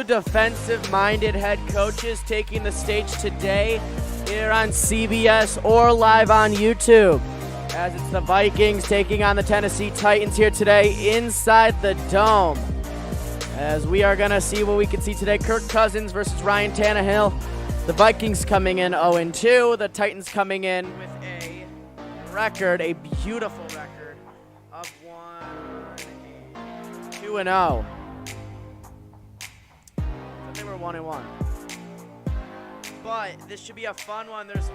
Defensive-minded head coaches taking the stage today here on CBS or live on YouTube, as it's the Vikings taking on the Tennessee Titans here today inside the Dome. As we are going to see what we can see today, Kirk Cousins versus Ryan Tannehill. The Vikings coming in 0-2, the Titans coming in with a record, a beautiful record of 2-0. They were 1-1. But this should be a fun one. There's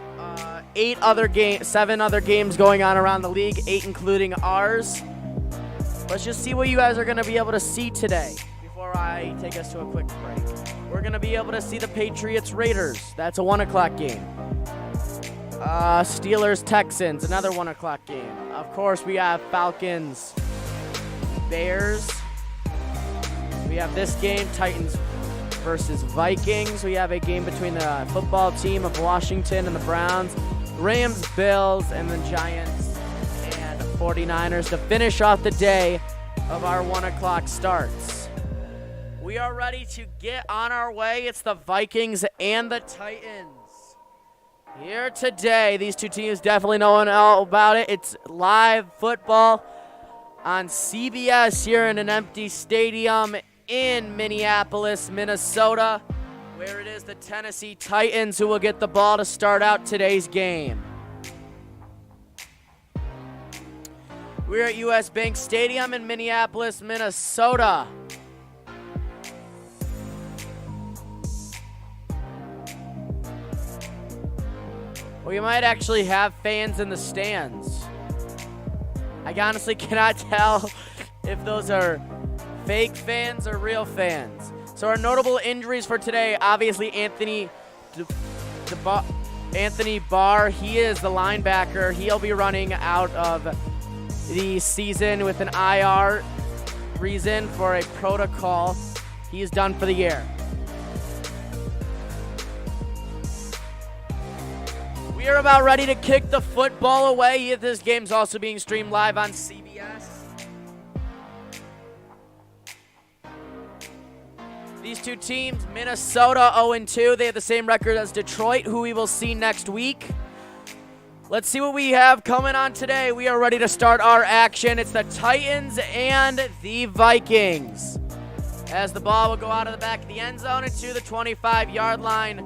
7 other games going on around the league, 8 including ours. Let's just see what you guys are going to be able to see today before I take us to a quick break. We're going to be able to see the Patriots-Raiders. That's a 1 o'clock game. Steelers-Texans, another 1 o'clock game. Of course, we have Falcons-Bears. We have this game, Titans versus Vikings. We have a game between the football team of Washington and the Browns, Rams, Bills, and the Giants and 49ers to finish off the day of our 1 o'clock starts. We are ready to get on our way. It's the Vikings and the Titans here today. These two teams definitely know all about it. It's live football on CBS here in an empty stadium in Minneapolis, Minnesota, where it is the Tennessee Titans who will get the ball to start out today's game. We're at US Bank Stadium in Minneapolis, Minnesota. We might actually have fans in the stands. I honestly cannot tell if those are fake fans or real fans. So our notable injuries for today, obviously Anthony Barr, he is the linebacker. He'll be running out of the season with an IR reason for a protocol. He is done for the year. We are about ready to kick the football away. This game's also being streamed live on CBS. These two teams, Minnesota 0-2. They have the same record as Detroit, who we will see next week. Let's see what we have coming on today. We are ready to start our action. It's the Titans and the Vikings. As the ball will go out of the back of the end zone into the 25-yard line,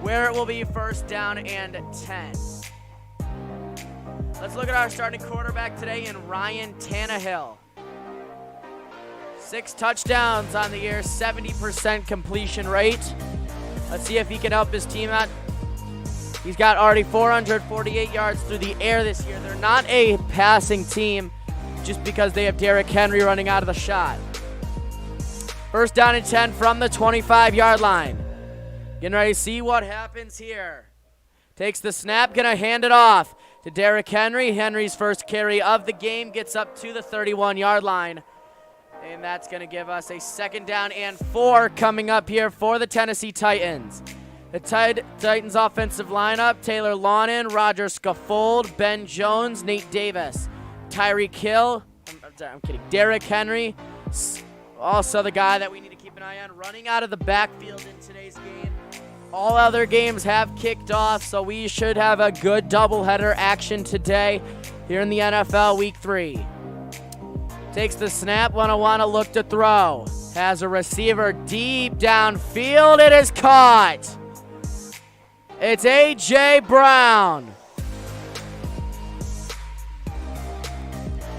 where it will be first down and 10. Let's look at our starting quarterback today in Ryan Tannehill. 6 touchdowns on the year, 70% completion rate. Let's see if he can help his team out. He's got already 448 yards through the air this year. They're not a passing team just because they have Derrick Henry running out of the shot. First down and 10 from the 25-yard line. Getting ready to see what happens here. Takes the snap, gonna hand it off to Derrick Henry. Henry's first carry of the game gets up to the 31-yard line. And that's going to give us a second down and 4 coming up here for the Tennessee Titans. The Titans offensive lineup, Taylor Launin, Roger Scaffold, Ben Jones, Nate Davis, Tyreek Hill, Derrick Henry, Also the guy that we need to keep an eye on, running out of the backfield in today's game. All other games have kicked off, so we should have a good doubleheader action today here in the NFL Week 3. Takes the snap, wanna look to throw. Has a receiver deep downfield. It is caught. It's A.J. Brown.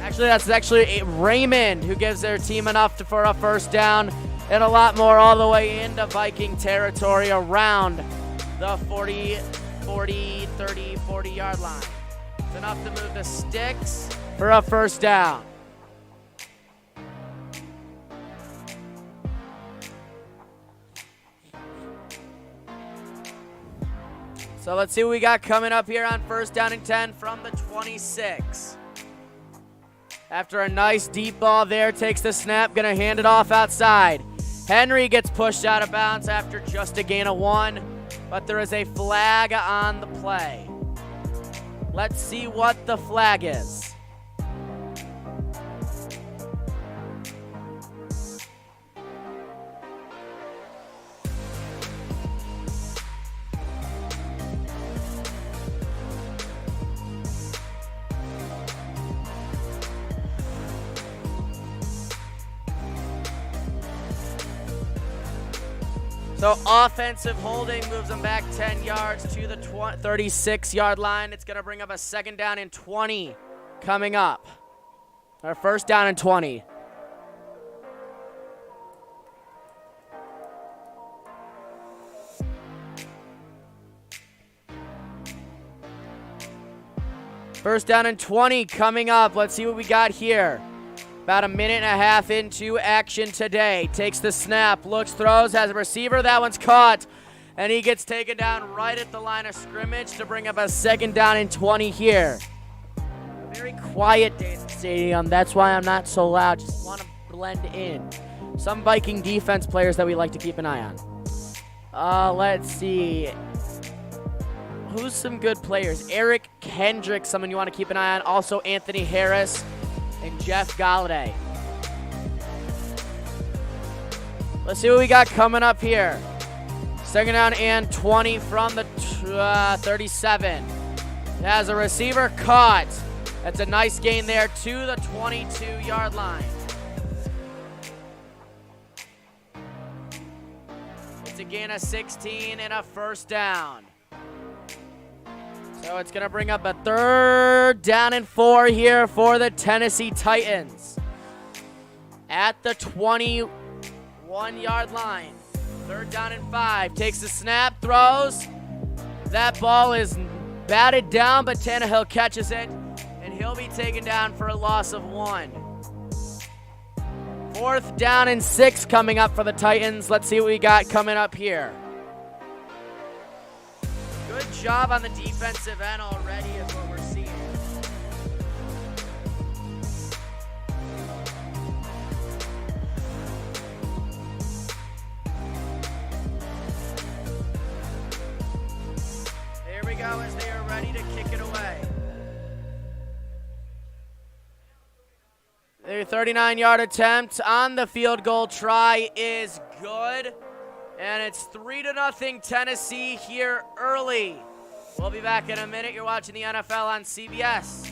Actually, that's Raymond who gives their team enough for a first down and a lot more all the way into Viking territory around the 40, 30, 40-yard line. It's enough to move the sticks for a first down. So let's see what we got coming up here on first down and 10 from the 26. After a nice deep ball there, takes the snap, gonna hand it off outside. Henry gets pushed out of bounds after just a gain of 1, but there is a flag on the play. Let's see what the flag is. So offensive holding moves them back 10 yards to the 36-yard line. It's going to bring up a second down and 20 coming up. Our first down and 20. First down and 20 coming up. Let's see what we got here. About a minute and a half into action today. Takes the snap, looks, throws, has a receiver. That one's caught, and he gets taken down right at the line of scrimmage to bring up a second down and 20 here. Very quiet day at the stadium. That's why I'm not so loud. Just want to blend in. Some Viking defense players that we like to keep an eye on. Let's see. Who's some good players? Eric Kendrick, someone you want to keep an eye on. Also Anthony Harris and Jeff Galladay. Let's see what we got coming up here. Second down and 20 from the 37. It has a receiver caught. That's a nice gain there to the 22-yard line. It's a gain of 16 and a first down. So it's going to bring up a third down and 4 here for the Tennessee Titans. At the 21-yard line. Third down and 5. Takes the snap, throws. That ball is batted down, but Tannehill catches it, and he'll be taken down for a loss of 1. Fourth down and 6 coming up for the Titans. Let's see what we got coming up here. Good job on the defensive end already is what we're seeing. There we go as they are ready to kick it away. Their 39-yard attempt on the field goal try is good. And it's 3-0 Tennessee here early. We'll be back in a minute. You're watching the NFL on CBS.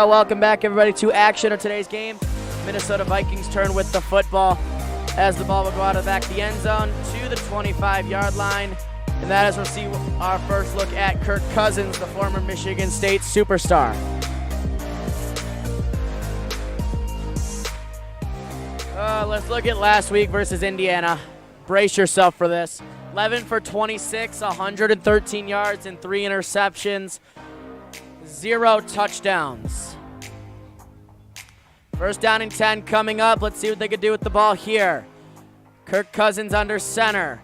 go. Welcome back, everybody, to action of today's game. Minnesota Vikings turn with the football as the ball will go out of the back of the end zone to the 25-yard line. And that is we'll see our first look at Kirk Cousins, the former Michigan State superstar. Let's look at last week versus Indiana. Brace yourself for this. 11 for 26, 113 yards and 3 interceptions, 0 touchdowns. First down and 10 coming up. Let's see what they can do with the ball here. Kirk Cousins under center.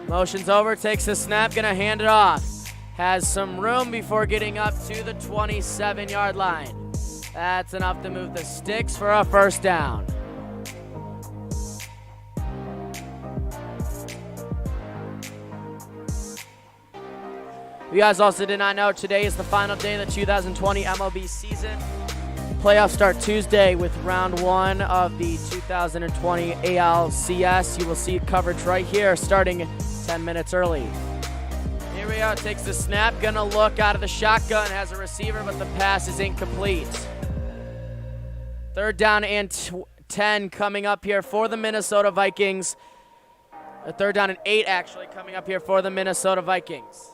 Motions over, takes the snap, gonna hand it off. Has some room before getting up to the 27-yard line. That's enough to move the sticks for a first down. You guys also did not know today is the final day of the 2020 MLB season. Playoffs start Tuesday with round 1 of the 2020 ALCS. You will see coverage right here starting 10 minutes early. Here we go, takes the snap, gonna look out of the shotgun, has a receiver, but the pass is incomplete. Third down and 10 coming up here for the Minnesota Vikings. A third down and 8 actually coming up here for the Minnesota Vikings.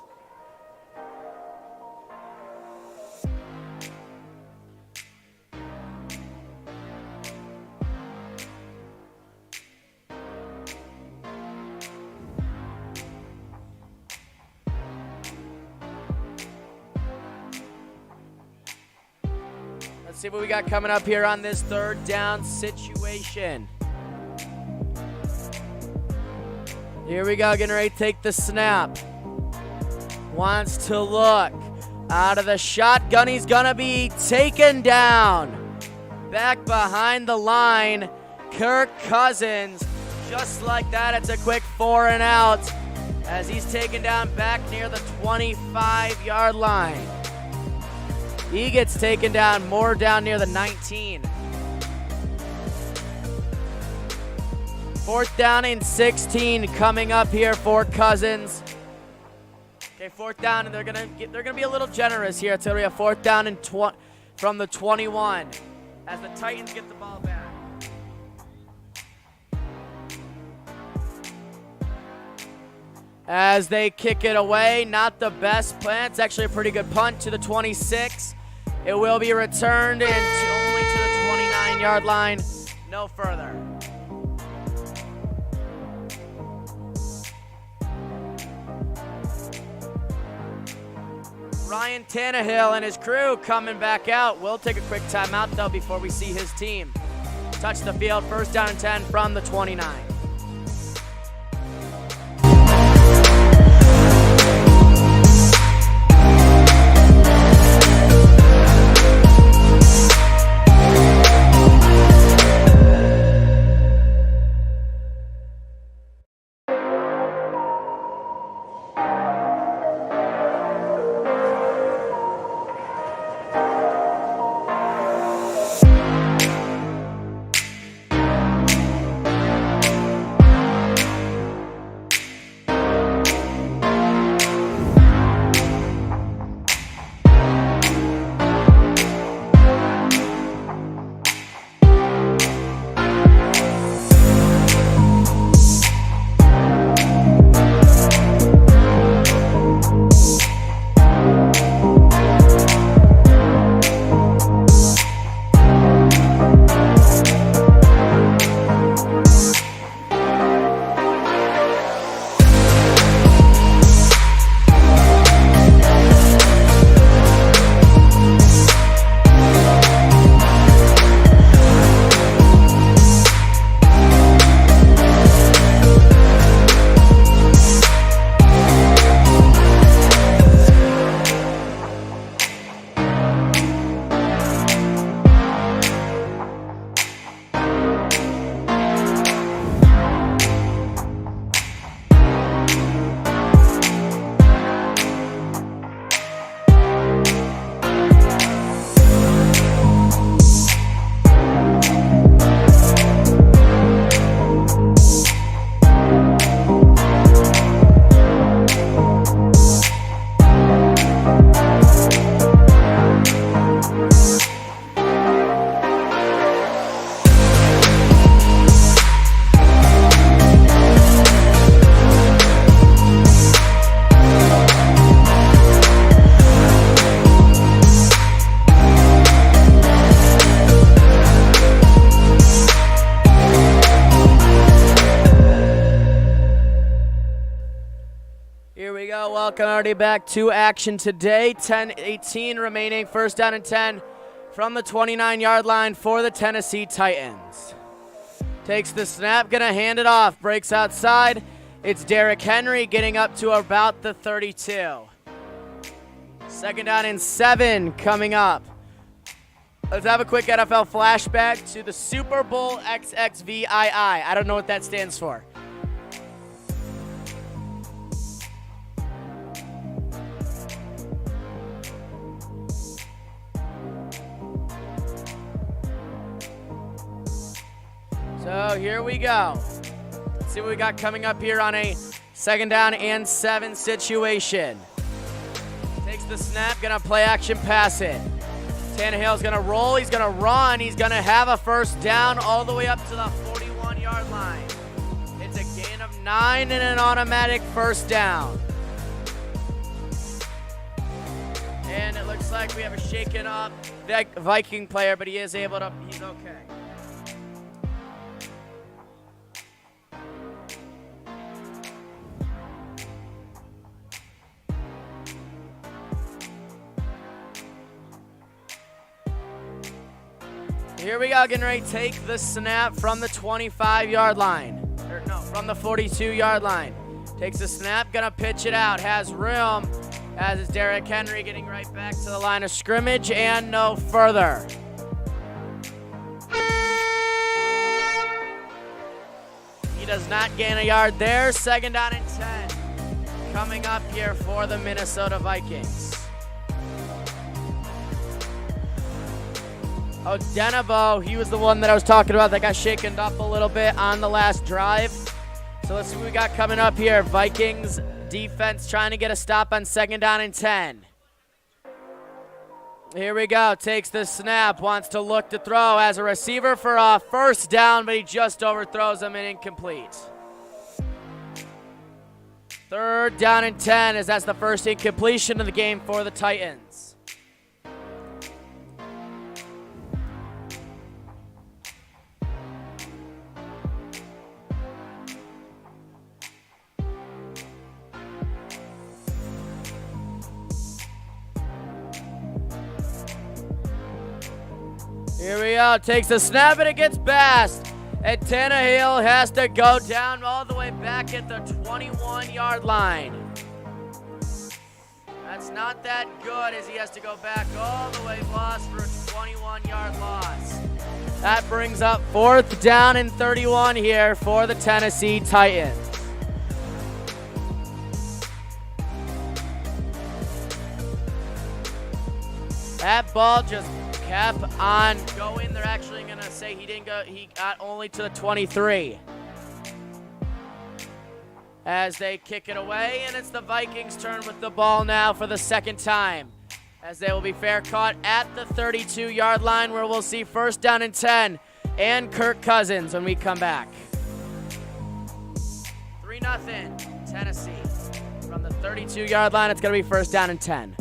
Let's see what we got coming up here on this third down situation. Here we go, getting ready to take the snap. Wants to look. Out of the shotgun, he's gonna be taken down. Back behind the line, Kirk Cousins. Just like that, it's a quick 4 and out as he's taken down back near the 25-yard line. He gets taken down more down near the 19. Fourth down and 16 coming up here for Cousins. Okay, fourth down, and they're gonna be a little generous here until we have fourth down and from the 21 as the Titans get the ball back. As they kick it away, not the best plan. It's actually a pretty good punt to the 26. It will be returned only to the 29-yard line, no further. Ryan Tannehill and his crew coming back out. We'll take a quick timeout, though, before we see his team touch the field. First down and 10 from the 29. Welcome already back to action today. 10:18 remaining. First down and 10 from the 29-yard line for the Tennessee Titans. Takes the snap, gonna hand it off. Breaks outside. It's Derrick Henry getting up to about the 32. Second down and 7 coming up. Let's have a quick NFL flashback to the Super Bowl XXVII. I don't know what that stands for. So here we go. Let's see what we got coming up here on a second down and 7 situation. Takes the snap, gonna play action pass it. Tannehill's gonna roll, he's gonna run, he's gonna have a first down all the way up to the 41-yard line. It's a gain of 9 and an automatic first down. And it looks like we have a shaken up Viking player, but he's okay. Here we go, getting ready to take the snap from the 25-yard line. From the 42-yard line. Takes the snap, gonna pitch it out. Has room, as is Derrick Henry getting right back to the line of scrimmage and no further. He does not gain a yard there. Second down and 10 coming up here for the Minnesota Vikings. Oh, Denabo, he was the one that I was talking about that got shaken up a little bit on the last drive. So let's see what we got coming up here. Vikings defense trying to get a stop on second down and 10. Here we go. Takes the snap, wants to look to throw as a receiver for a first down, but he just overthrows him and incomplete. Third down and 10 as that's the first incompletion of the game for the Titans. Here we go, takes the snap and it gets past. And Tannehill has to go down all the way back at the 21-yard line. That's not that good as he has to go back all the way lost for a 21-yard loss. That brings up fourth down and 31 here for the Tennessee Titans. That ball just kept on going. They're actually going to say he didn't go. He got only to the 23. As they kick it away, and it's the Vikings' turn with the ball now for the second time. As they will be fair caught at the 32-yard line where we'll see first down and 10 and Kirk Cousins when we come back. 3-0 Tennessee. From the 32-yard line, it's going to be first down and 10.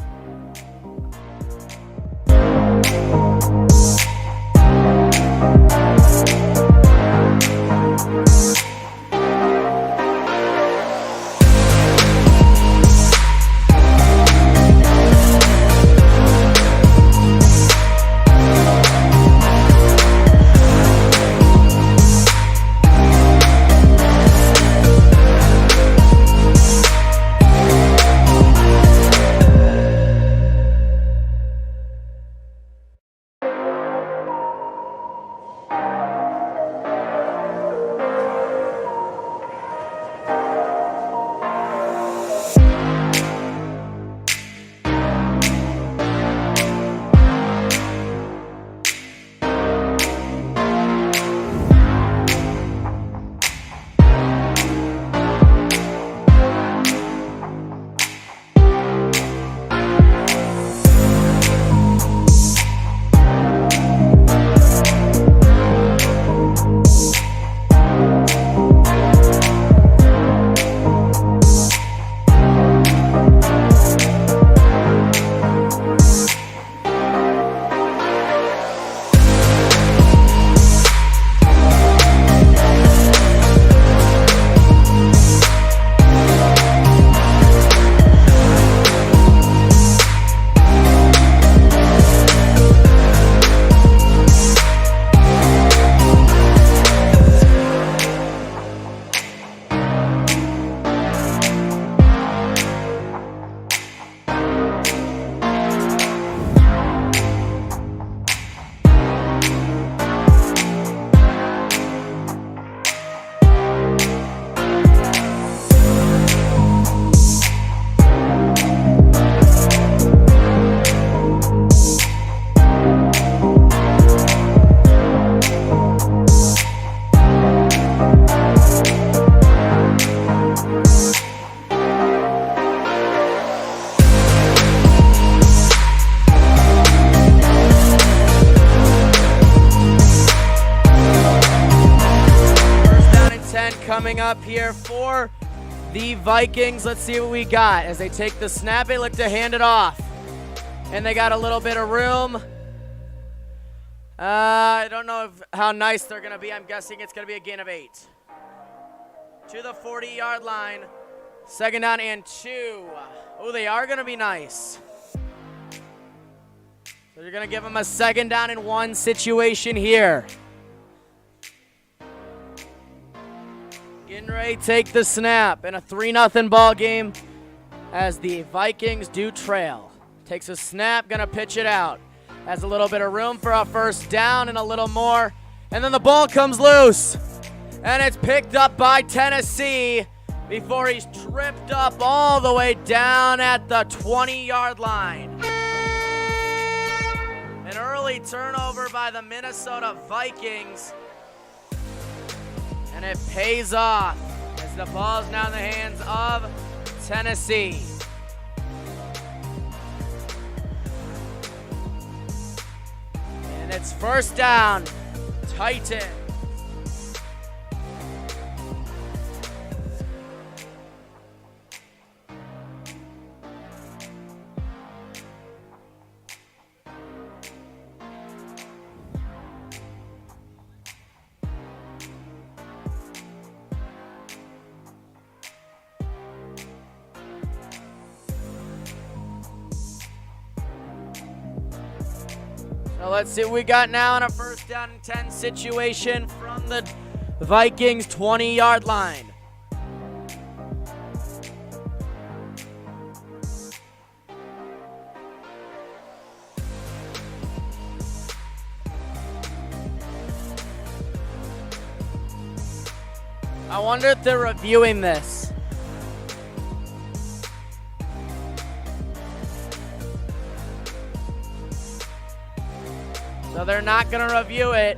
coming up here for the Vikings. Let's see what we got. As they take the snap, they look to hand it off. And they got a little bit of room. I don't know how nice they're going to be. I'm guessing it's going to be a gain of 8. To the 40-yard line. Second down and 2. Oh, they are going to be nice. So you're going to give them a second down and 1 situation here. Getting ready to take the snap in a 3-0 ball game as the Vikings do trail. Takes a snap, going to pitch it out. Has a little bit of room for a first down and a little more. And then the ball comes loose. And it's picked up by Tennessee before he's tripped up all the way down at the 20-yard line. An early turnover by the Minnesota Vikings. And it pays off as the ball's now in the hands of Tennessee. And it's first down, Titans. So let's see what we got now in a first down and 10 situation from the Vikings 20-yard line. I wonder if they're reviewing this. So they're not going to review it.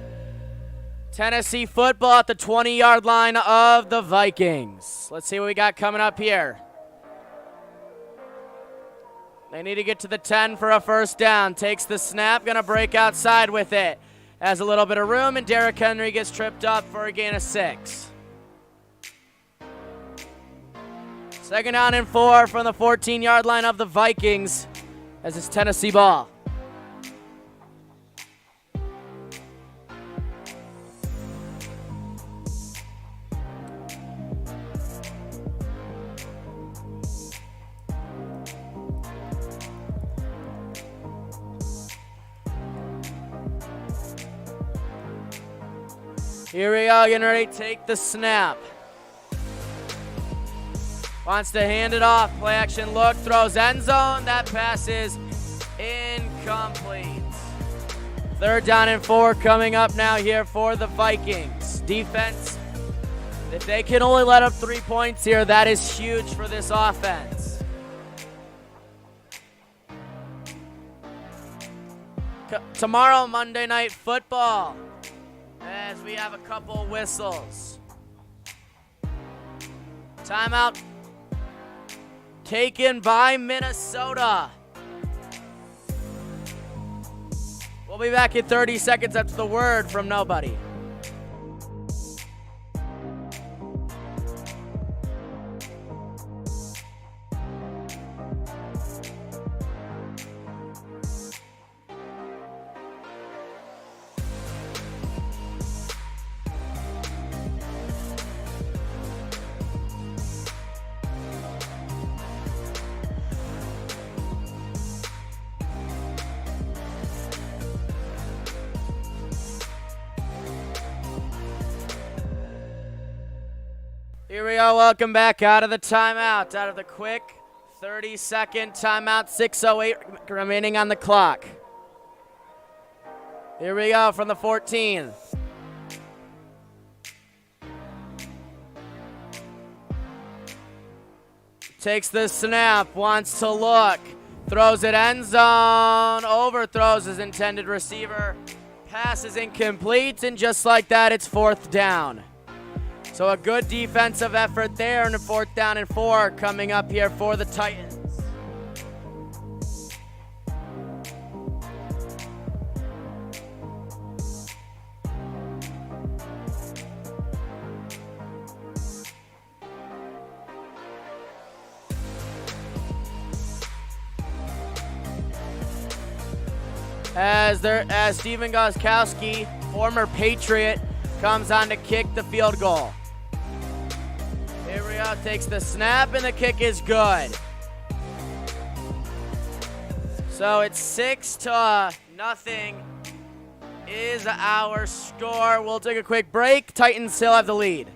Tennessee football at the 20-yard line of the Vikings. Let's see what we got coming up here. They need to get to the 10 for a first down. Takes the snap, going to break outside with it. Has a little bit of room, and Derrick Henry gets tripped up for a gain of 6. Second down and 4 from the 14-yard line of the Vikings as it's Tennessee ball. Here we go, getting ready to take the snap. Wants to hand it off. Play action look, throws end zone. That pass is incomplete. Third down and 4 coming up now here for the Vikings. Defense, if they can only let up 3 points here, that is huge for this offense. Tomorrow, Monday Night Football, as we have a couple whistles. Timeout taken by Minnesota. We'll be back in 30 seconds after the word from nobody. Here we are, welcome back out of the timeout, out of the quick 30-second timeout, 6:08 remaining on the clock. Here we go from the 14. Takes the snap, wants to look, throws it end zone, overthrows his intended receiver, pass is incomplete, and just like that, it's fourth down. So a good defensive effort there, and a fourth down and 4 coming up here for the Titans. as Steven Gostkowski, former Patriot, comes on to kick the field goal. Here we go, takes the snap, and the kick is good. So it's 6-0 is our score. We'll take a quick break. Titans still have the lead.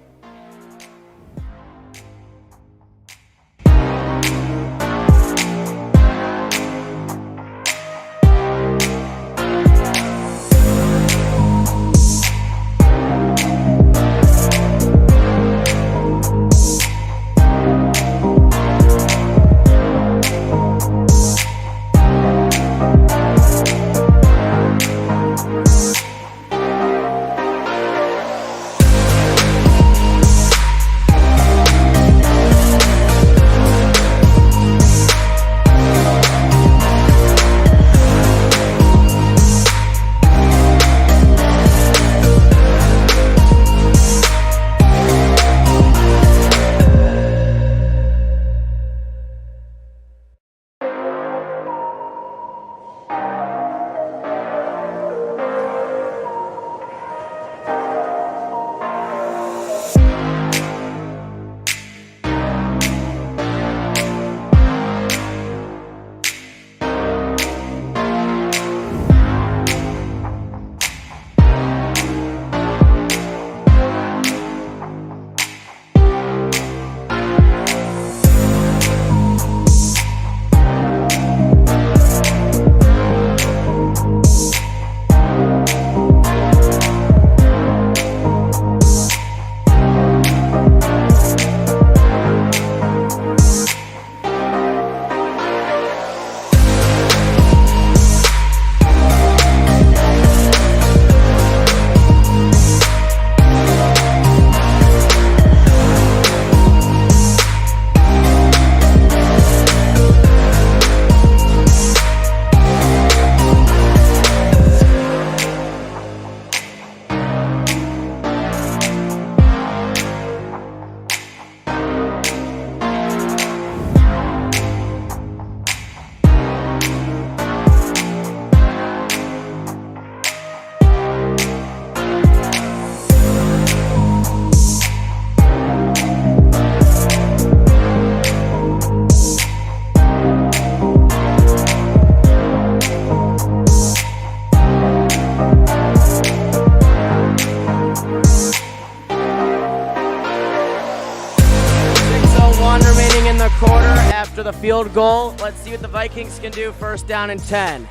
After the field goal, let's see what the Vikings can do. First down and 10.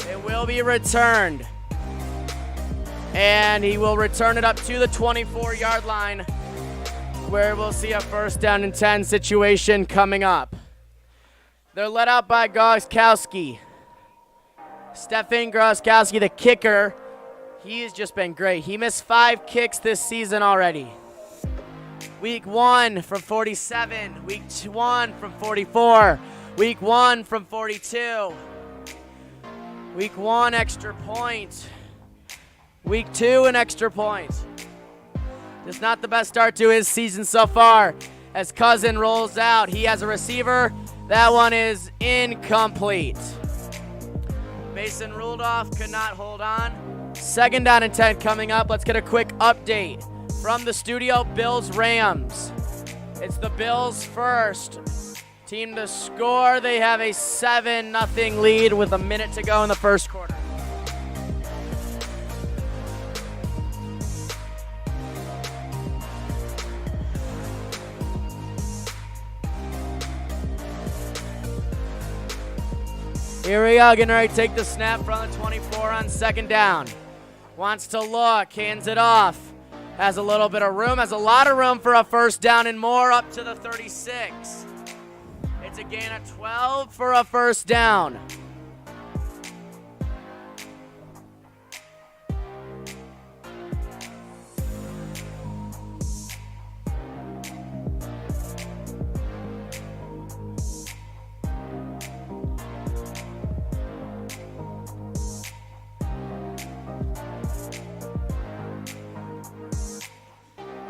It will be returned. And he will return it up to the 24-yard line, where we'll see a first down and 10 situation coming up. They're led out by Gostkowski. Stefan Gostkowski, the kicker, he's just been great. He missed 5 kicks this season already. Week 1 from 47, week 1 from 44, week 1 from 42, week 1 extra point, week 2 an extra point. Just not the best start to his season so far as Cousin rolls out. He has a receiver. That one is incomplete. Mason Rudolph could not hold on. Second down and 10 coming up. Let's get a quick update from the studio. Bills-Rams. It's the Bills first. Team to score. They have a 7-0 lead with a minute to go in the first quarter. Here we go, getting ready to take the snap from the 24 on second down. Wants to look, hands it off. Has a little bit of room, has a lot of room for a first down and more, up to the 36. It's a gain of 12 for a first down.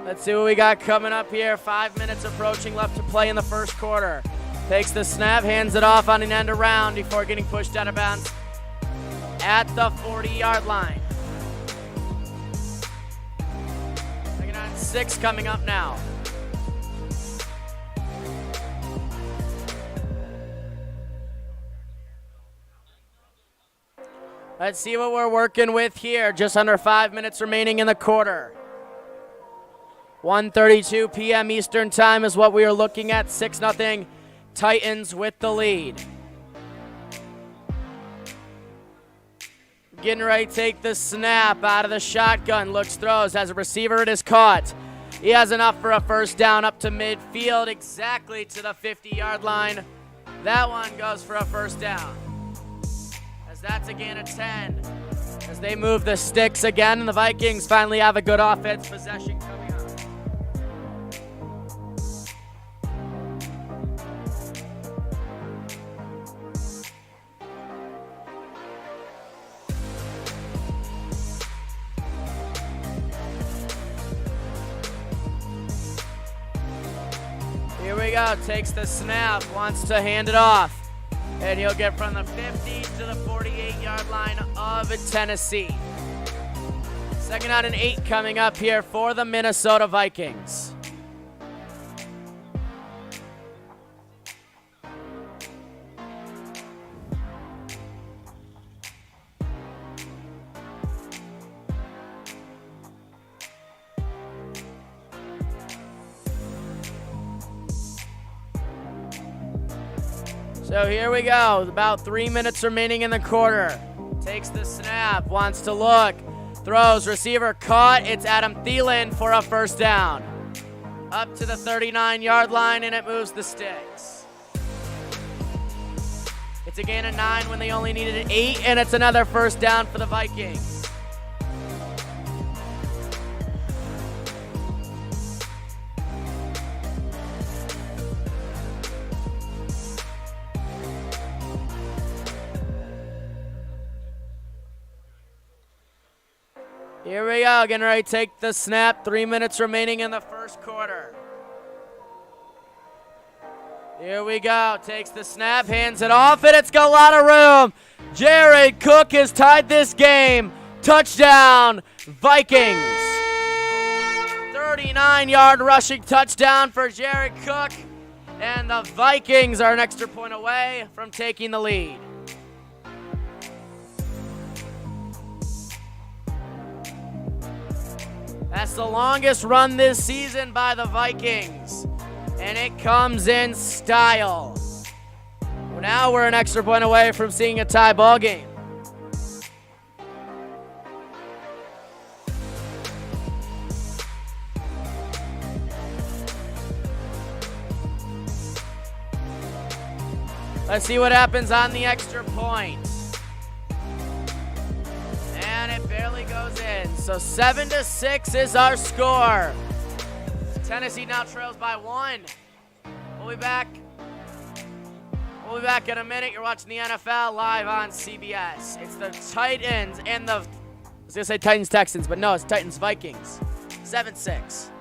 Let's see what we got coming up here. 5 minutes approaching left to play in the first quarter. Takes the snap, hands it off on an end around before getting pushed out of bounds at the 40-yard line. 2nd and 6 coming up now. Let's see what we're working with here. Just under 5 minutes remaining in the quarter. 1:32 p.m. Eastern Time is what we are looking at. 6-0 Titans with the lead. Getting ready to take the snap out of the shotgun. Looks, throws, has a receiver. It is caught. He has enough for a first down up to midfield, exactly to the 50-yard line. That one goes for a first down. That's a gain of 10 as they move the sticks again, and the Vikings finally have a good offense possession coming up. Here we go, takes the snap, wants to hand it off. And he'll get from the 50 to the 48-yard line of Tennessee. 2nd and 8 coming up here for the Minnesota Vikings. So here we go, about 3 minutes remaining in the quarter. Takes the snap, wants to look, throws, receiver caught. It's Adam Thielen for a first down. Up to the 39-yard line, and it moves the sticks. It's a gain of 9 when they only needed an 8, and it's another first down for the Vikings. Here we go, getting ready to take the snap. 3 minutes remaining in the first quarter. Here we go, takes the snap, hands it off, and it's got a lot of room. Jared Cook has tied this game. Touchdown, Vikings. 39-yard rushing touchdown for Jared Cook, and the Vikings are an extra point away from taking the lead. That's the longest run this season by the Vikings, and it comes in style. Now we're an extra point away from seeing a tie ball game. Let's see what happens on the extra point. And it barely goes in. So 7-6 is our score. Tennessee now trails by 1. We'll be back. We'll be back in a minute. You're watching the NFL live on CBS. It's the Titans and the, I was going to say Titans-Texans, but no, it's Titans-Vikings. 7-6.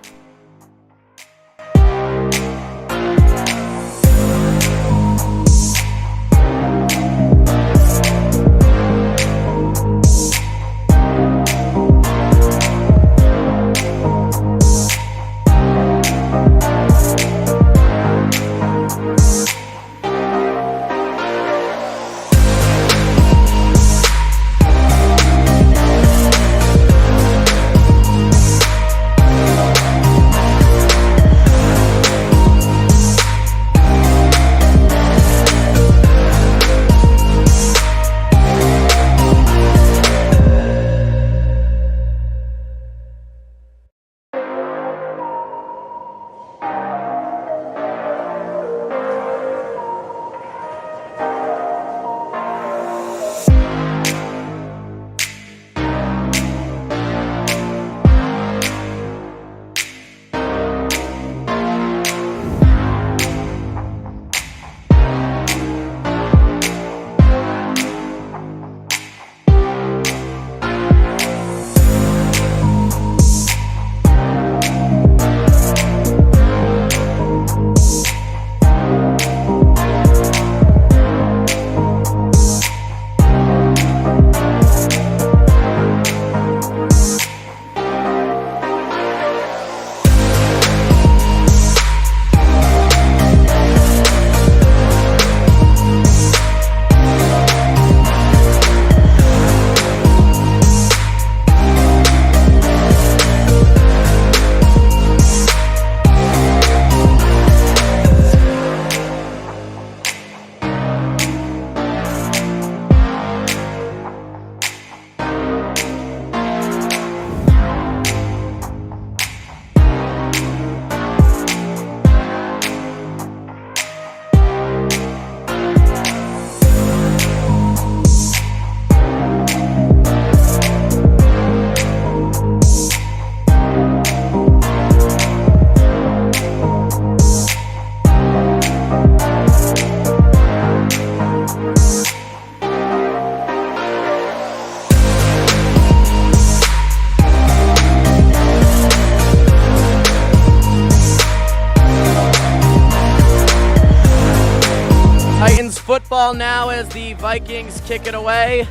football now as the Vikings kick it away.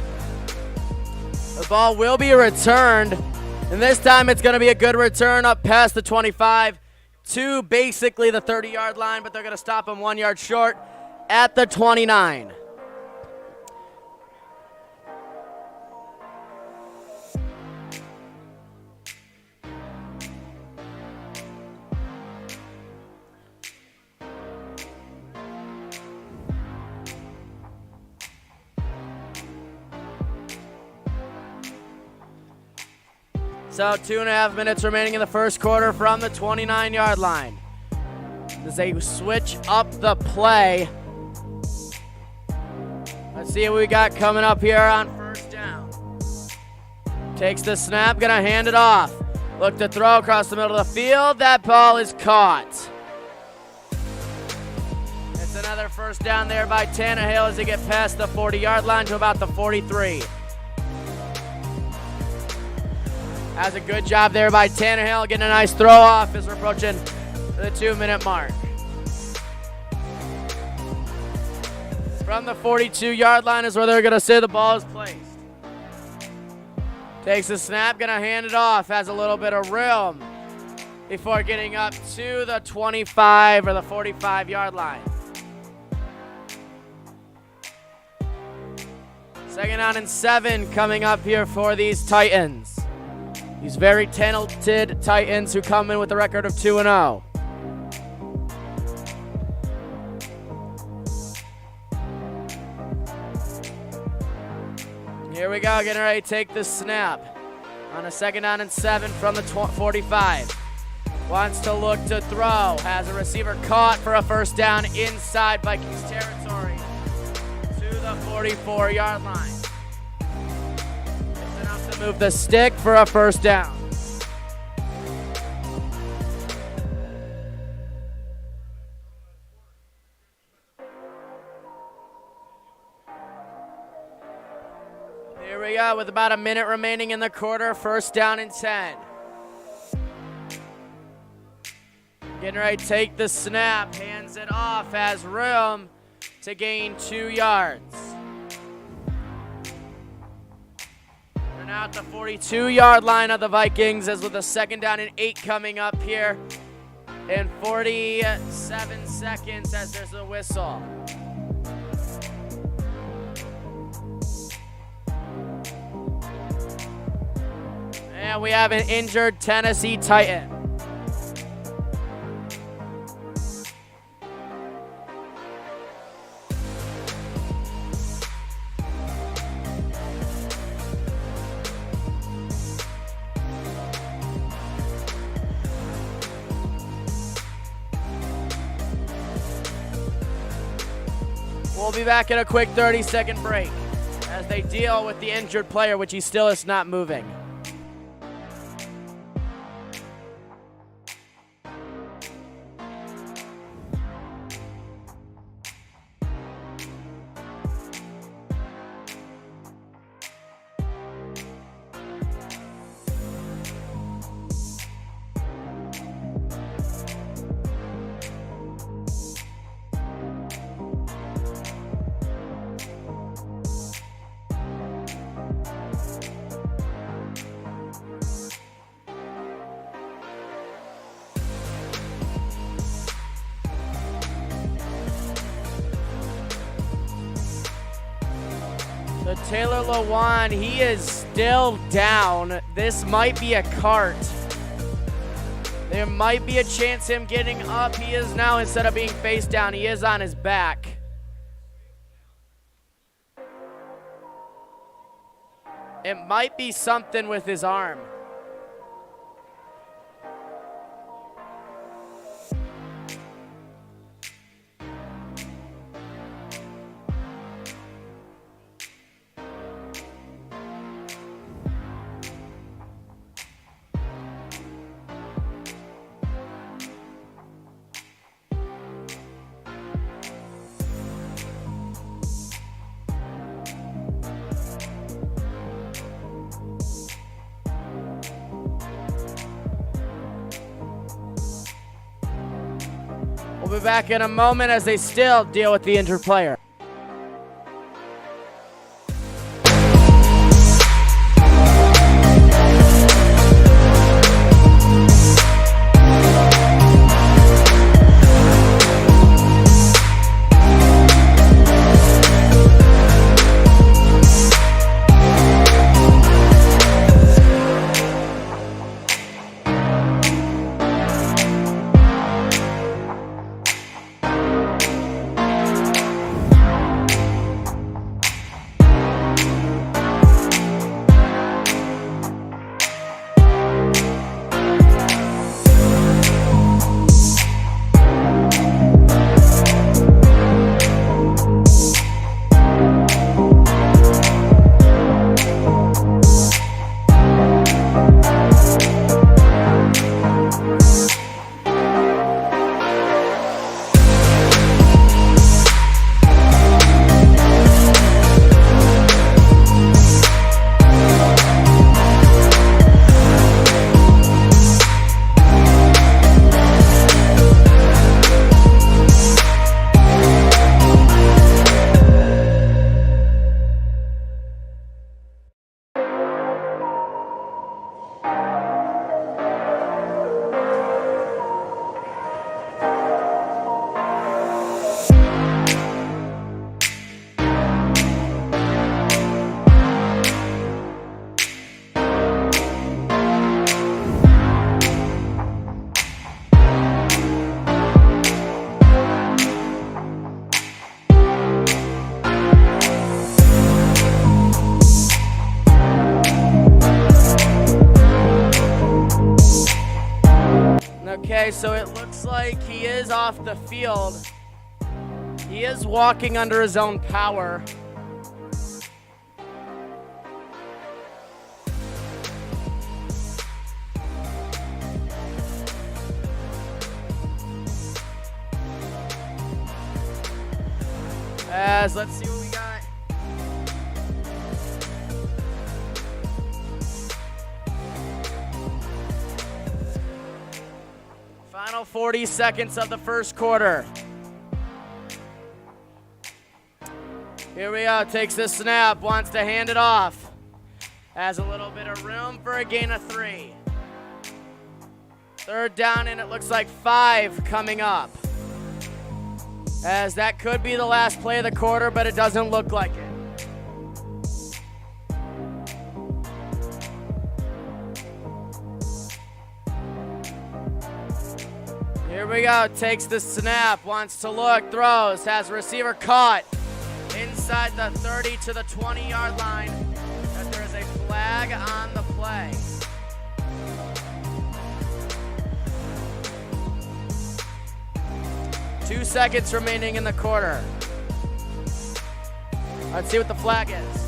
The ball will be returned, and this time it's going to be a good return up past the 25 to basically the 30-yard line, but they're going to stop him 1 yard short at the 29. So 2.5 minutes remaining in the first quarter from the 29-yard line. As they switch up the play. Let's see what we got coming up here on first down. Takes the snap, gonna hand it off. Look to throw across the middle of the field. That ball is caught. It's another first down there by Tannehill as they get past the 40-yard line to about the 43. Has a good job there by Tannehill, getting a nice throw off as we're approaching the 2-minute mark. From the 42-yard line is where they're going to say the ball is placed. Takes the snap, going to hand it off, has a little bit of room before getting up to the 25 or the 45-yard line. Second down and 7 coming up here for these Titans. These very talented Titans who come in with a record of 2-0. Here we go, getting ready to take the snap. On a second down and 7 from the 45. Wants to look to throw. Has a receiver caught for a first down inside Vikings territory to the 44-yard line. Move the stick for a first down. Here we go with about a minute remaining in the quarter. First down and 10. Getting ready to take the snap. Hands it off. Has room to gain 2 yards. Now at the 42-yard line of the Vikings, as with a second down and 8 coming up here in 47 seconds as there's a whistle. And we have an injured Tennessee Titan. We'll be back in a quick 30-second break as they deal with the injured player, which he still is not moving. So Taylor Lewan, he is still down. This might be a cart. There might be a chance him getting up. He is now, instead of being face down, he is on his back. It might be something with his arm. We'll be back in a moment as they still deal with the injured player. Okay, so it looks like he is off the field. He is walking under his own power. Let's see what we got. Final 40 seconds of the first quarter. Here we go, takes the snap, wants to hand it off. Has a little bit of room for a gain of 3. Third down, and it looks like 5 coming up. As that could be the last play of the quarter, but it doesn't look like it. Here we go, takes the snap, wants to look, throws, has a receiver caught inside the 30 to the 20-yard line, as there is a flag on the play. Two seconds remaining in the quarter. Let's see what the flag is.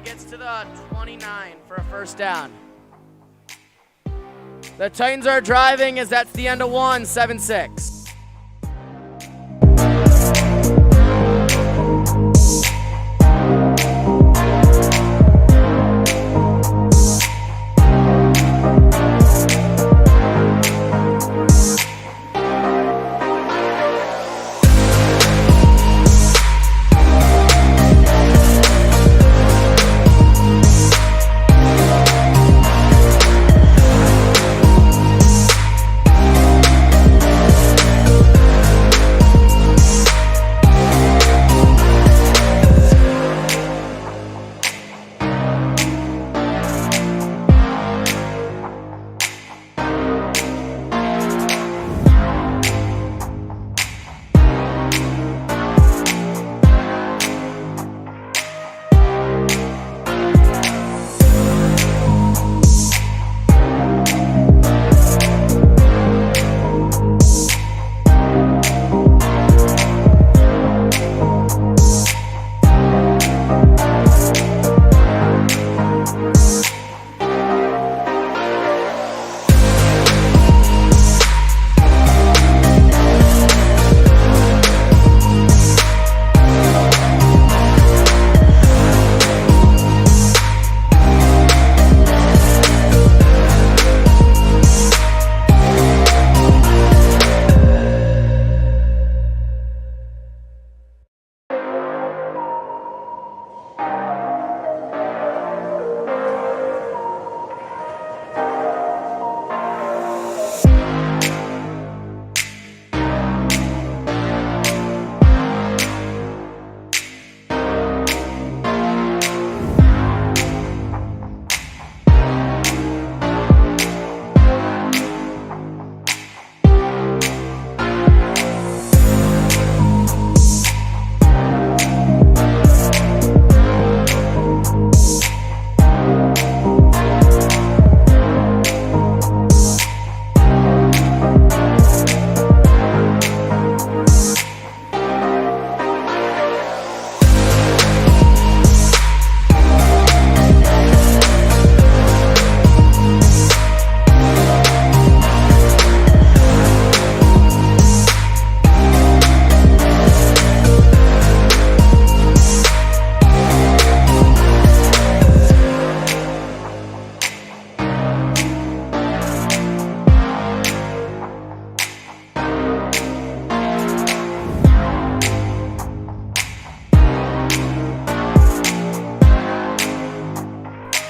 Gets to the 29 for a first down. The Titans are driving as that's the end of 1, 7-6.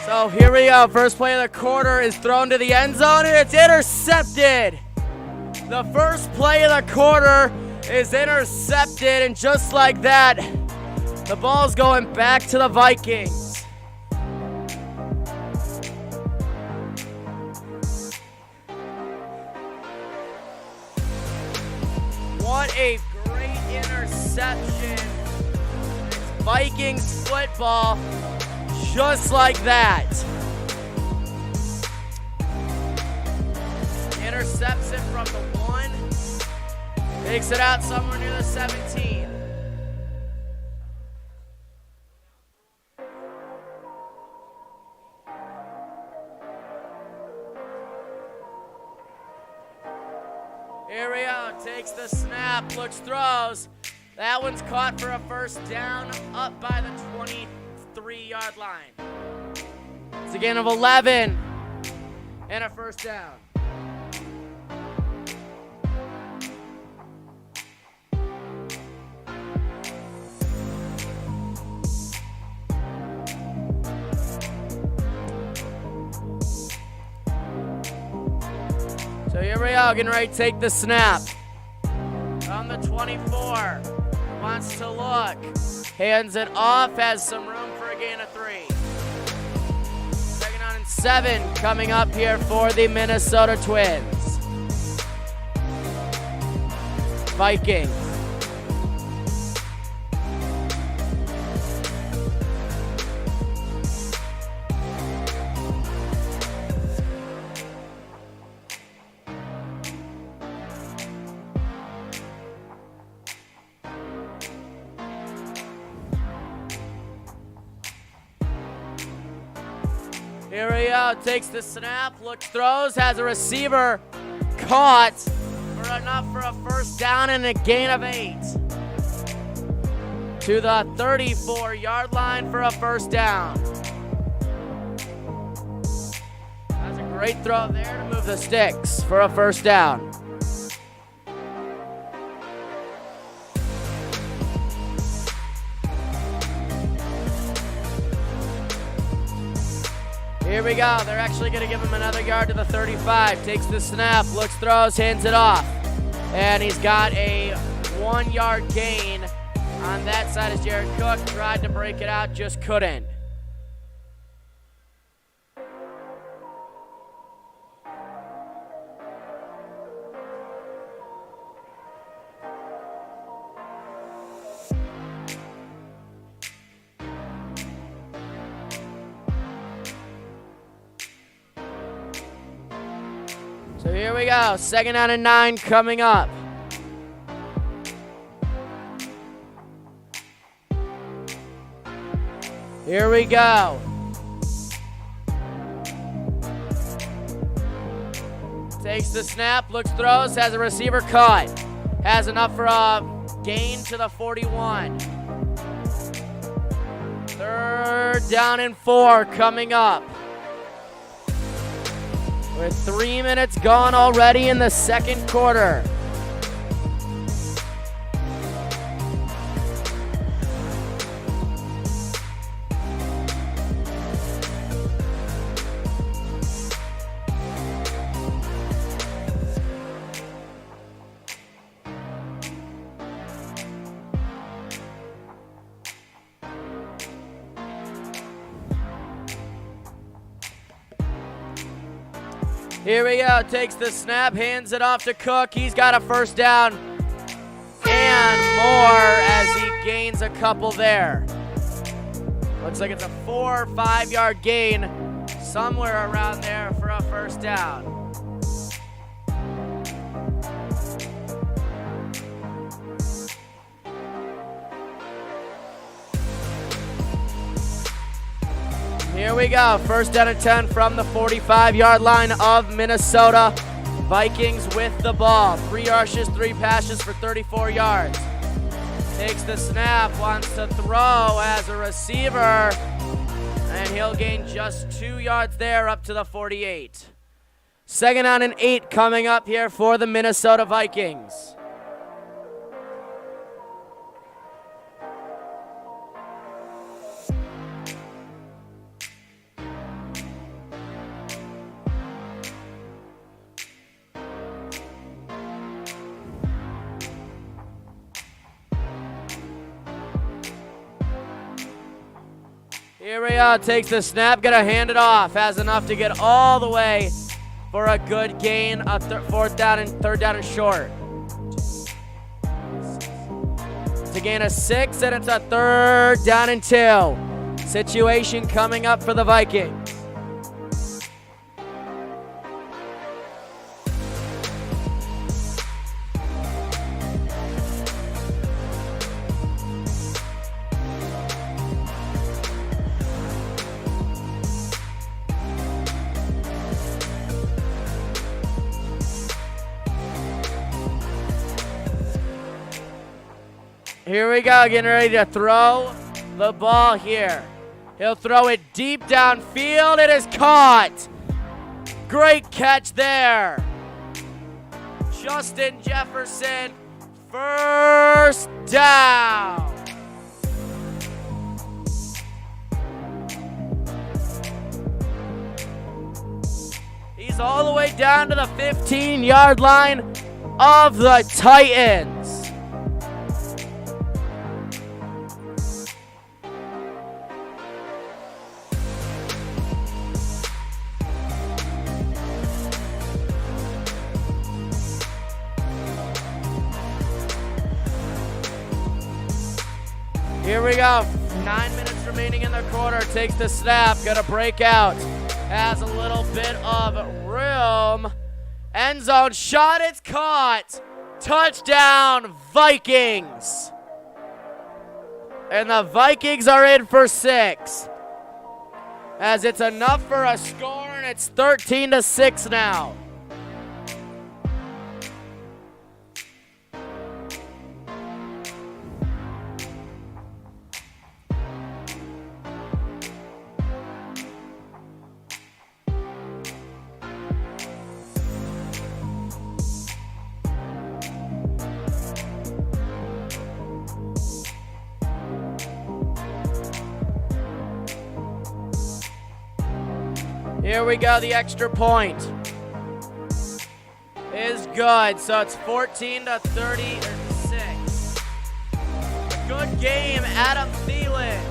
So here we go. First play of the quarter is thrown to the end zone, and it's intercepted. The first play of the quarter is intercepted, and just like that, the ball's going back to the Vikings. What a great interception. It's Vikings football, just like that. Intercepts it from the 1, takes it out somewhere near the 17. Here we go, takes the snap, looks, throws. That one's caught for a first down, up by the 23-yard line. It's a gain of 11 and a first down. So here we go, getting ready to take the snap. On the 24, wants to look, hands it off, has some room for a gain of 3. 2nd and 7 coming up here for the Minnesota Twins. Vikings. Here we go, takes the snap, looks, throws, has a receiver caught for enough for a first down and a gain of 8. To the 34-yard line for a first down. That's a great throw there to move the sticks for a first down. Here we go. They're actually going to give him another yard to the 35. Takes the snap, looks, throws, hands it off. And he's got a 1-yard gain on that side as Jared Cook tried to break it out, just couldn't. So here we go, 2nd and 9 coming up. Here we go. Takes the snap, looks, throws, has a receiver caught. Has enough for a gain to the 41. 3rd down and 4 coming up. With 3 minutes gone already in the second quarter. Here we go, takes the snap, hands it off to Cook. He's got a first down and more as he gains a couple there. Looks like it's a 4 or 5 yard gain somewhere around there for a first down. Here we go, 1st down and 10 from the 45-yard line of Minnesota. Vikings with the ball. 3 rushes, 3 passes for 34 yards. Takes the snap, wants to throw as a receiver, and he'll gain just 2 yards there up to the 48. 2nd down and 8 coming up here for the Minnesota Vikings. Here we go, takes the snap, gonna hand it off. Has enough to get all the way for a good gain, a third down and short. To gain a 6, and it's a 3rd down and 2. Situation coming up for the Vikings. Here we go, getting ready to throw the ball here. He'll throw it deep downfield. It is caught. Great catch there. Justin Jefferson, 1st down. He's all the way down to the 15-yard line of the Titans. Here we go, 9 minutes remaining in the quarter, takes the snap, gonna break out, has a little bit of room, end zone shot, it's caught, touchdown Vikings. And the Vikings are in for 6, as it's enough for a score, and it's 13-6 now. Here we go, the extra point is good, so it's 14-36. Good game, Adam Thielen.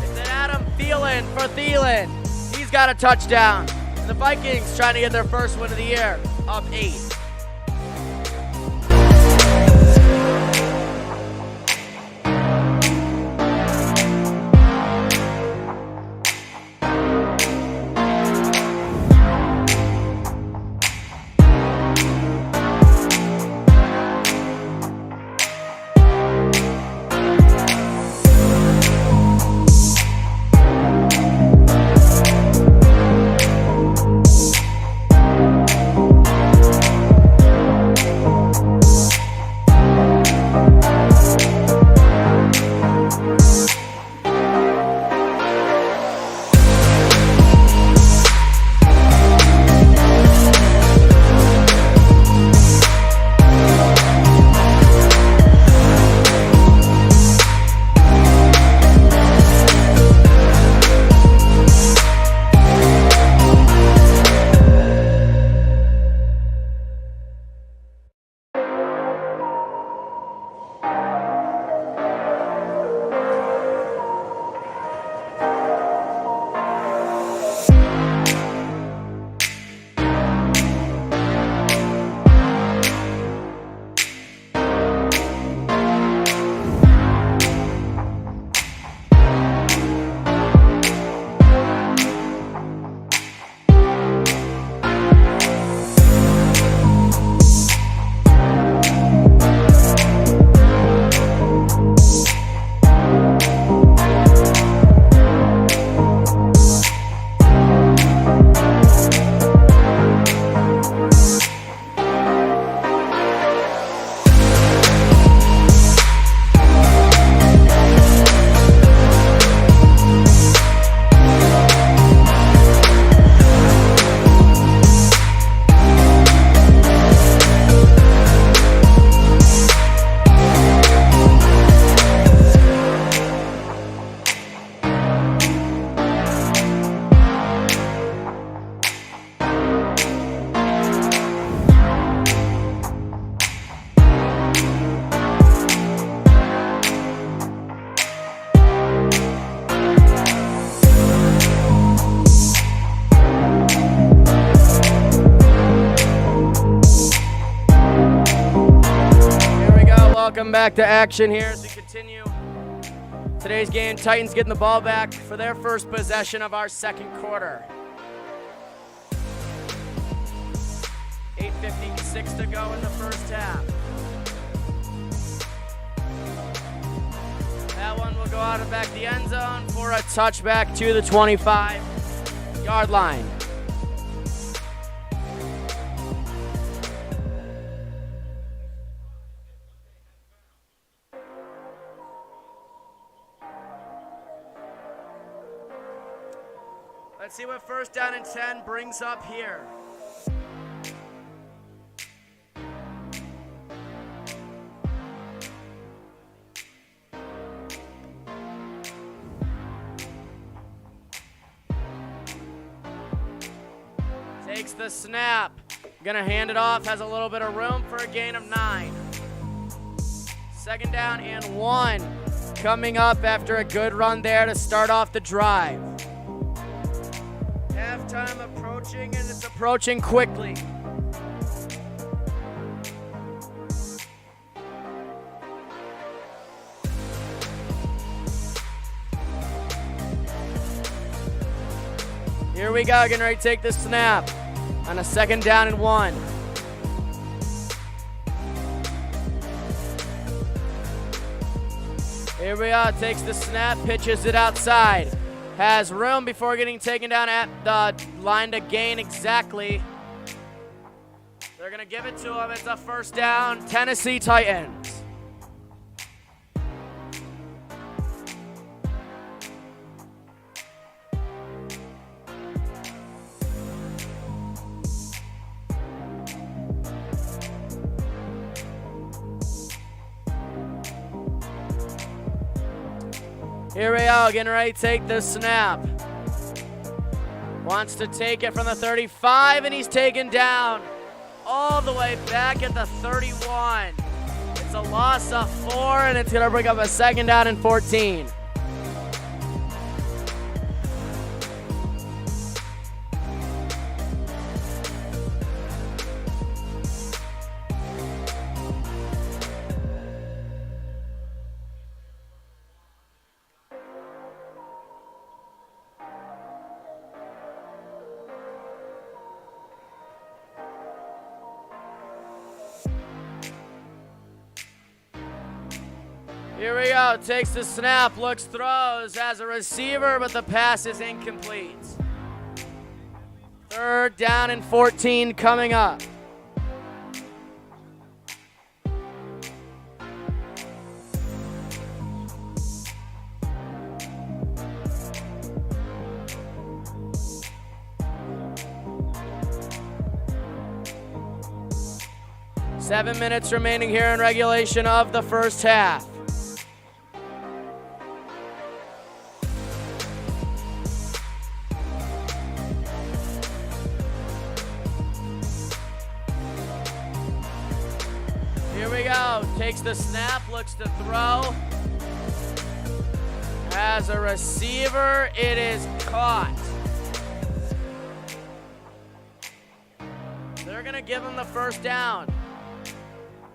It's an Adam Thielen for Thielen. He's got a touchdown. And the Vikings trying to get their first win of the year, up 8. Welcome back to action here as we continue today's game. Titans getting the ball back for their first possession of our second quarter. 8:56 to go in the first half. That one will go out of back the end zone for a touchback to the 25-yard line. Let's see what first down and 10 brings up here. Takes the snap. Gonna hand it off, has a little bit of room for a gain of 9. Second down and 1 coming up after a good run there to start off the drive. Halftime approaching, and it's approaching quickly. Here we go, getting ready to take the snap on a second down and 1. Here we are, takes the snap, pitches it outside. Has room before getting taken down at the line to gain exactly. They're going to give it to him. It's a first down, Tennessee Titans. Here we go, getting ready to take the snap. Wants to take it from the 35, and he's taken down all the way back at the 31. It's a loss of 4, and it's going to bring up a second down and 14. Here we go, takes the snap, looks, throws, has a receiver, but the pass is incomplete. Third down and 14 coming up. Seven minutes remaining here in regulation of the first half. Here we go, takes the snap, looks to throw. Has a receiver, it is caught. They're gonna give him the first down.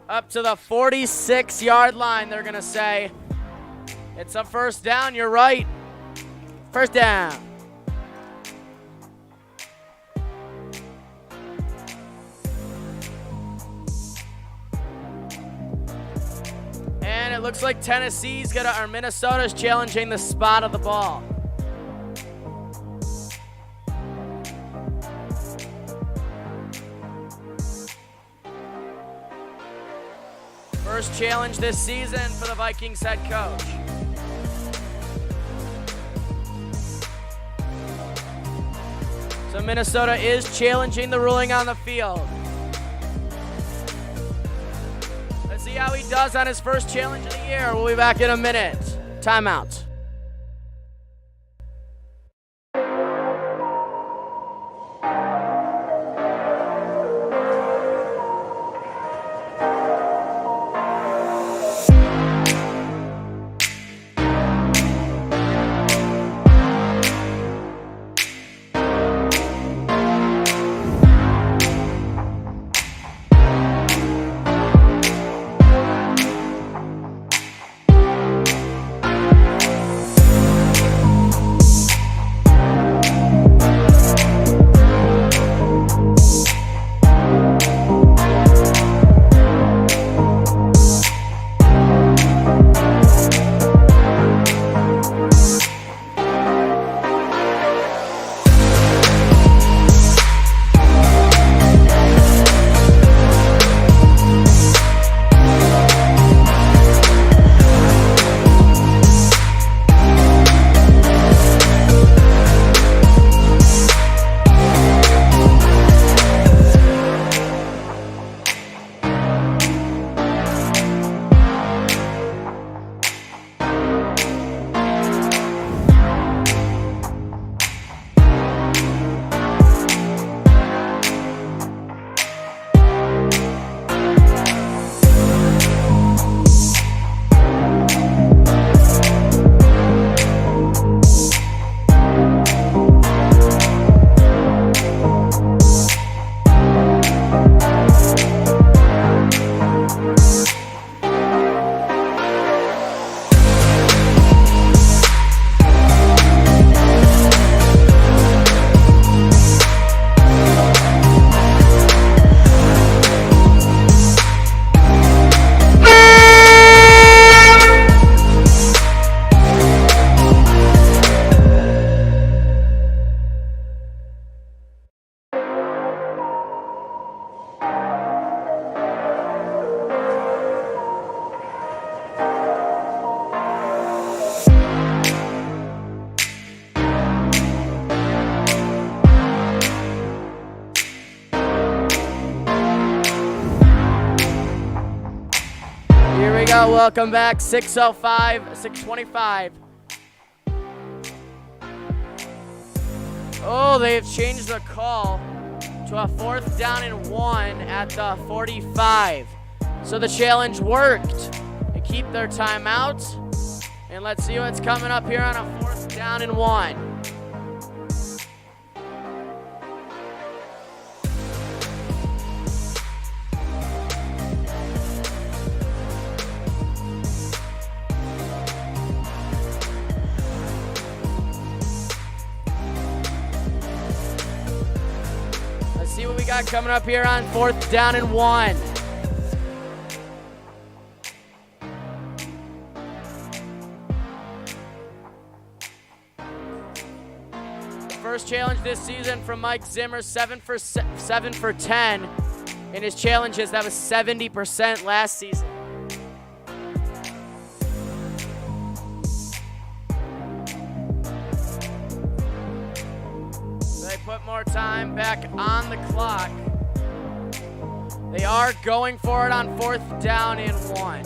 Up to the 46-yard line, they're gonna say. It's a first down, you're right. First down. And it looks like Minnesota's challenging the spot of the ball. First challenge this season for the Vikings head coach. So Minnesota is challenging the ruling on the field. Let's see how he does on his first challenge of the year. We'll be back in a minute. Timeout. go. Welcome back. 6:05, 6:25. Oh, they've changed the call to a 4th down and 1 at the 45. So the challenge worked. They keep their timeout. And let's see what's coming up here on a 4th down and 1. Let's see what we got coming up here on 4th down and 1. First challenge this season from Mike Zimmer, 7 for 10 in his challenges. That was 70% last season. They put more time back on the clock. They are going for it on 4th down and 1.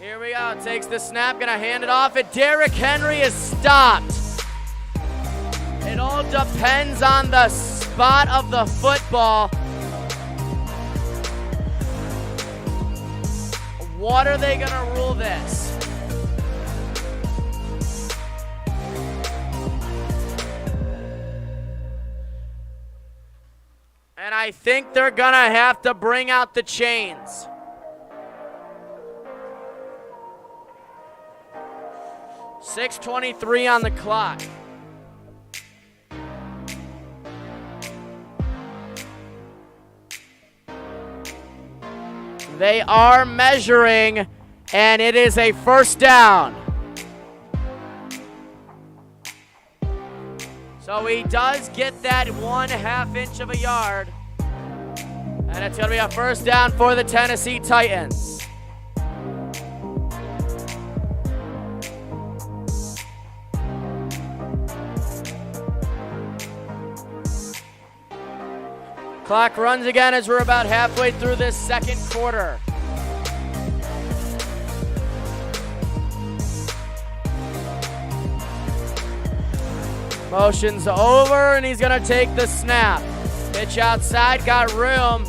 Here we go. Takes the snap, gonna hand it off, and Derrick Henry is stopped. It all depends on the spot of the football. What are they going to rule this? And I think they're going to have to bring out the chains. .6:23 on the clock. They are measuring, and it is a 1st down. So he does get that 1/2 inch of a yard. And it's going to be a 1st down for the Tennessee Titans. Clock runs again as we're about halfway through this 2nd quarter. Motion's over, and he's going to take the snap. Pitch outside, got room.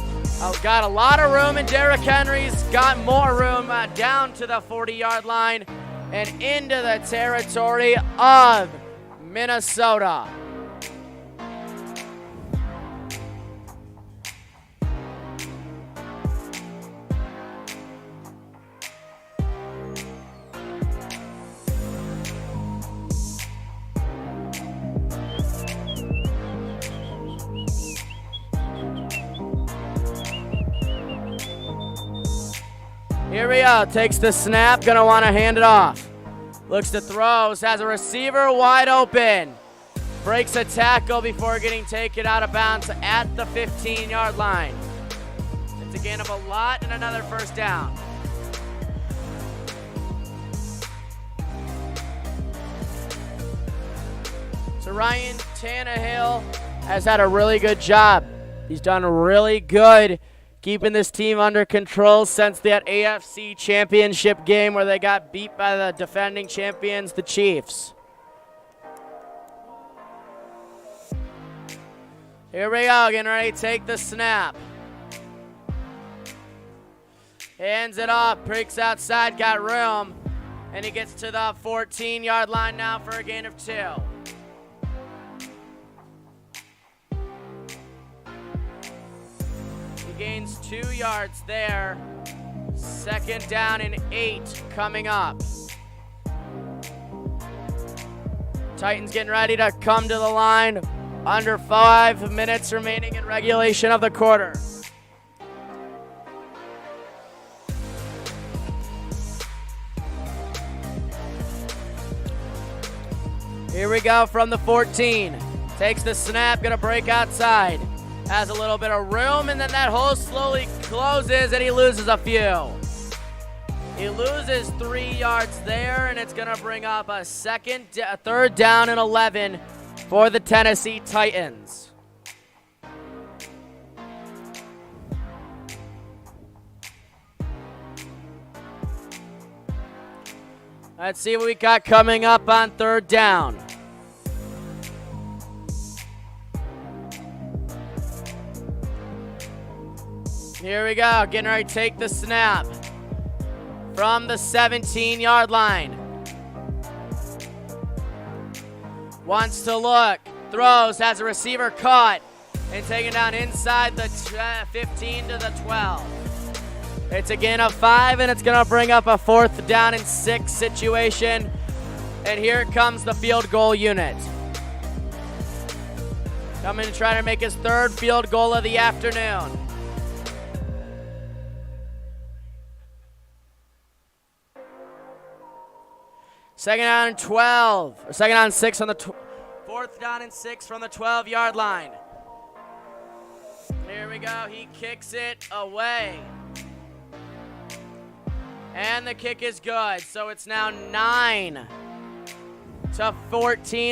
Got a lot of room, and Derrick Henry's got more room down to the 40-yard line and into the territory of Minnesota. Here we go, takes the snap, gonna wanna hand it off. Looks to throws, has a receiver wide open. Breaks a tackle before getting taken out of bounds at the 15-yard line. It's a gain of a lot and another 1st down. So Ryan Tannehill has had a really good job. He's done really good keeping this team under control since that AFC Championship game where they got beat by the defending champions, the Chiefs. Here we go, getting ready to take the snap. Hands it off, breaks outside, got room, and he gets to the 14-yard line now for a gain of 2. Gains 2 yards there. 2nd down and 8 coming up. Titans getting ready to come to the line. Under 5 minutes remaining in regulation of the quarter. Here we go from the 14. Takes the snap, gonna break outside. Has a little bit of room, and then that hole slowly closes, and he loses a few. He loses 3 yards there, and it's going to bring up a 3rd down and 11 for the Tennessee Titans. Let's see what we got coming up on third down. Here we go, getting ready to take the snap from the 17-yard line. Wants to look, throws, has a receiver caught, and taken down inside the 15 to the 12. It's a gain of 5, and it's gonna bring up a 4th down and 6 situation. And here comes the field goal unit. Coming to try to make his 3rd field goal of the afternoon. Second down and 12, or second down and 6 on the 4th down and 6 from the 12-yard line. Here we go, he kicks it away. And the kick is good, so it's now 9-14.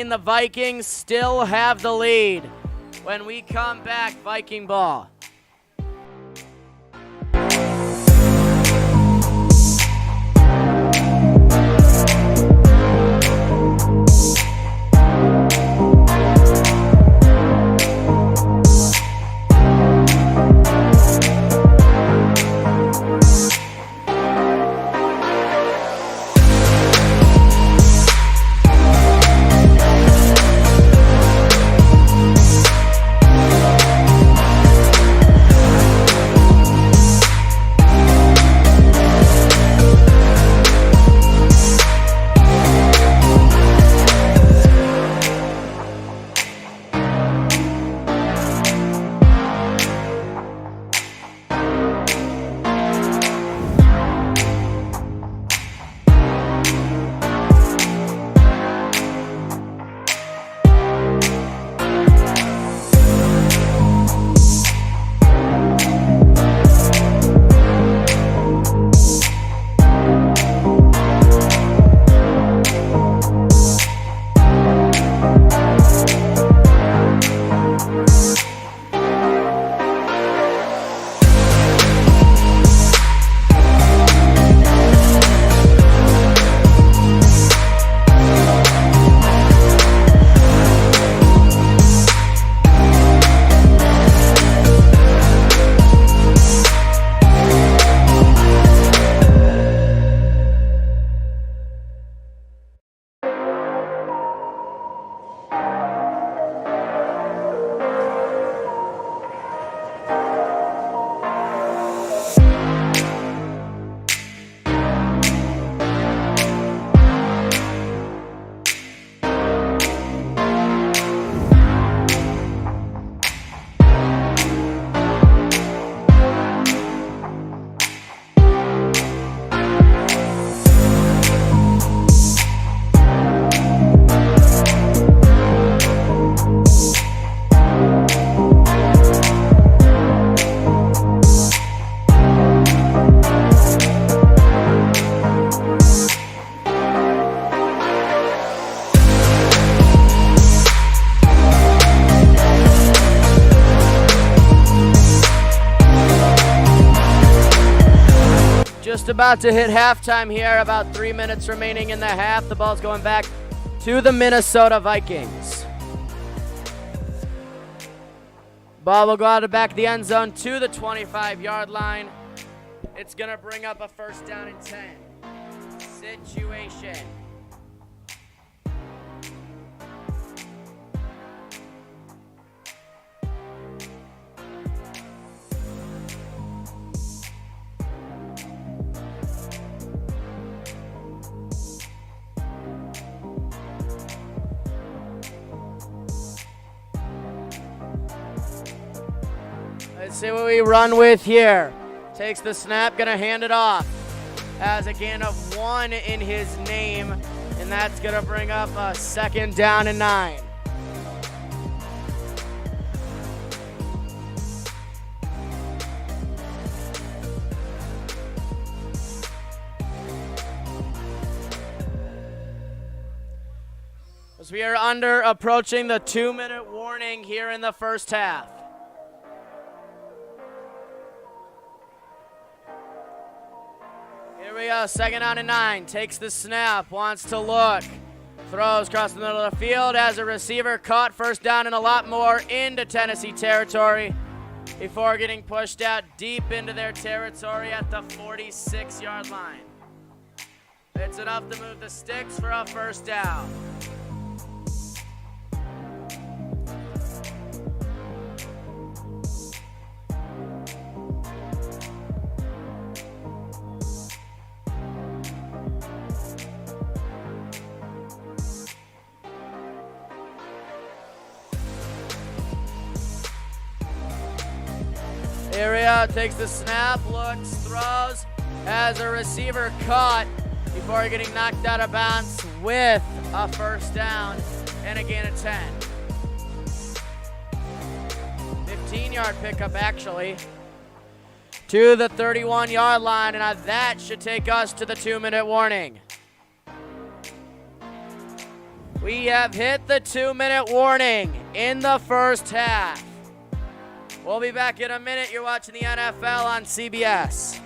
The Vikings still have the lead. When we come back, Viking ball. Just about to hit halftime here, about 3 minutes remaining in the half. The ball's going back to the Minnesota Vikings. Ball will go out of the back of the end zone to the 25-yard line. It's going to bring up a 1st down and 10 situation. Let's see what we run with here. Takes the snap, gonna hand it off. Has a gain of 1 in his name, and that's gonna bring up a 2nd down and 9. As we are approaching the 2-minute warning here in the first half. Here we go, 2nd down and 9. Takes the snap, wants to look. Throws across the middle of the field as a receiver caught. 1st down and a lot more into Tennessee territory before getting pushed out deep into their territory at the 46-yard line. It's enough to move the sticks for a 1st down. Area takes the snap, looks, throws, as a receiver caught before getting knocked out of bounds with a 1st down and a gain of 10. 15-yard pickup, actually, to the 31-yard line, and that should take us to the 2-minute warning. We have hit the 2-minute warning in the 1st half. We'll be back in a minute. You're watching the NFL on CBS.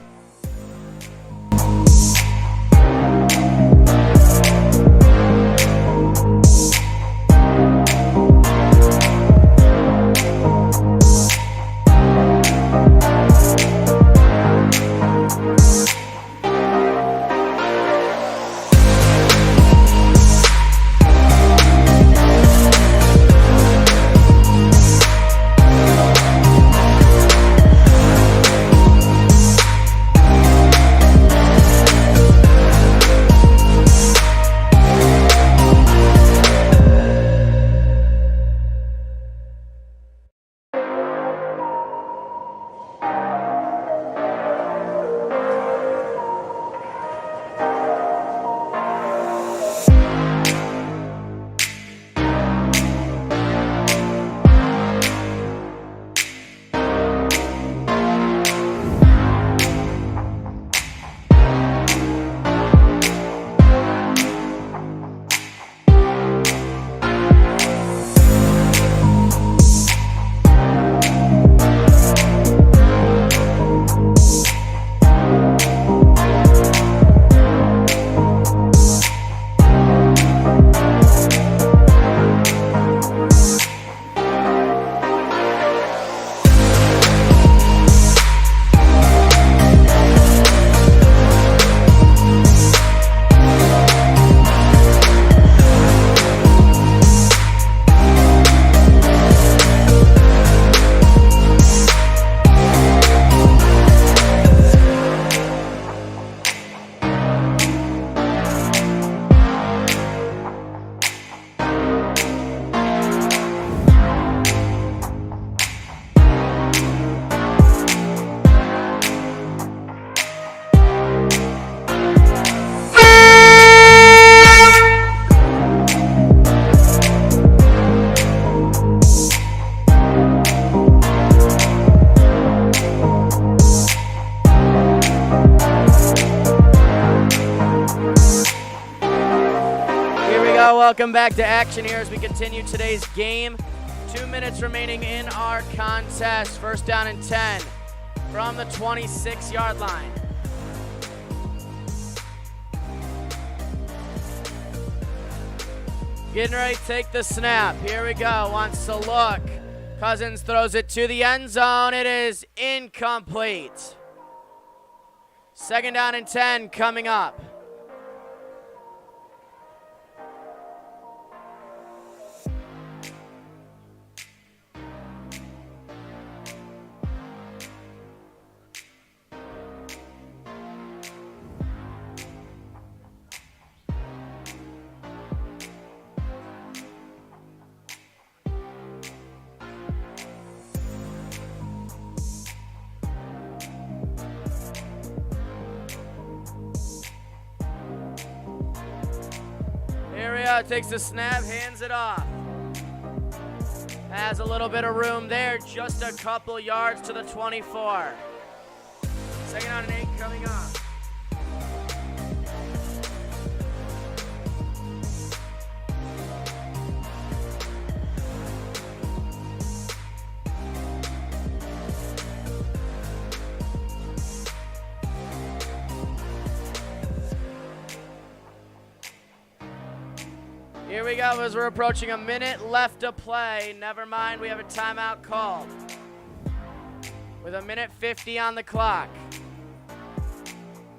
Welcome back to action here as we continue today's game. 2 minutes remaining in our contest. 1st down and 10 from the 26-yard line. Getting ready to take the snap. Here we go. Wants to look. Cousins throws it to the end zone. It is incomplete. 2nd down and 10 coming up. Takes the snap, hands it off. Has a little bit of room there, just a couple yards to the 24. 2nd down and 8 coming up. Here we go as we're approaching a minute left to play. Never mind, we have a timeout called. With a minute 50 on the clock.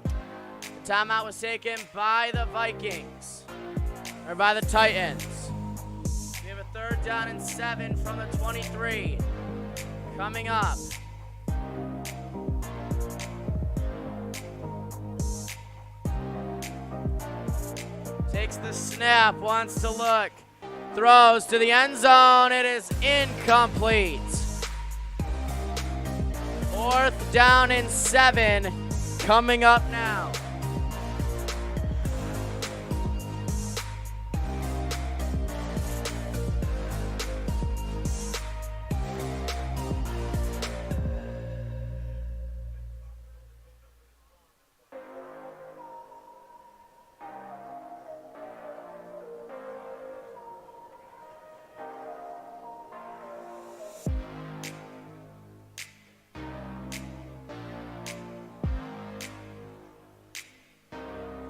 The timeout was taken by the Vikings. Or by the Titans. We have a 3rd down and 7 from the 23. Coming up. Takes the snap, wants to look. Throws to the end zone. It is incomplete. 4th down and 7 coming up now.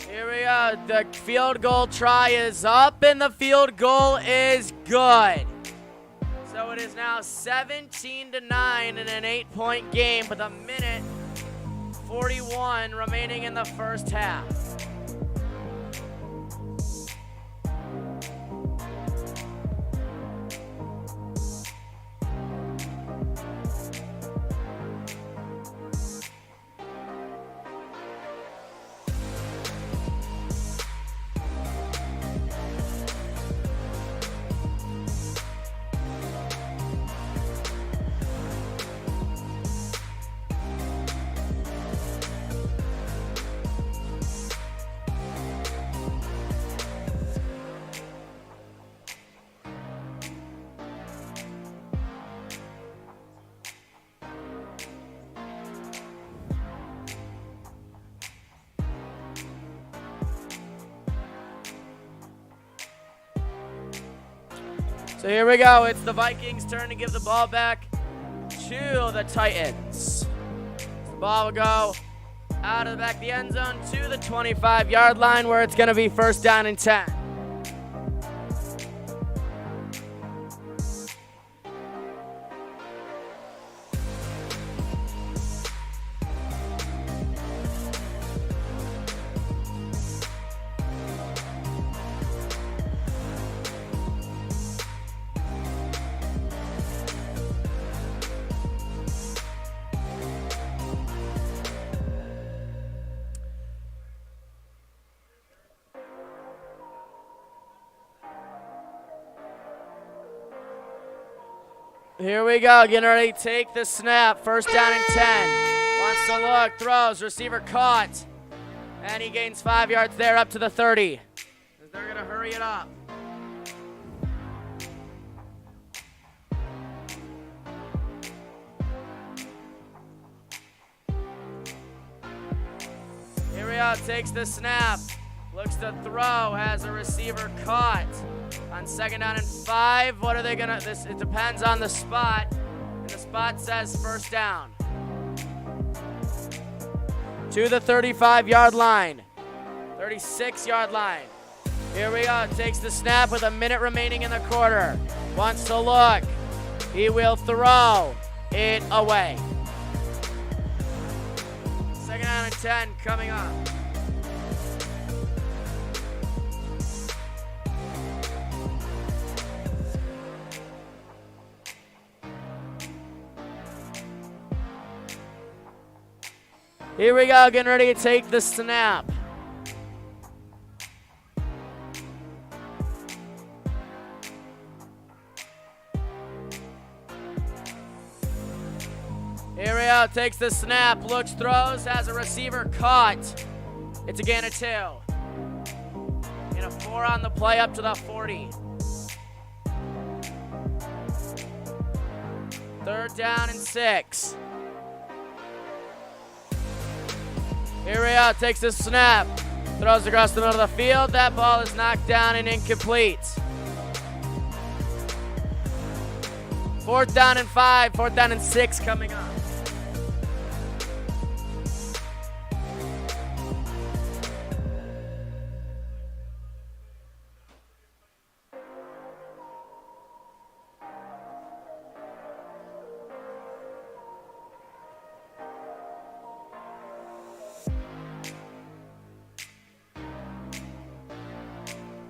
Here we go. The field goal try is up, and the field goal is good. So it is now 17-9 in an 8-point game with a minute 41 remaining in the first half. So here we go. It's the Vikings' turn to give the ball back to the Titans. The ball will go out of the back of the end zone to the 25-yard line where it's going to be 1st down and 10. Here we go, getting ready to take the snap. 1st down and 10. Wants to look, throws, receiver caught. And he gains 5 yards there up to the 30. They're going to hurry it up. Here we go, takes the snap. Looks to throw, has a receiver caught. On 2nd down and 5, what are they gonna, it depends on the spot. And the spot says 1st down. To the 35-yard line. 36-yard line. Here we go, takes the snap with a minute remaining in the quarter. Wants to look. He will throw it away. 2nd down and 10 coming up. Here we go, getting ready to take the snap. Here we go, takes the snap, looks, throws, has a receiver caught. It's a gain of 2. And a 4 on the play up to the 40. 3rd down and 6. Here we go, takes the snap, throws across the middle of the field. That ball is knocked down and incomplete. 4th down and 5, 4th down and 6 coming up.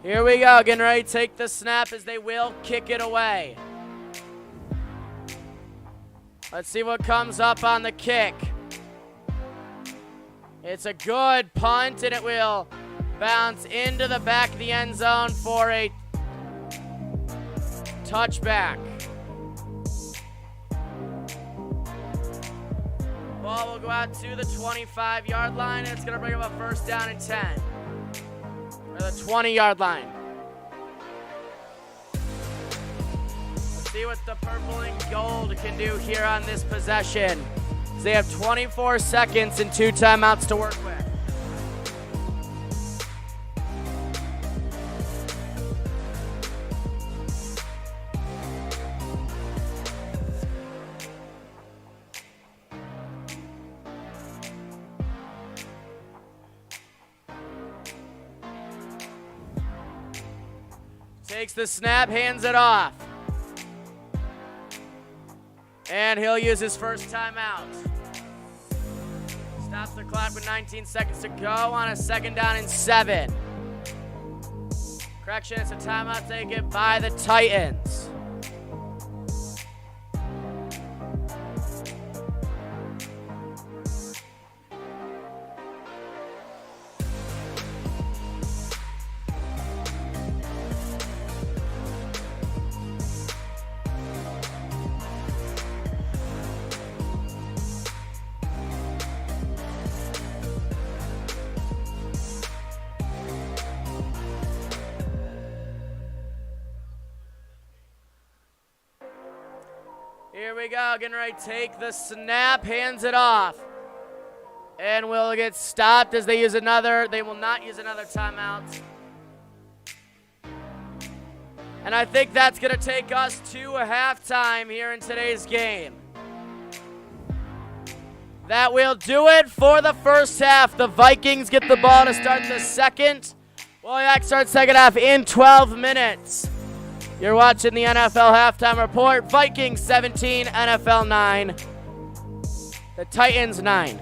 Here we go, getting ready to take the snap as they will kick it away. Let's see what comes up on the kick. It's a good punt, and it will bounce into the back of the end zone for a touchback. Ball will go out to the 25-yard line, and it's going to bring up a first down and 10. Or the 20-yard line. Let's see what the purple and gold can do here on this possession. They have 24 seconds and 2 timeouts to work with. Takes the snap, hands it off. And he'll use his first timeout. Stops the clock with 19 seconds to go on a 2nd down and 7. Correction, it's a timeout taken by the Titans. Here we go, getting ready to take the snap, hands it off. And will get stopped as they use another, they will not use another timeout. And I think that's gonna take us to a halftime here in today's game. That will do it for the first half. The Vikings get the ball to start the second. Williak starts second half in 12 minutes. You're watching the NFL Halftime Report. Vikings 17, NFL 9. The Titans 9.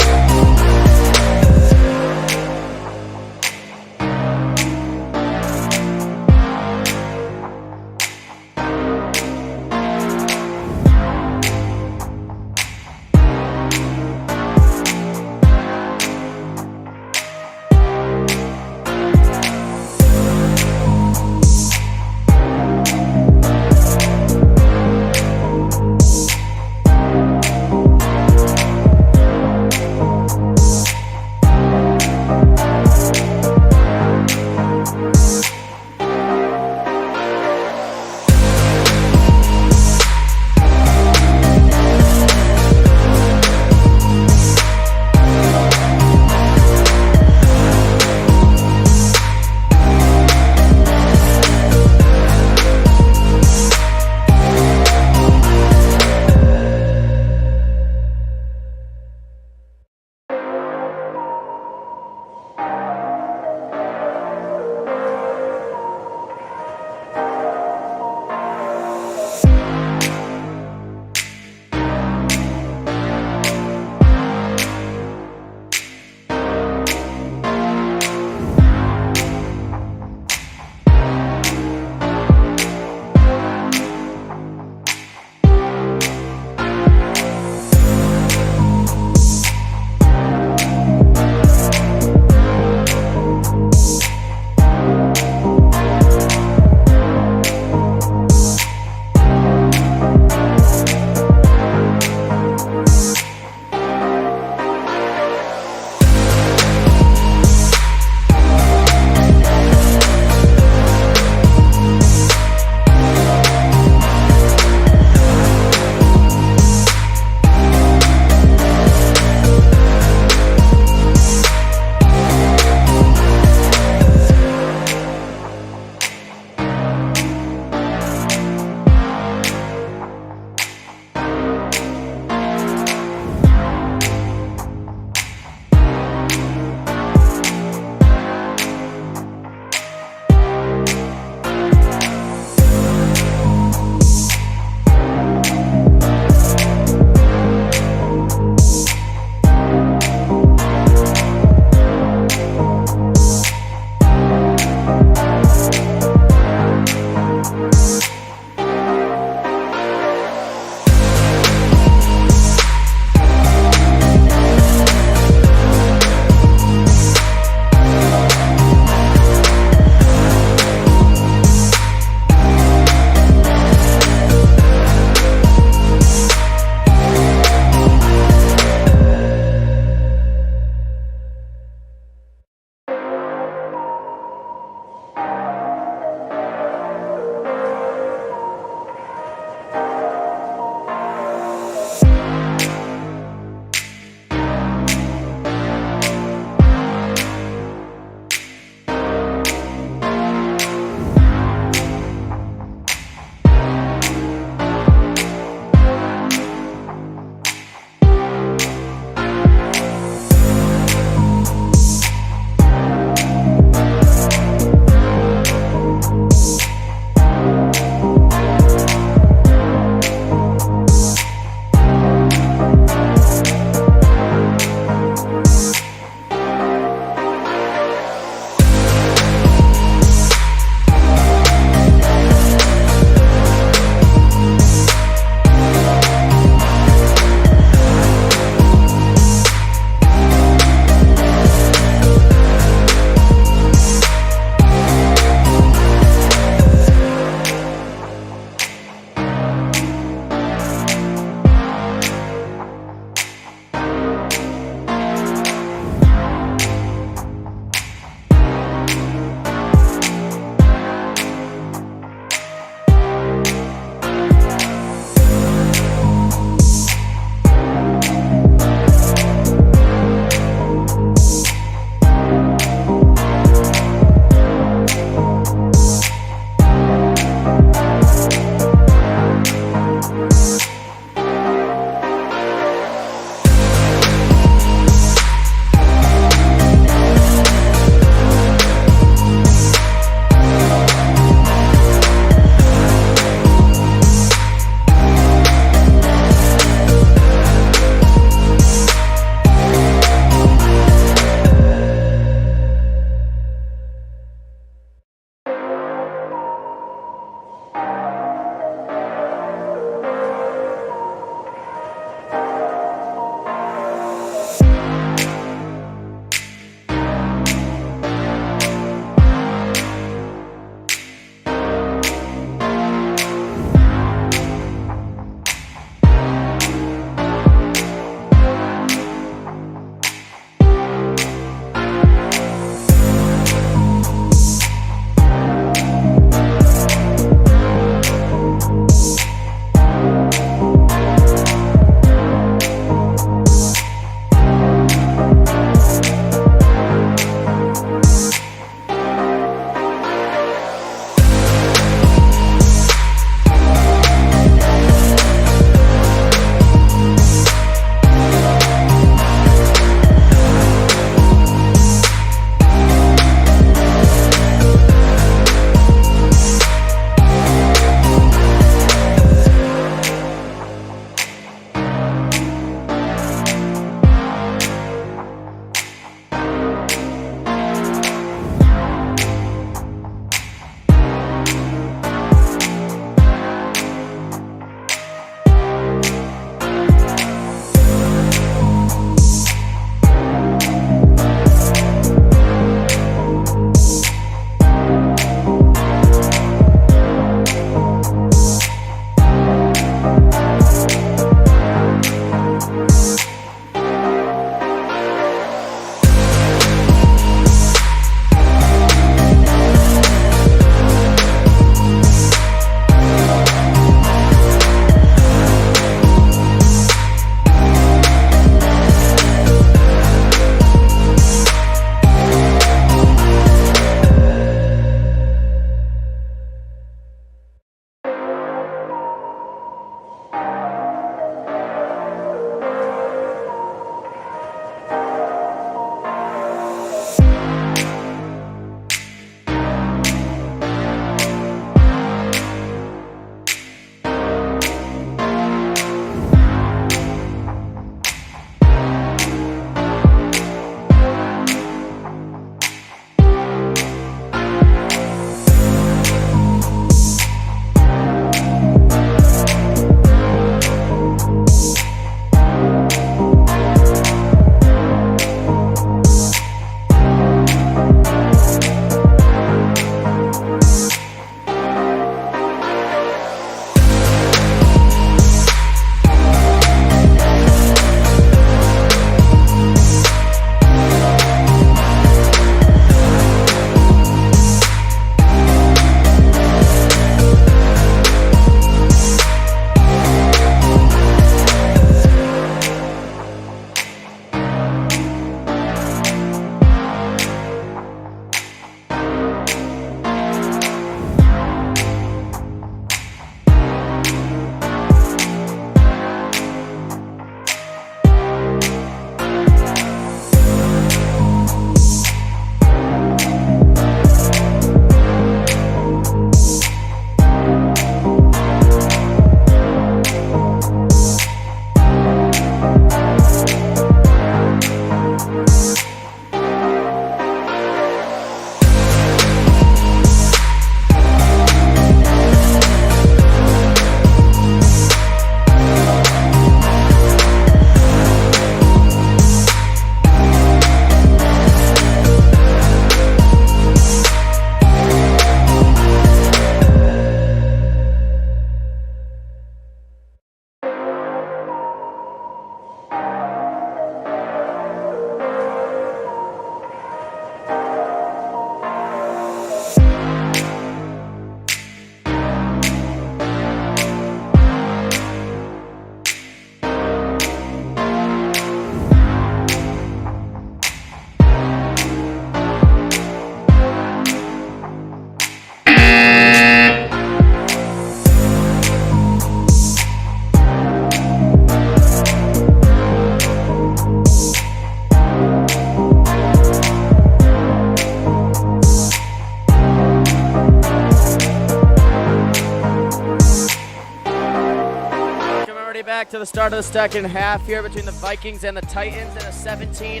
to the start of the second half here between the Vikings and the Titans in a 17-9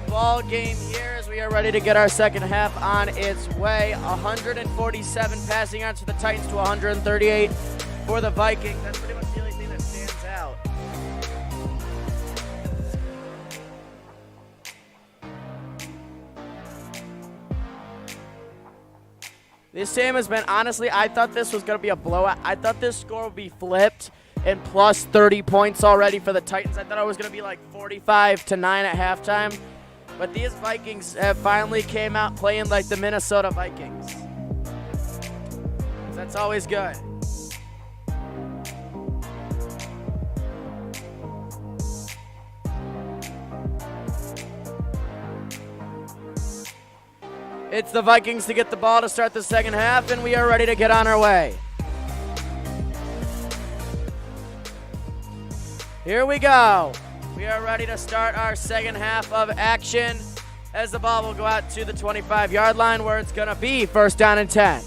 ball game here as we are ready to get our second half on its way. 147 passing yards for the Titans to 138 for the Vikings. That's pretty much the only thing that stands out. This game has been, honestly, I thought this was going to be a blowout. I thought this score would be flipped and plus 30 points already for the Titans. I thought it was going to be like 45-9 at halftime. But these Vikings have finally came out playing like the Minnesota Vikings. That's always good. It's the Vikings to get the ball to start the second half, and we are ready to get on our way. Here we go. We are ready to start our second half of action as the ball will go out to the 25-yard line where it's going to be first down and 10.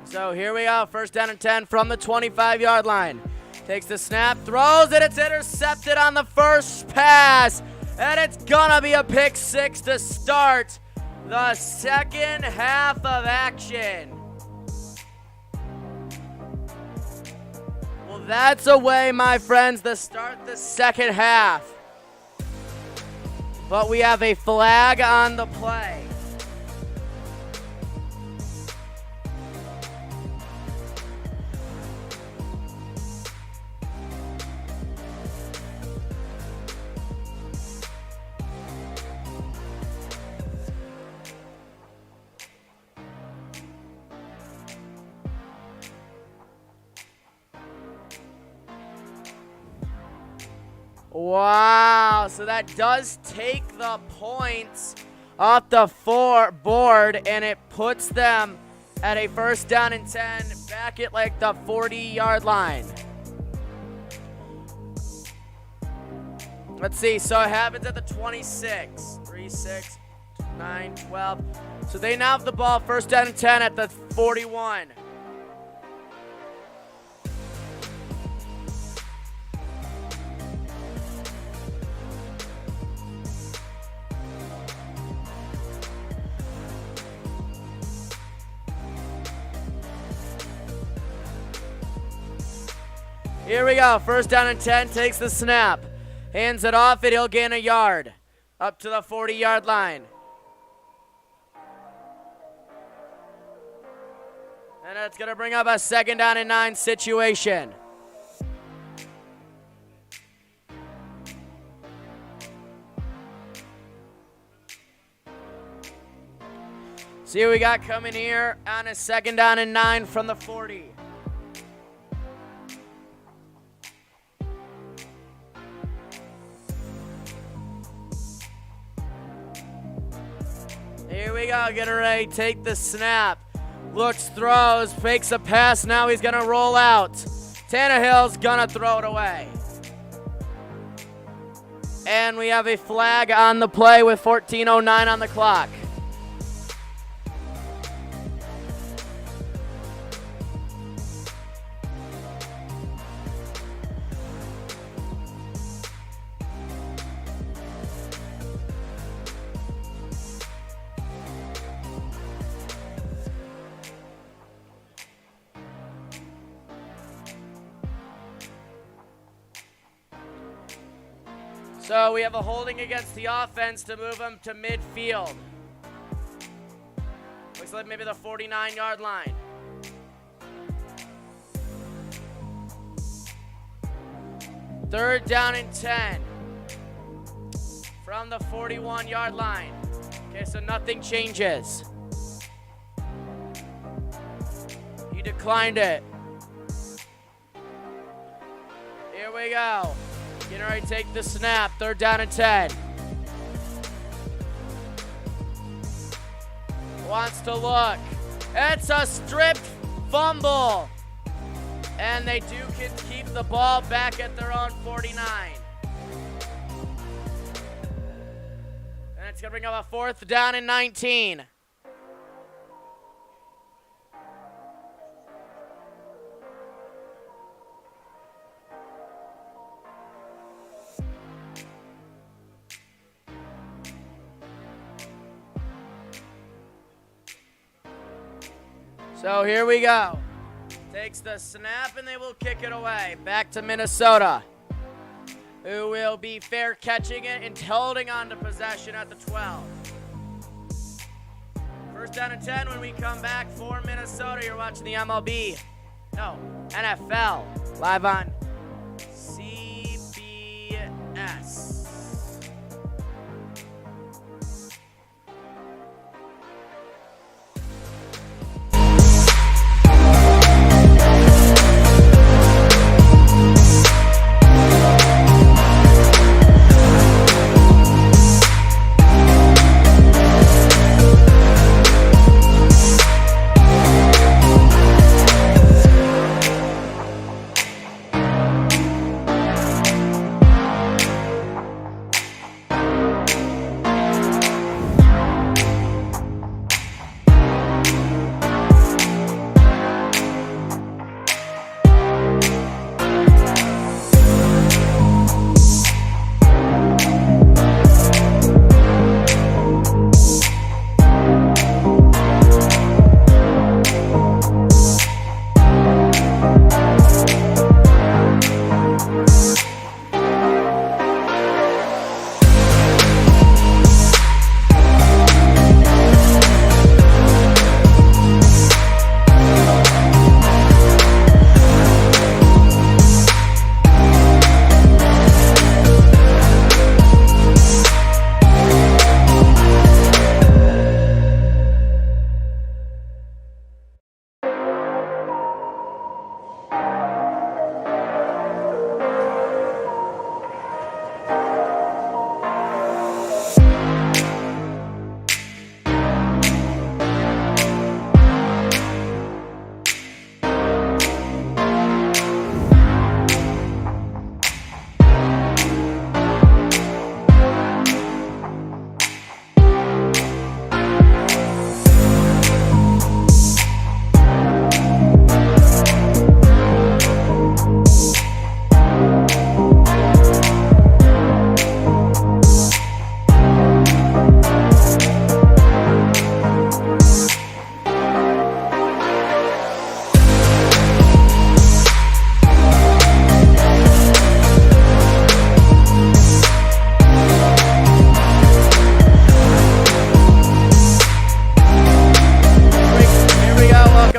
So here we go, first down and 10 from the 25-yard line. Takes the snap, throws it, it's intercepted on the first pass, and it's gonna be a pick six to start the second half of action. Well, that's a way, my friends, to start the second half. But we have a flag on the play. Wow, so that does take the points off the board, and it puts them at a first down and 10 back at like the 40-yard line. Let's see, so it happens at the 26. 3, 6, 9, 12. So they now have the ball first down and 10 at the 41. Here we go, first down and 10, takes the snap. Hands it off, and he'll gain a yard. Up to the 40-yard line. And it's going to bring up a second down and 9 situation. See what we got coming here on a second down and 9 from the 40. Here we go, getting ready, take the snap. Looks, throws, fakes a pass, now he's gonna roll out. Tannehill's gonna throw it away. And we have a flag on the play with 14:09 on the clock. So we have a holding against the offense to move them to midfield. Looks like maybe the 49-yard line. Third down and 10 from the 41-yard line. Okay, so nothing changes. He declined it. Here we we go. Getting ready to take the snap. 3rd down and 10. Wants to look. It's a stripped fumble. And they do keep the ball back at their own 49. And it's going to bring up a 4th down and 19. So here we go. Takes the snap and they will kick it away. Back to Minnesota, who will be fair catching it and holding on to possession at the 12. 1st down and 10 when we come back for Minnesota. You're watching the NFL, live on CBS.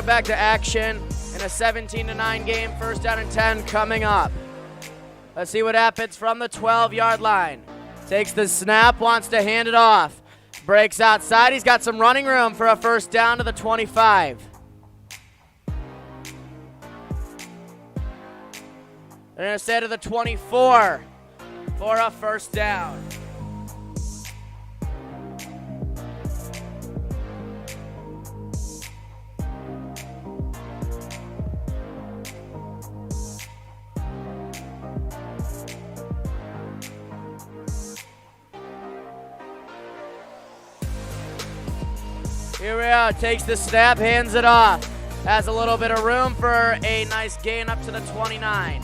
Back to action in a 17-9 game. 1st down and 10 coming up. Let's see what happens from the 12-yard line. Takes the snap, wants to hand it off. Breaks outside. He's got some running room for a 1st down to the 25. They're going to stay to the 24 for a 1st down. Here we are, takes the snap, hands it off. Has a little bit of room for a nice gain up to the 29.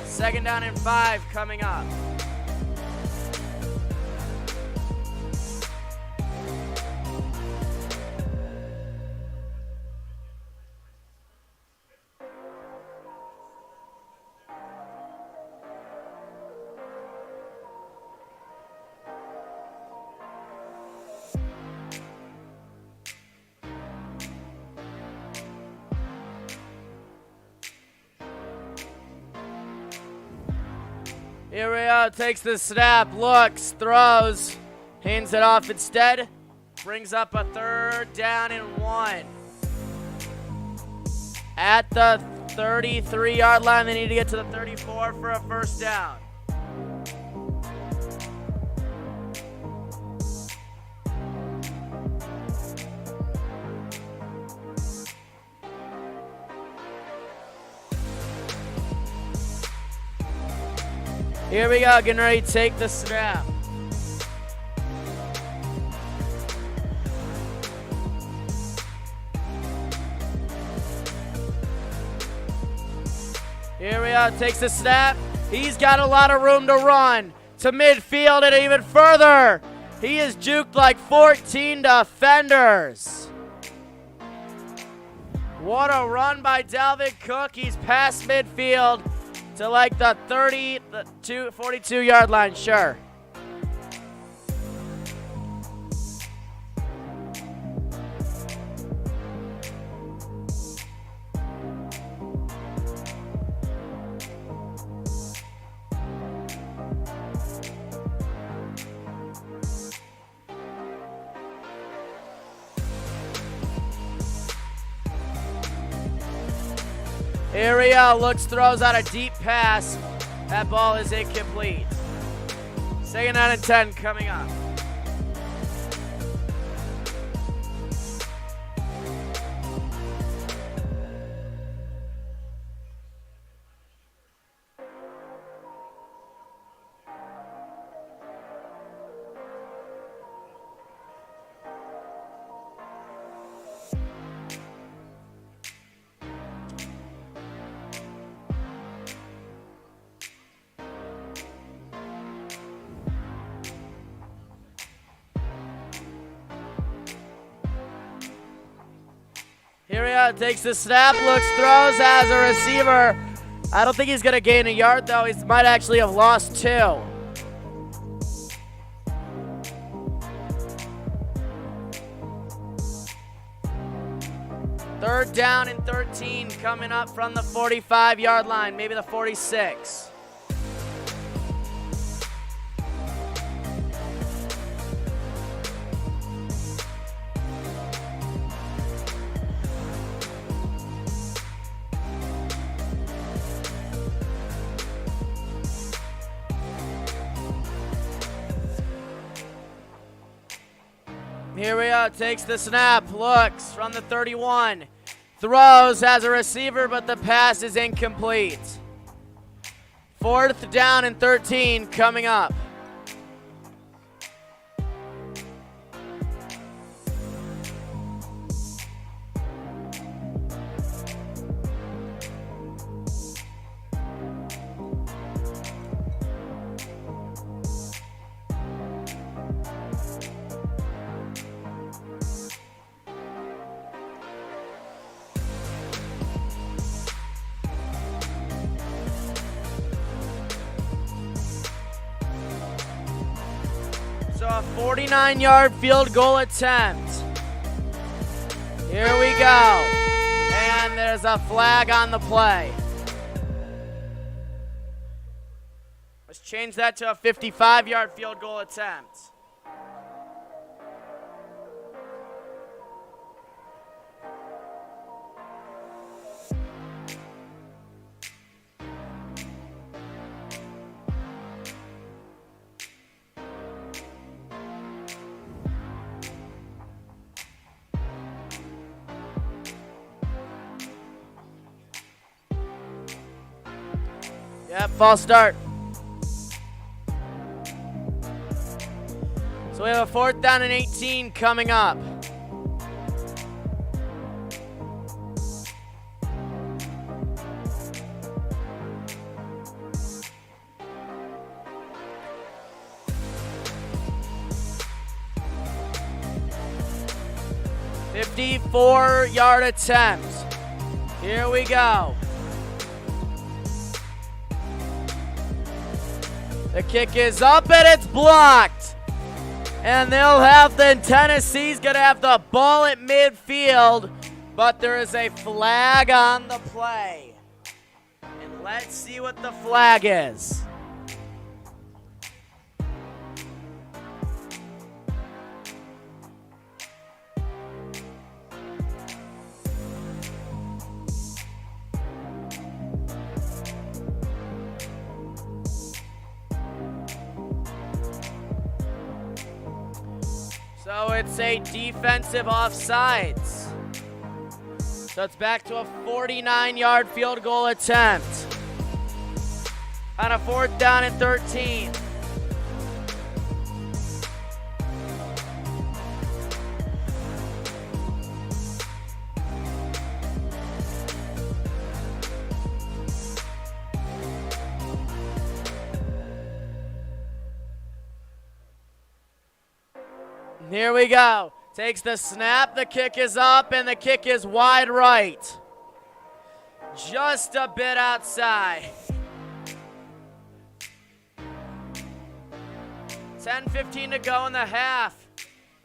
2nd down and 5 coming up. Here we are, takes the snap, looks, throws, hands it off instead, brings up a 3rd down and 1. At the 33-yard line. They need to get to the 34 for a first down. Here we go, getting ready to take the snap. Here we go, takes the snap. He's got a lot of room to run to midfield and even further. He is juked like 14 defenders. What a run by Dalvin Cook. He's past midfield to like the 42-yard line, sure. Here we go, looks, throws out a deep pass. That ball is incomplete. 2nd down and 10 coming up. Here we go, takes the snap, looks, throws as a receiver. I don't think he's going to gain a yard, though. He might actually have lost 2. Third down and 13 coming up from the 45-yard line, maybe the 46. Here we go, takes the snap, looks from the 31, throws as a receiver, but the pass is incomplete. 4th down and 13 coming up. So a 49-yard field goal attempt. Here we go. And there's a flag on the play. Let's change that to a 55-yard field goal attempt. Yep, false start. So we have a 4th down and 18 coming up. "54-yard attempt." Here we go. The kick is up and it's blocked. And they'll have Tennessee's going to have the ball at midfield, but there is a flag on the play. And let's see what the flag is. So it's a defensive offsides. So it's back to a 49-yard field goal attempt. On a 4th down and 13. Here we go. Takes the snap, the kick is up, and the kick is wide right. Just a bit outside. 10:15 to go in the half.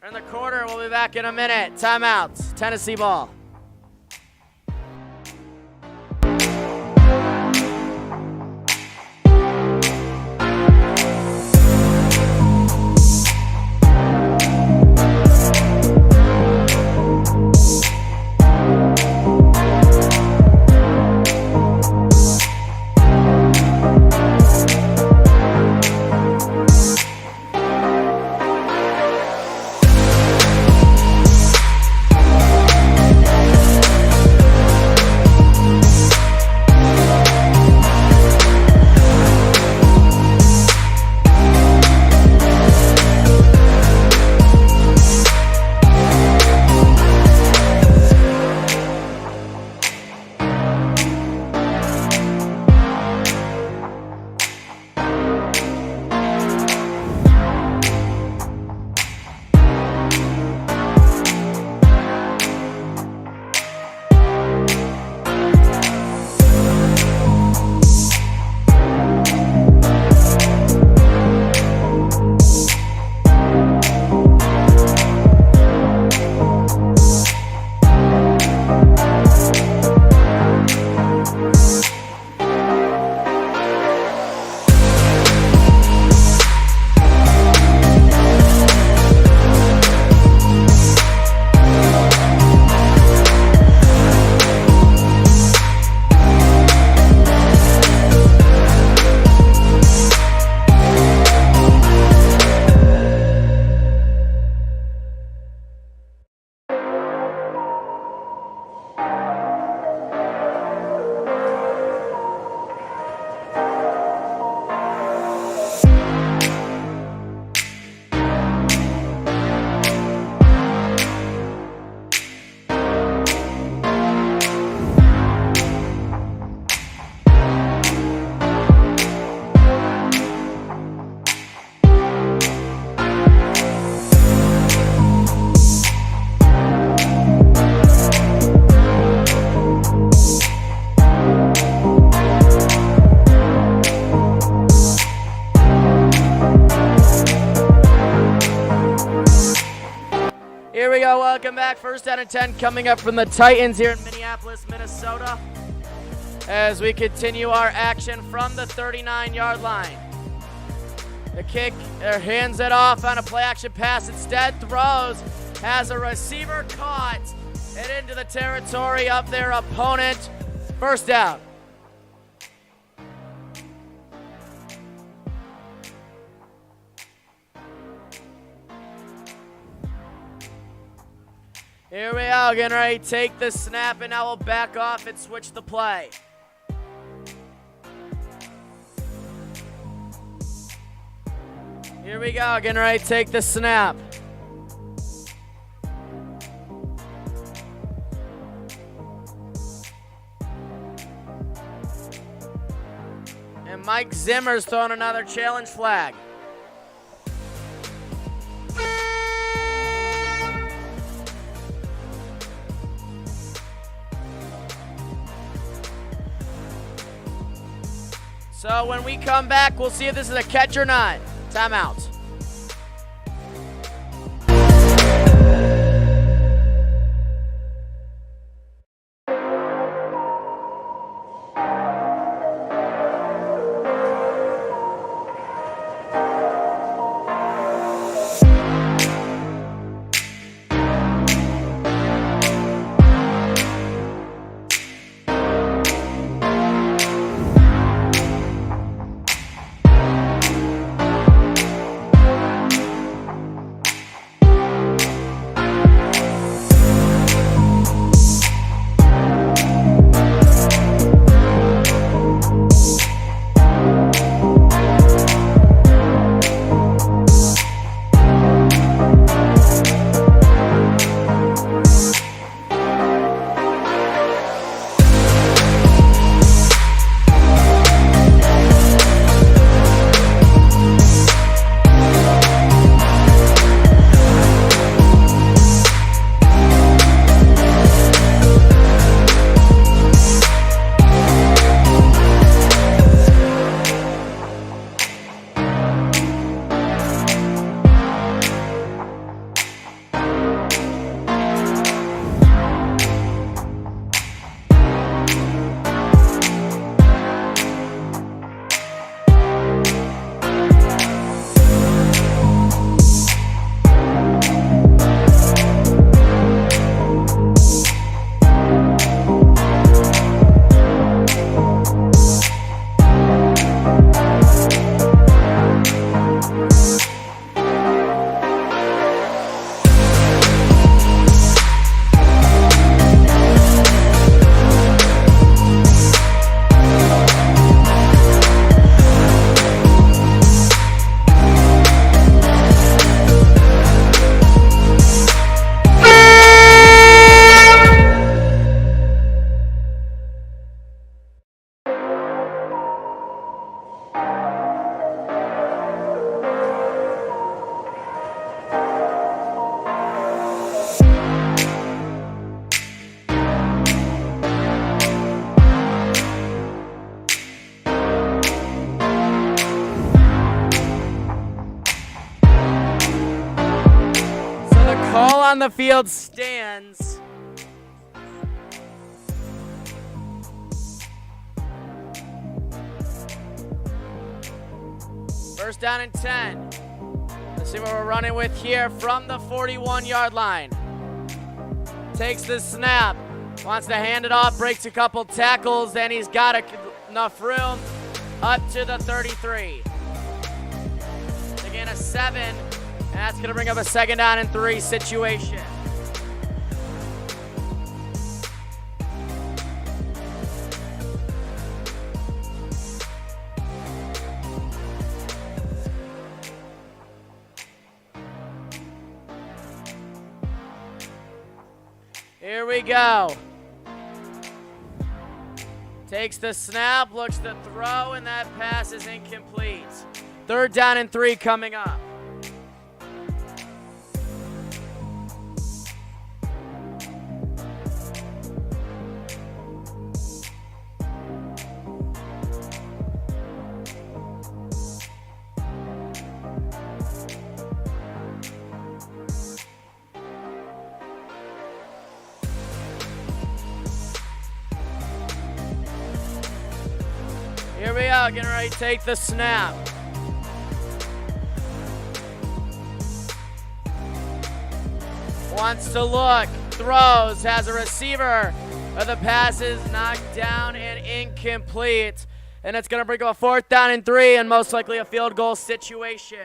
Or in the quarter, we'll be back in a minute. Timeout, Tennessee ball. Here we go, welcome back. 1st down and 10 coming up from the Titans here in Minneapolis, Minnesota. As we continue our action from the 39-yard line. The kick, hands it off on a play action pass. Instead throws, has a receiver caught and into the territory of their opponent. 1st down. Here we go, getting ready to take the snap, and now we'll back off and switch the play. Here we go, getting ready to take the snap. And Mike Zimmer's throwing another challenge flag. So when we come back, we'll see if this is a catch or not. Timeout. on the field stands. First down and 10. Let's see what we're running with here from the 41-yard line. Takes the snap, wants to hand it off, breaks a couple tackles, and he's got enough room up to the 33. Again, a 7, and that's going to bring up a 2nd down and 3 situation. Here we go. Takes the snap, looks to throw, and that pass is incomplete. 3rd down and 3 coming up. Here we are, getting ready to take the snap. Wants to look, throws, has a receiver, but the pass is knocked down and incomplete. And it's going to bring up a 4th down and 3 and most likely a field goal situation.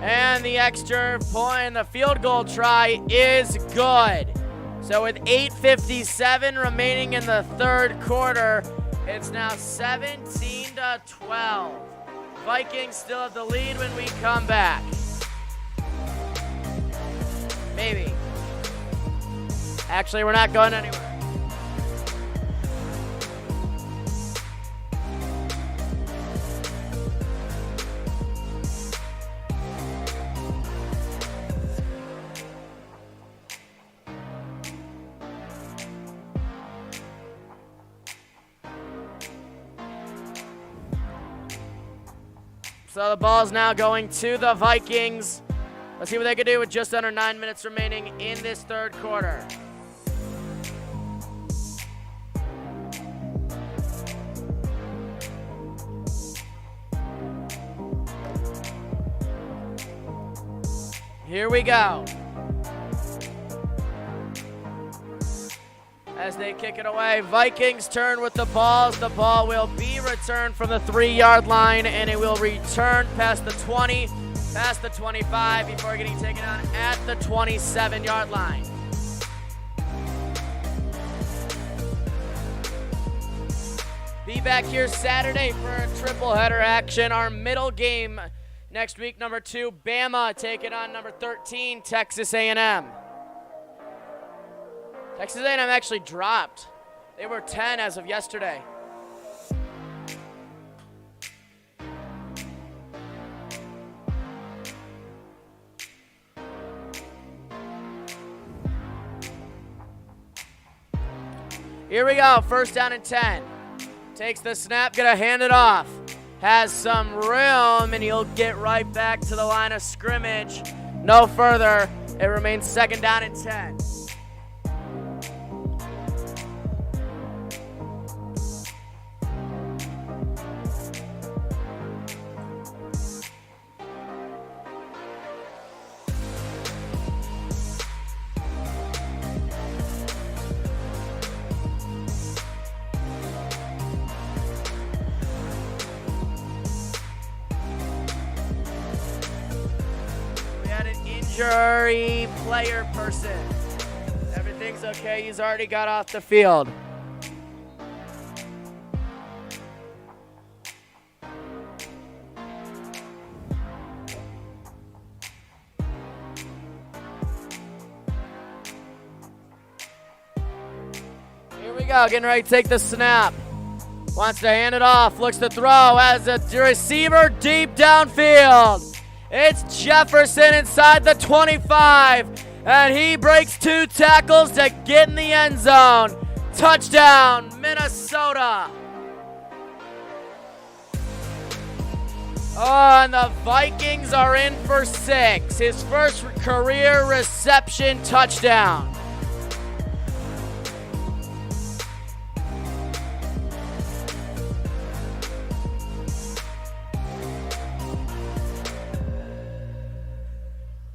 And the extra point, the field goal try is good. So with 8:57 remaining in the 3rd quarter, it's now 17-12. Vikings still have the lead when we come back. Maybe. Actually, we're not going anywhere. So the ball's now going to the Vikings. Let's see what they can do with just under 9 minutes remaining in this 3rd quarter. Here we go. As they kick it away, Vikings turn with the balls. The ball will be returned from the 3-yard line, and it will return past the 20, past the 25, before getting taken out at the 27-yard line. Be back here Saturday for a triple header action. Our middle game next week, number 2, Bama taking on number 13, Texas A&M. Texas A&M actually dropped. They were 10 as of yesterday. Here we go, 1st down and 10. Takes the snap, gonna hand it off. Has some room, and he'll get right back to the line of scrimmage. No further. It remains 2nd down and 10. Injury player person. Everything's okay. He's already got off the field. go, getting ready to take the snap. Wants to hand it off, looks to throw as a receiver deep downfield. It's Jefferson inside the 25, and he breaks 2 tackles to get in the end zone. Touchdown, Minnesota. Oh, and the Vikings are in for 6. His first career reception touchdown.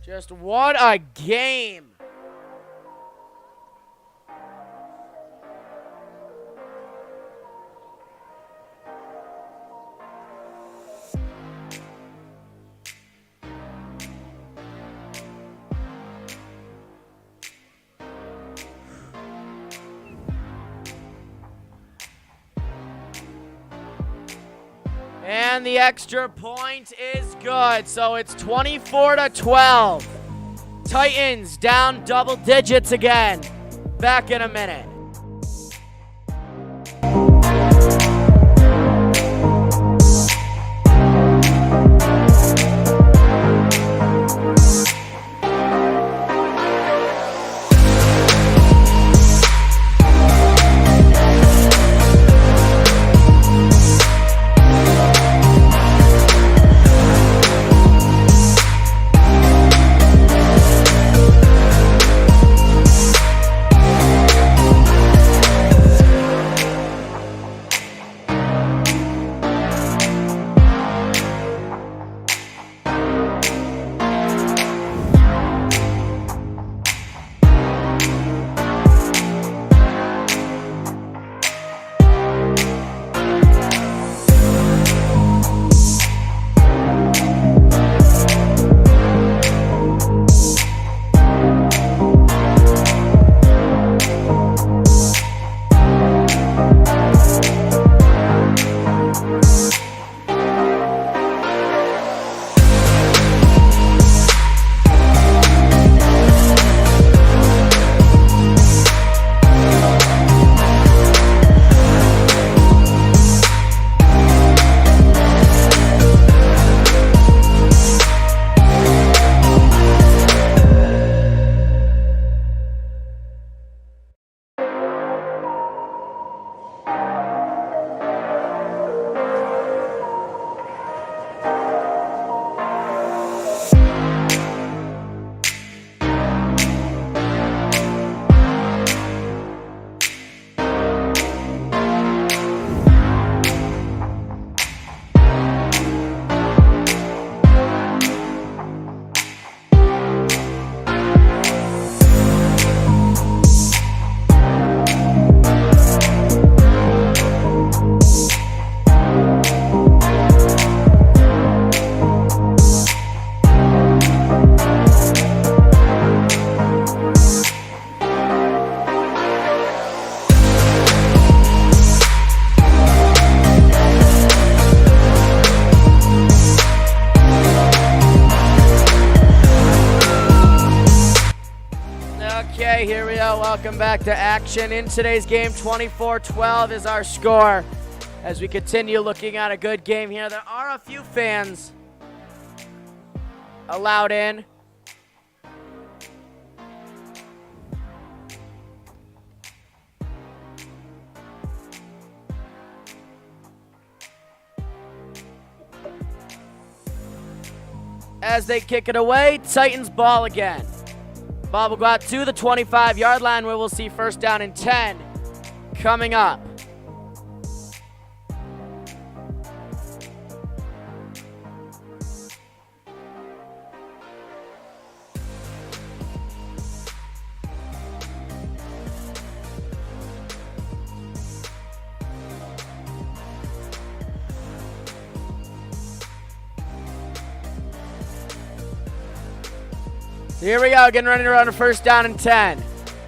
Just what a game. And the extra point is good, so it's 24-12. Titans down double digits again. Back in a minute. Okay, here we go. Welcome back to action. In today's game, 24-12 is our score. As we continue looking at a good game here, there are a few fans allowed in. As they kick it away, Titans ball again. Ball will go out to the 25-yard line where we'll see first down and 10 coming up. Here we go, getting ready to run a first down and 10.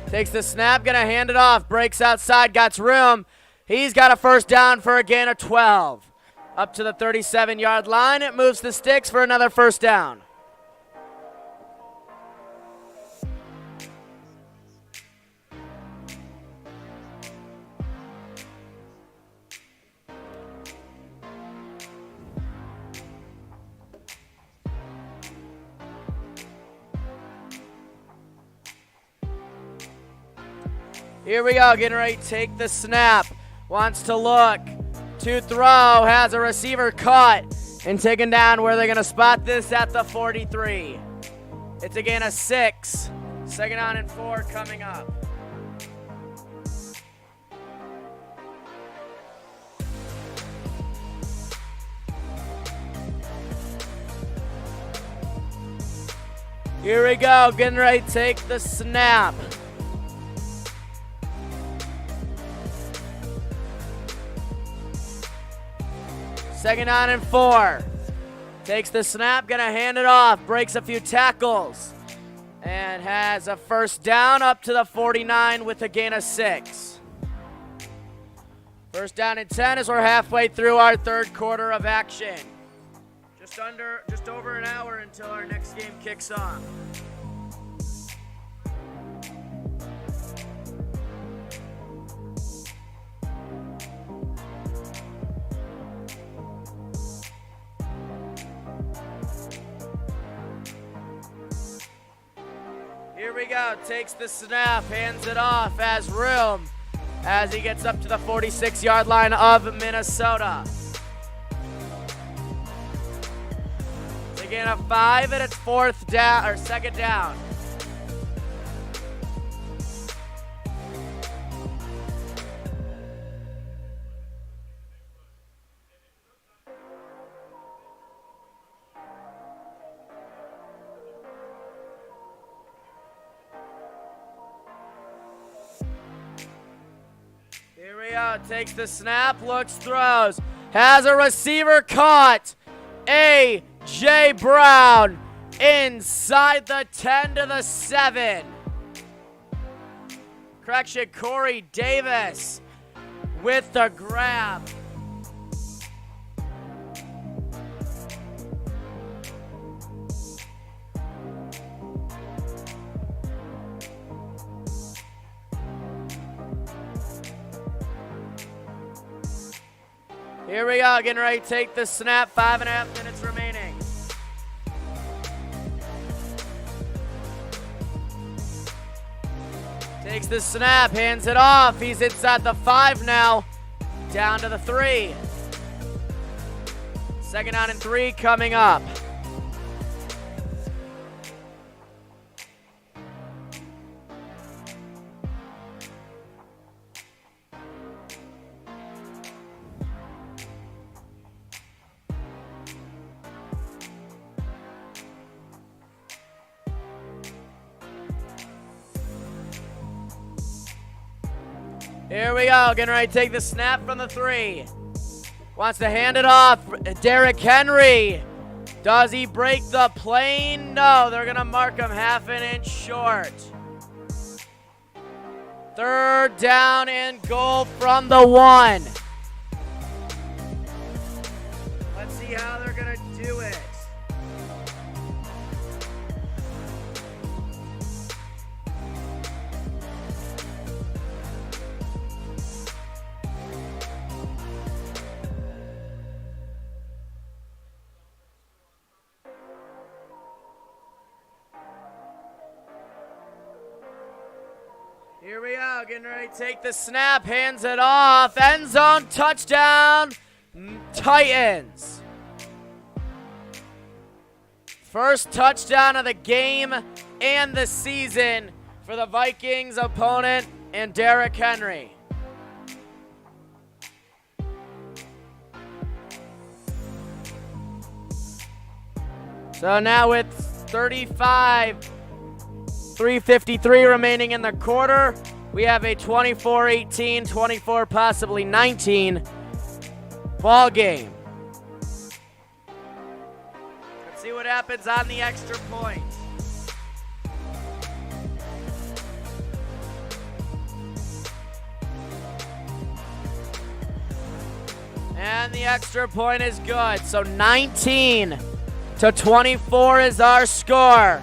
Takes the snap, gonna hand it off, breaks outside, got room. He's got a first down for a gain of 12. Up to the 37-yard line, it moves the sticks for another first down. Here we go, getting ready to take the snap. Wants to look, to throw, has a receiver caught and taken down. Where they're going to spot this at the 43. It's a gain of 6. 2nd down and 4 coming up. Here we go, getting ready to take the snap. Second down and 4. Takes the snap, gonna hand it off, breaks a few tackles, and has a 1st down up to the 49 with a gain of 6. 1st down and 10 as we're halfway through our 3rd quarter of action. Just over an hour until our next game kicks off. Here we go, takes the snap, hands it off, has room as he gets up to the 46-yard line of Minnesota. It's a gain of 5 and it's 4th down, or 2nd down. Here we go, takes the snap, looks, throws, has a receiver caught. A.J. Brown inside the 10 to the 7. Correction, Corey Davis with the grab. Here we go, getting ready to take the snap, 5.5 minutes remaining. Takes the snap, hands it off. He's inside the 5 now, down to the 3. 2nd down and 3 coming up. Here we go, getting ready to take the snap from the 3. Wants to hand it off, Derrick Henry. Does he break the plane? No, they're gonna mark him half an inch short. 3rd down and goal from the 1. Let's see how they're gonna do it. Here we go, getting ready to take the snap, hands it off, end zone, touchdown, Titans. First touchdown of the game and the season for the Vikings opponent and Derrick Henry. So now with 3:53 remaining in the quarter, we have a 24-18, 24, possibly 19 ball game. Let's see what happens on the extra point. And the extra point is good. So 19-24 is our score.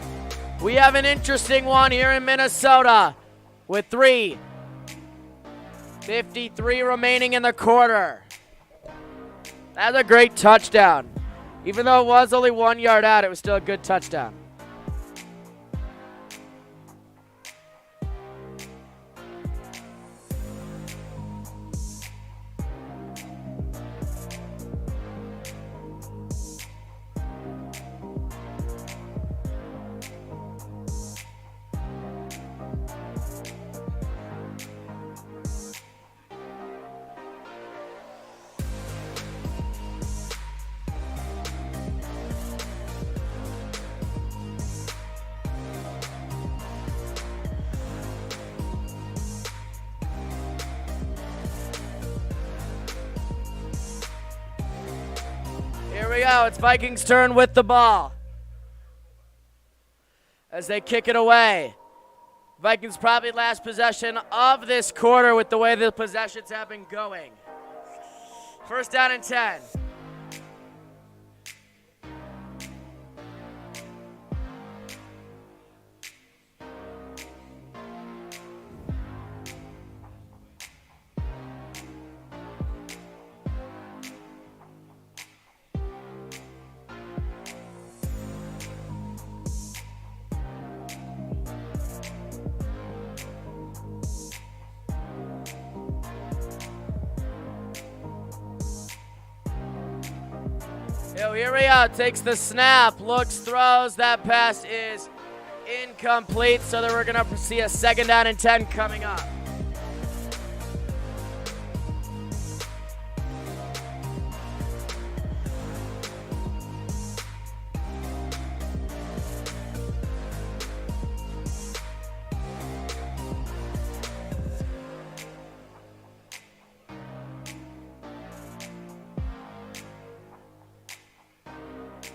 We have an interesting one here in Minnesota with 3:53 remaining in the quarter. That's a great touchdown. Even though it was only 1 yard out, it was still a good touchdown. we go. It's Vikings' turn with the ball. As they kick it away. Vikings probably last possession of this quarter with the way the possessions have been going. First down and 10. Here we go. Takes the snap, looks, throws. That pass is incomplete, so that we're going to see a second down and 10 coming up.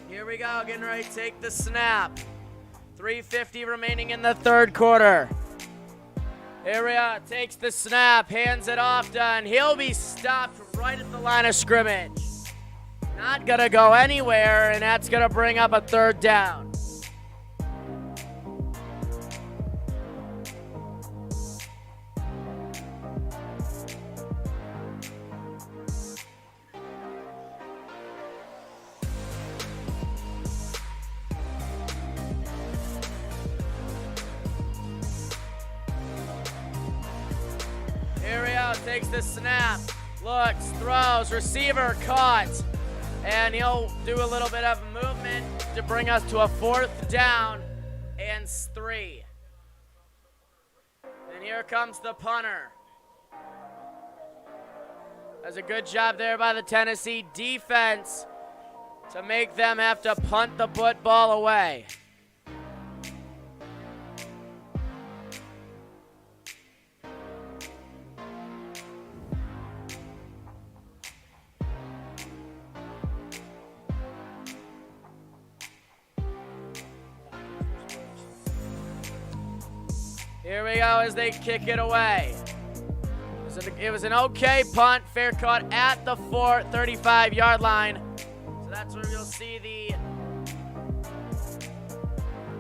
Here we go, getting ready to take the snap. 3:50 remaining in the third quarter. Here we go, takes the snap, hands it off, done. He'll be stopped right at the line of scrimmage. Not gonna go anywhere, and that's gonna bring up a third down. Here we go, takes the snap, looks, throws, receiver caught, and he'll do a little bit of movement to bring us to a fourth down and 3. And here comes the punter. Does a good job there by the Tennessee defense to make them have to punt the football away. Here we go as they kick it away. It was an okay punt, fair caught at the 35-yard line. So that's where you'll see the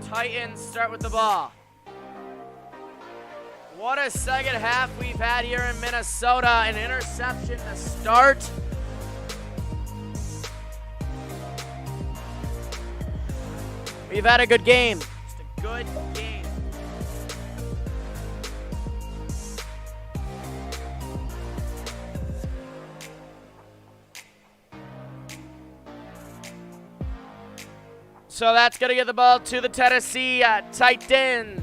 Titans start with the ball. What a second half we've had here in Minnesota. An interception to start. We've had a good game. Just a good game. So that's going to get the ball to the Tennessee Titans.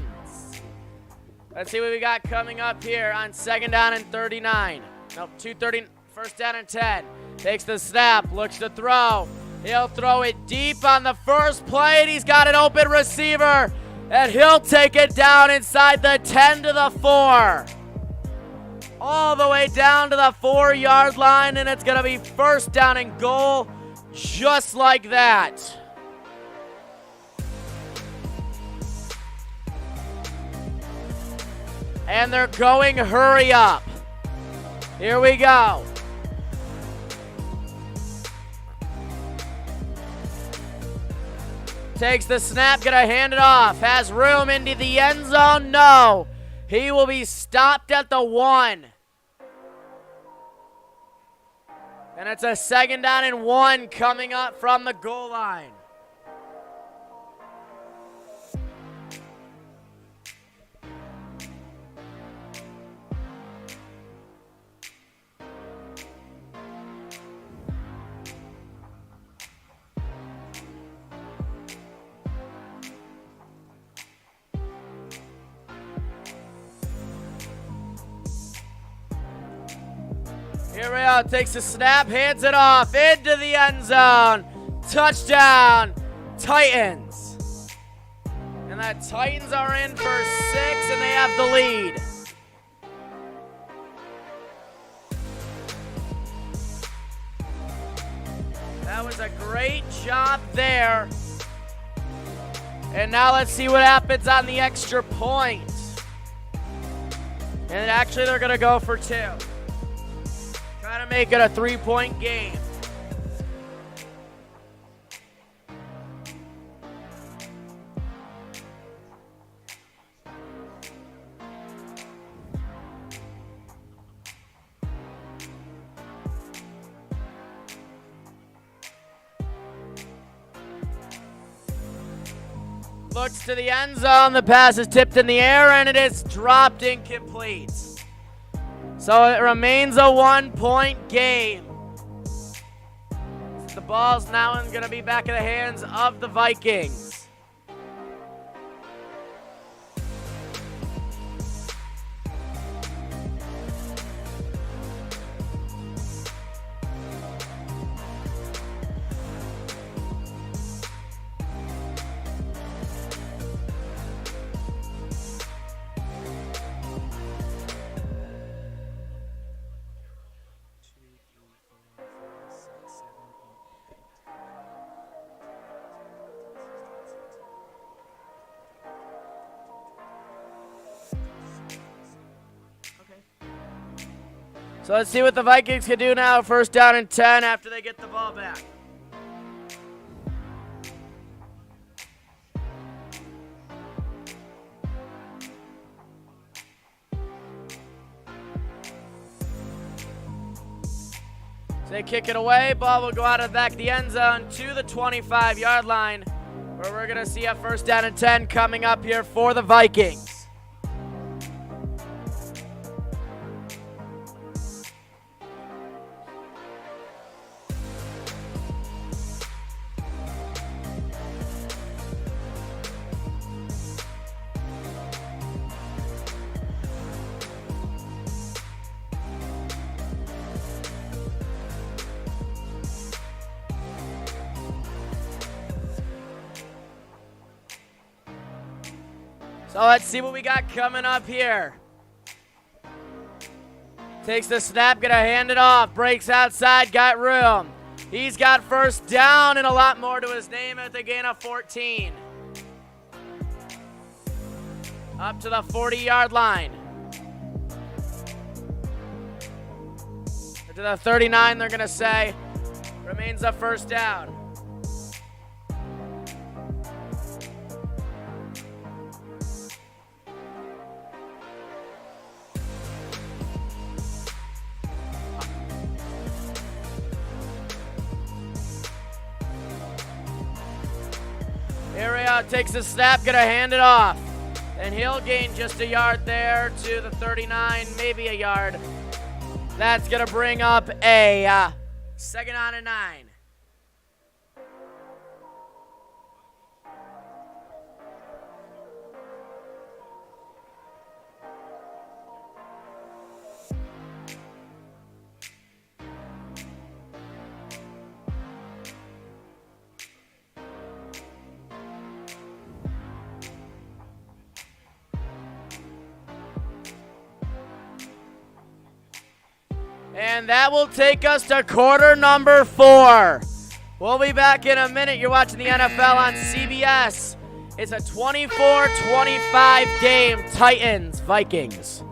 Let's see what we got coming up here on second down and 39. Nope, 2:30, first down and 10. Takes the snap, looks to throw. He'll throw it deep on the first play, and he's got an open receiver. And he'll take it down inside the 10 to the 4. All the way down to the 4-yard line, and it's going to be first down and goal just like that. And they're going hurry up. Here we go. Takes the snap, gonna hand it off. Has room into the end zone? No. He will be stopped at the 1. And it's a second down and 1 coming up from the goal line. Here we go, takes the snap, hands it off, into the end zone. Touchdown, Titans. And the Titans are in for 6, and they have the lead. That was a great job there. And now let's see what happens on the extra point. And actually they're going to go for 2. Trying to make it a 3-point game. Looks to the end zone. The pass is tipped in the air, and it is dropped incomplete. So it remains a 1-point game. The ball's now going to be back in the hands of the Vikings. So let's see what the Vikings can do now. 1st down and 10 after they get the ball back. So they kick it away. Ball will go out of the back of the end zone to the 25-yard line, where we're going to see a 1st down and 10 coming up here for the Vikings. So let's see what we got coming up here. Takes the snap, gonna hand it off. Breaks outside, got room. He's got 1st down and a lot more to his name at the gain of 14. Up to the 40-yard line. To the 39, they're gonna say. Remains a 1st down. Area takes the snap, gonna hand it off. And he'll gain just a yard there to the 39, maybe a yard. That's gonna bring up a 2nd down and 9. And that will take us to quarter number 4. We'll be back in a minute. You're watching the NFL on CBS. It's a 24-25 game, Titans, Vikings.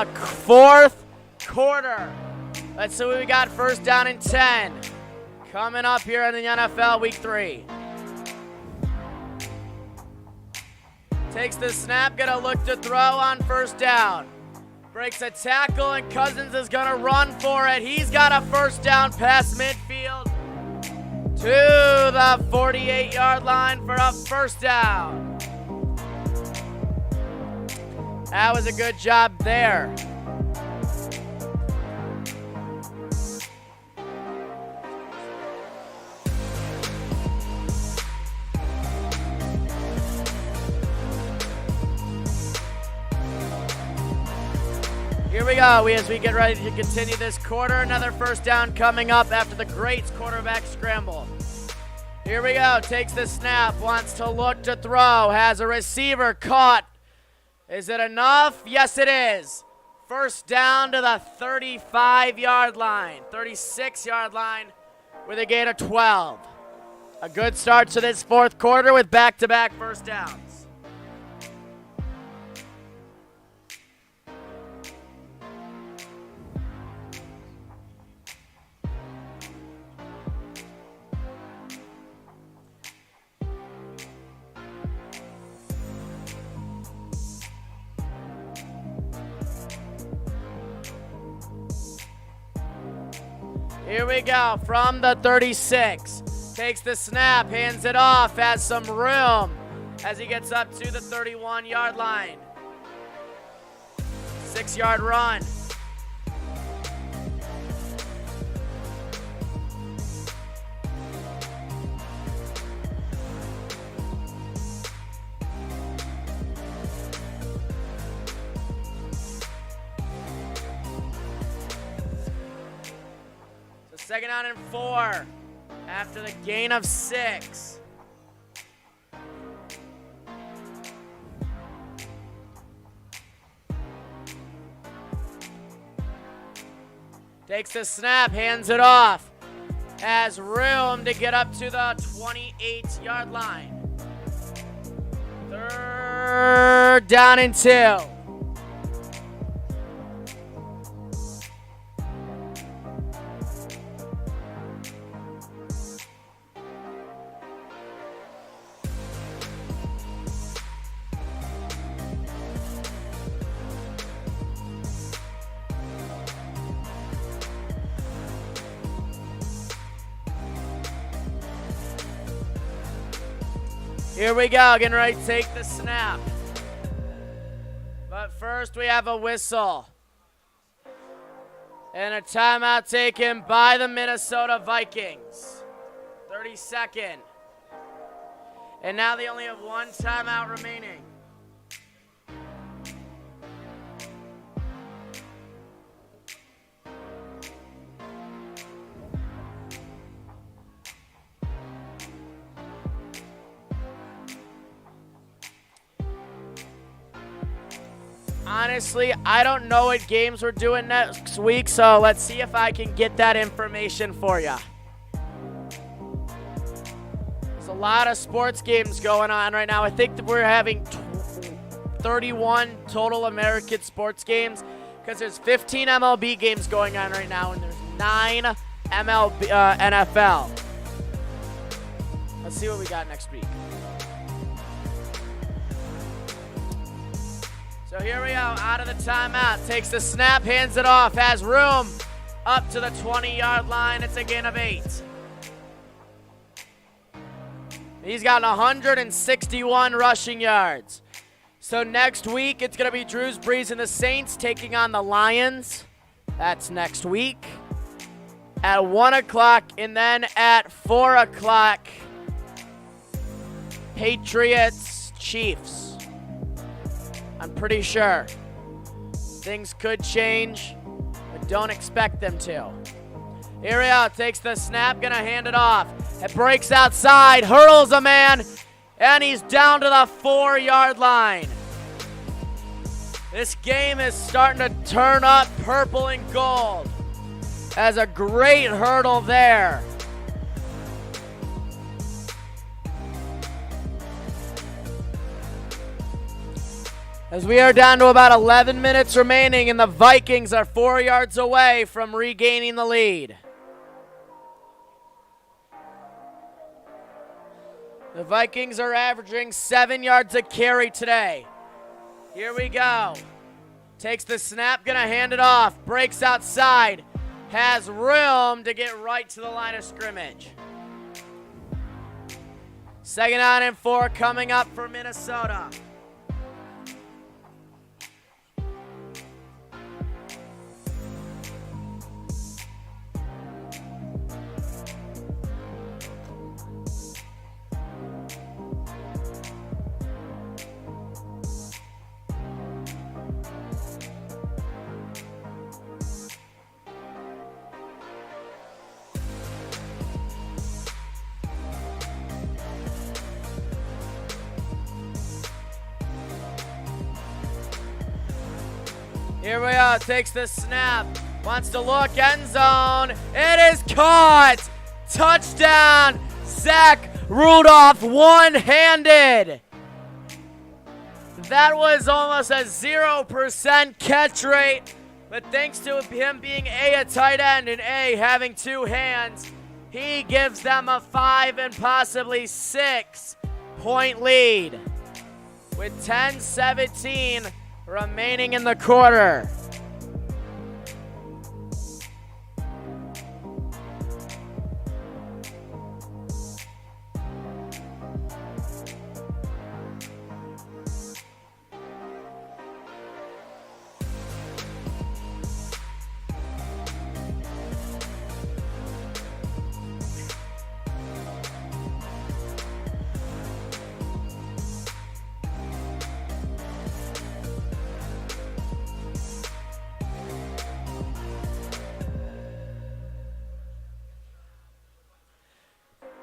the fourth quarter. Let's see what we got. First down and 10. Coming up here in the NFL Week 3. Takes the snap, gonna look to throw on first down. Breaks a tackle, and Cousins is gonna run for it. He's got a first down past midfield to the 48-yard line for a first down. That was a good job there. Here we go, as we get ready to continue this quarter. Another first down coming up after the great quarterback scramble. Here we go, takes the snap, wants to look to throw, has a receiver caught. Is it enough? Yes, it is. First down to the 35-yard line, 36-yard line with a gain of 12. A good start to this fourth quarter with back-to-back first downs. Here we go, from the 36. Takes the snap, hands it off, has some room as he gets up to the 31-yard line. 6-yard run. Second down and 4 after the gain of 6. Takes the snap, hands it off. Has room to get up to the 28-yard line. Third down and 2. Here we go, getting ready to take the snap. But first we have a whistle. And a timeout taken by the Minnesota Vikings. 32nd. And now they only have one timeout remaining. Honestly, I don't know what games we're doing next week, so let's see if I can get that information for you. There's a lot of sports games going on right now. I think that we're having 31 total American sports games because there's 15 MLB games going on right now, and there's 9 NFL. Let's see what we got next week. So here we go, out of the timeout, takes the snap, hands it off, has room up to the 20-yard line. It's a gain of 8. He's got 161 rushing yards. So next week, it's going to be Drew Brees and the Saints taking on the Lions. That's next week at 1 o'clock, and then at 4 o'clock, Patriots, Chiefs. I'm pretty sure. Things could change, but don't expect them to. Here we go, takes the snap, gonna hand it off. It breaks outside, hurls a man, and he's down to the 4-yard line. This game is starting to turn up purple and gold. As a great hurdle there. As we are down to about 11 minutes remaining, and the Vikings are 4 yards away from regaining the lead. The Vikings are averaging 7 yards a carry today. Here we go. Takes the snap, gonna hand it off. Breaks outside. Has room to get right to the line of scrimmage. 2nd down and 4 coming up for Minnesota. Here we are, takes the snap, wants to look, end zone, it is caught! Touchdown, Zach Rudolph, one-handed. That was almost a 0% catch rate, but thanks to him being a tight end and having 2 hands, he gives them a 5 and possibly 6 point lead with 10-17 remaining in the quarter.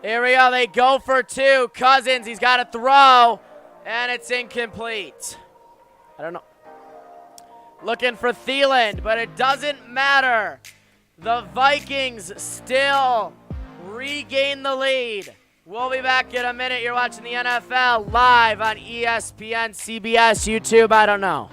Here we go, they go for 2. Cousins, he's got to throw, and it's incomplete. I don't know. Looking for Thielen, but it doesn't matter. The Vikings still regain the lead. We'll be back in a minute. You're watching the NFL live on ESPN, CBS, YouTube, I don't know.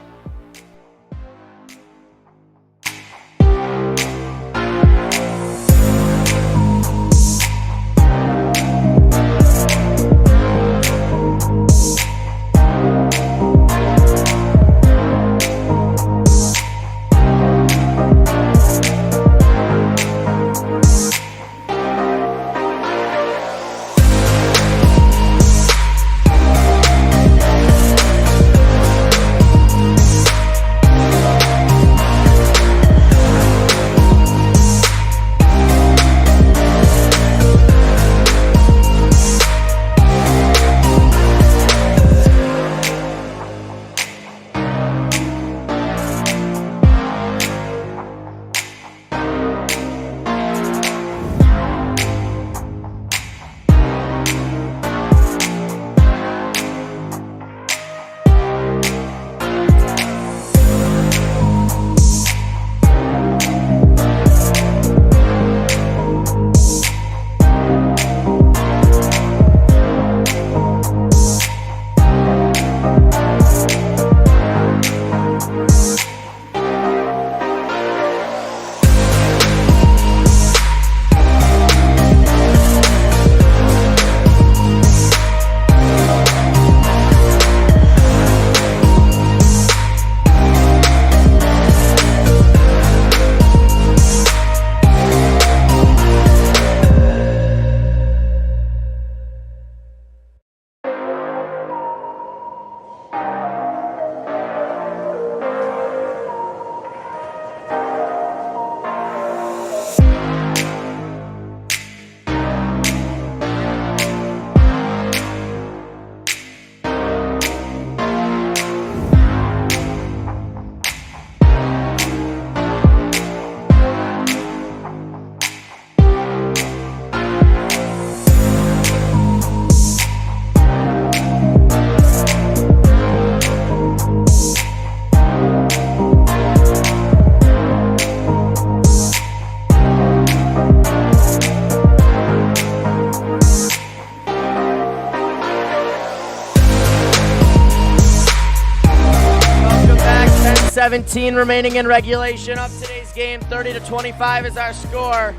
10:17 remaining in regulation of today's game. 30-25 is our score.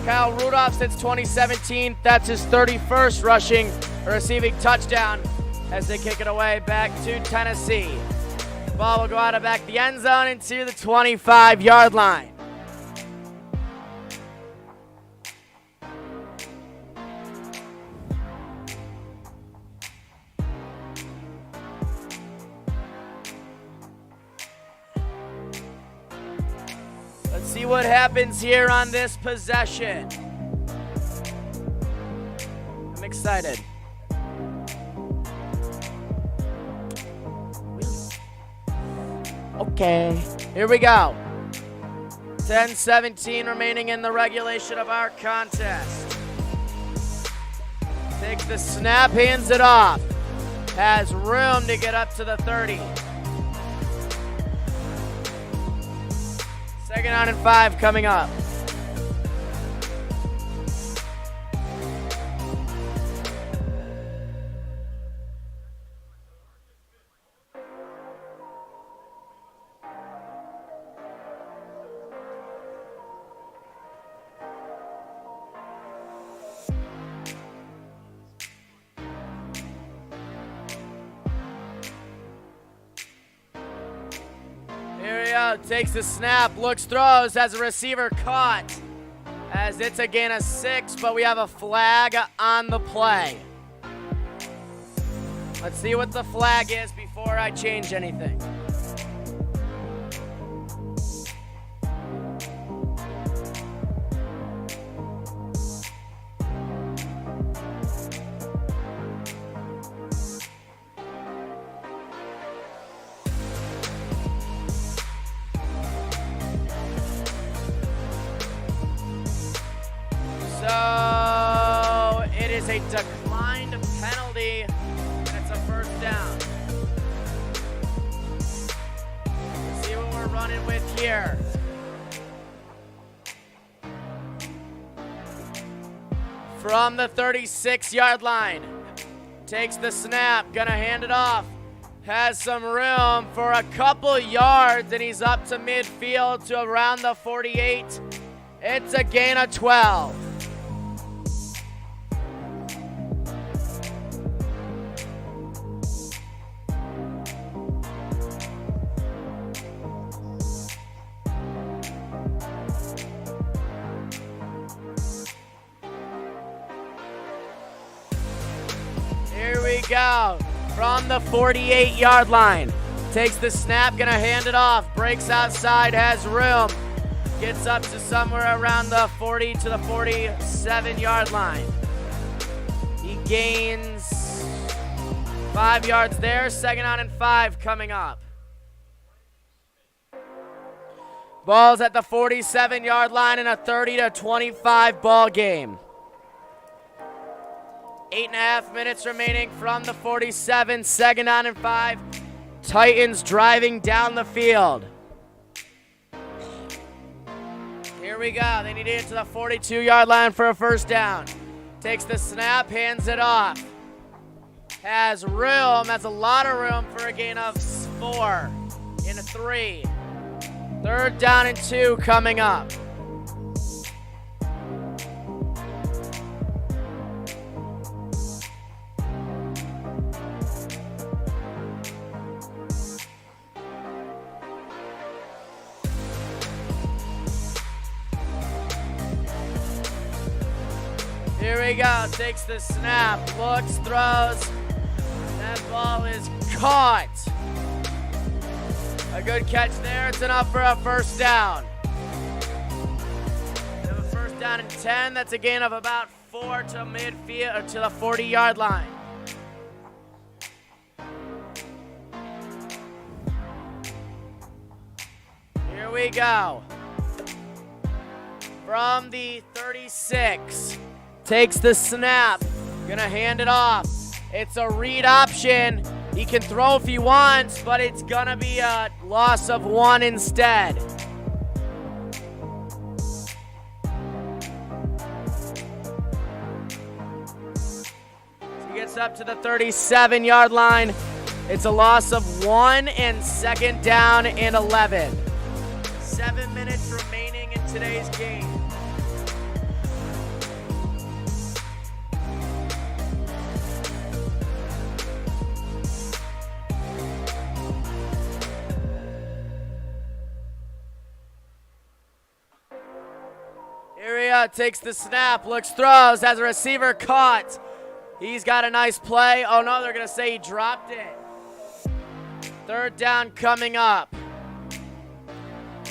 Kyle Rudolph since 2017, that's his 31st rushing or receiving touchdown as they kick it away back to Tennessee. Ball will go out of back the end zone into the 25-yard line. Let's see what happens here on this possession. I'm excited. Okay, here we go. 10:17 remaining in the regulation of our contest. Takes the snap, hands it off. Has room to get up to the 30. 2nd down and 5 coming up. Takes the snap, looks, throws, has a receiver caught as it's a gain of 6, but we have a flag on the play. Let's see what the flag is before I change anything. So it is a declined penalty, and it's a 1st down. Let's see what we're running with here. From the 36-yard line, takes the snap, gonna hand it off. Has some room for a couple yards, and he's up to midfield to around the 48. It's a gain of 12. Here we go. From the 48-yard line. Takes the snap, gonna hand it off. Breaks outside, has room. Gets up to somewhere around the 40 to the 47-yard line. He gains 5 yards there. 2nd down and 5 coming up. Ball's at the 47-yard line in a 30-25 ball game. 8.5 minutes remaining from the 47. 2nd down and 5. Titans driving down the field. Here we go. They need to get to the 42-yard line for a 1st down. Takes the snap, hands it off. Has room, has a lot of room for a gain of 4 in a 3. 3rd down and 2 coming up. Here we go, takes the snap, looks, throws. That ball is caught. A good catch there, it's enough for a 1st down. We have a 1st down and 10, that's a gain of about 4 to midfield, or to the 40-yard line. Here we go. From the 36. Takes the snap, gonna hand it off. It's a read option. He can throw if he wants, but it's gonna be a loss of 1 instead. He gets up to the 37-yard line. It's a loss of 1 and second down and 11. 7 minutes remaining in today's game. Iria takes the snap, looks, throws, has a receiver caught. He's got a nice play. Oh no, they're gonna say he dropped it. Third down coming up.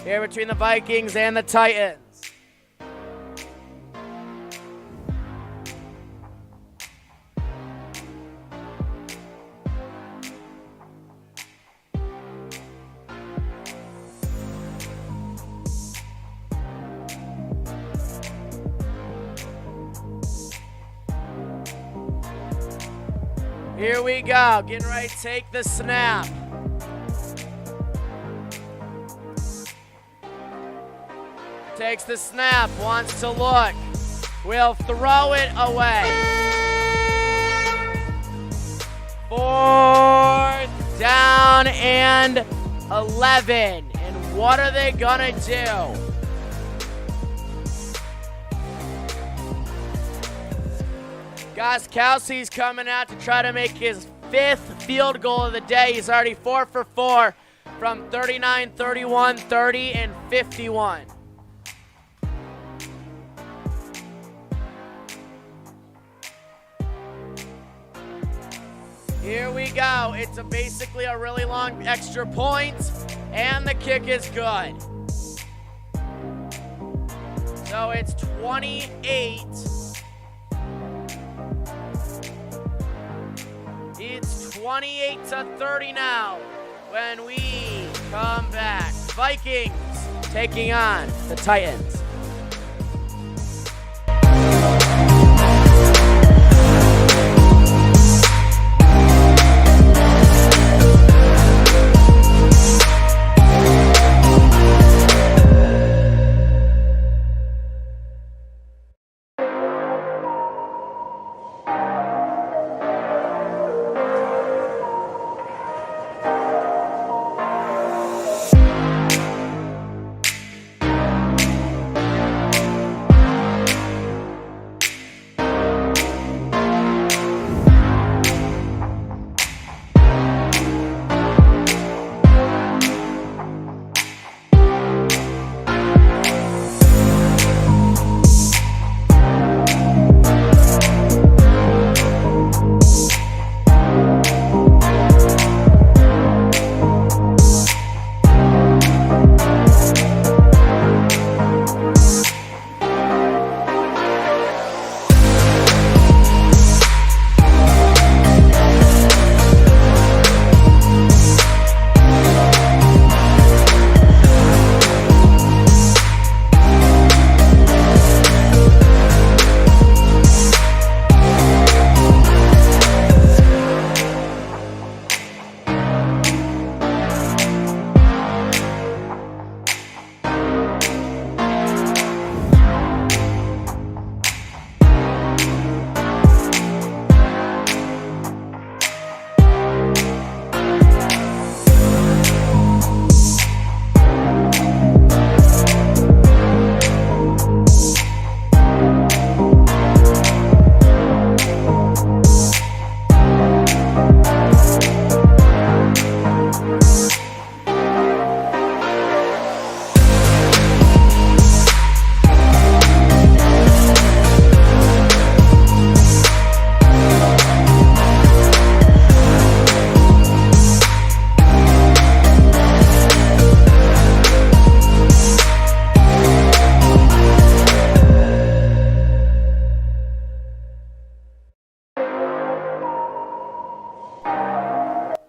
Here between the Vikings and the Titans. Here we go, getting ready to take the snap. Takes the snap, wants to look, will throw it away. 4th down and 11. And what are they gonna do? Goskowski's coming out to try to make his 5th field goal of the day. He's already 4 for 4 from 39, 31, 30, and 51. Here we go. It's basically a really long extra point, and the kick is good. So it's 28. It's 28 to 30 now when we come back. Vikings taking on the Titans.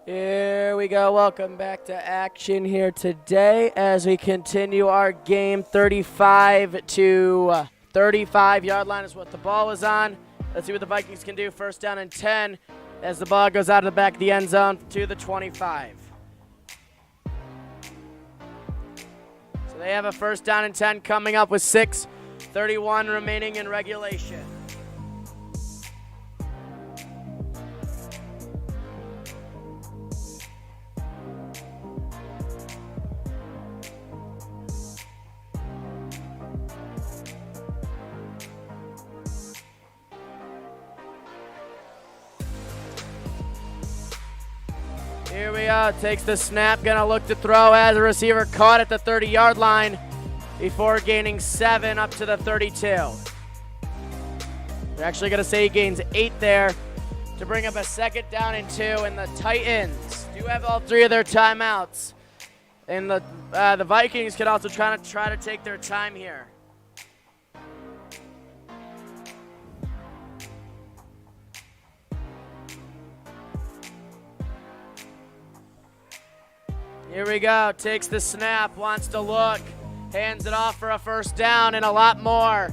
Here we go. Welcome back to action here today as we continue our game. 35 to 35 yard line is what the ball is on. Let's see what the Vikings can do. First down and 10 as the ball goes out of the back of the end zone to the 25. So they have a first down and 10 coming up with 6:31 remaining in regulation. Here we go. Takes the snap. Gonna look to throw as a receiver caught at the 30-yard line before gaining 7 up to the 32. They're actually gonna say he gains 8 there to bring up a 2nd down and 2. And the Titans do have all 3 of their timeouts. And the Vikings could also try to take their time here. Here we go. Takes the snap, wants to look, hands it off for a 1st down and a lot more.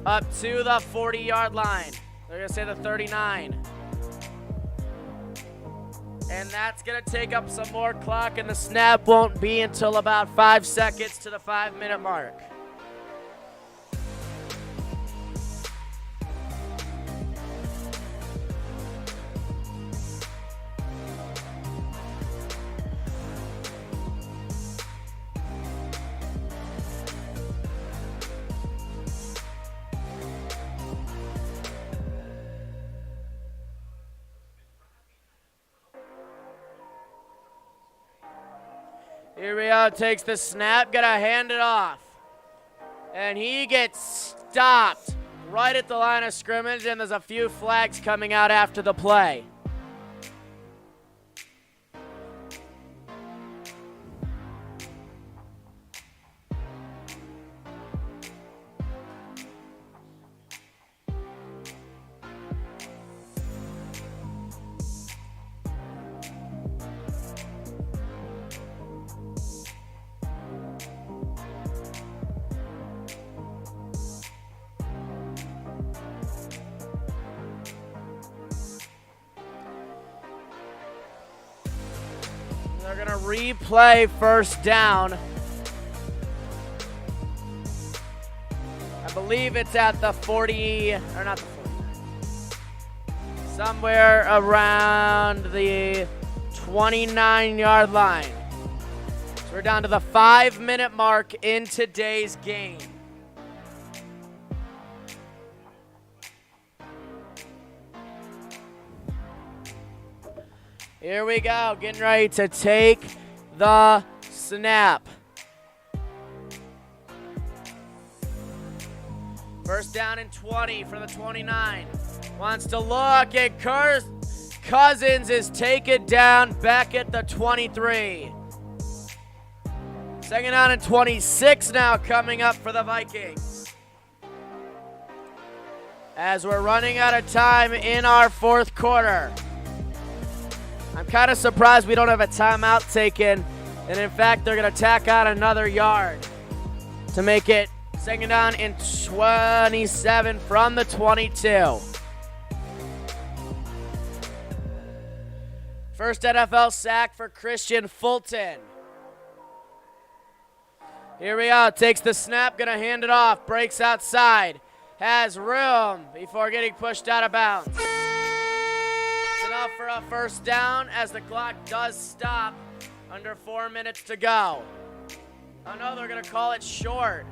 Up to the 40-yard line. They're going to say the 39. And that's going to take up some more clock, and the snap won't be until about 5 seconds to the 5-minute mark. Here we go, takes the snap, gonna hand it off. And he gets stopped right at the line of scrimmage, and there's a few flags coming out after the play. They're going to replay 1st down. I believe it's at the 40, or not the 40. Somewhere around the 29-yard line. So we're down to the 5-minute mark in today's game. Here we go, getting ready to take the snap. 1st down and 20 for the 29. Wants to look, and Cousins is taken down back at the 23. 2nd down and 26 now coming up for the Vikings. As we're running out of time in our 4th quarter. I'm kind of surprised we don't have a timeout taken, and in fact, they're going to tack on another yard to make it 2nd down and 27 from the 22. First NFL sack for Christian Fulton. Here we go, takes the snap, going to hand it off, breaks outside, has room before getting pushed out of bounds. Enough for a 1st down as the clock does stop. Under 4 minutes to go. Oh no, they're going to call it short.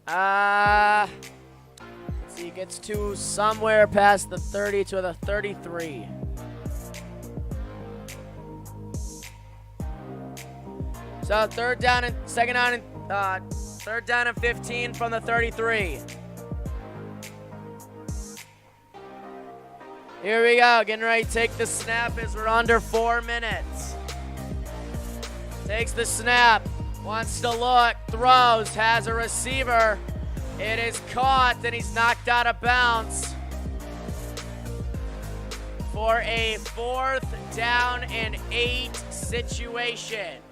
Let's see, gets to somewhere past the 30 to the 33. So 3rd down and 2nd down and 3rd down and 15 from the 33. Here we go, getting ready to take the snap as we're under 4 minutes. Takes the snap, wants to look, throws, has a receiver. It is caught, and he's knocked out of bounds for a 4th down and 8 situation.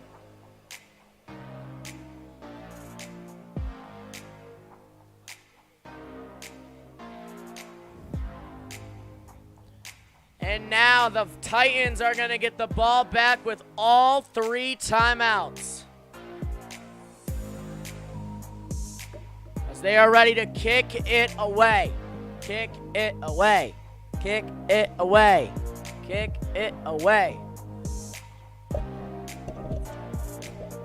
And now the Titans are going to get the ball back with all 3 timeouts. As they are ready to kick it away. Kick it away. Kick it away. Kick it away.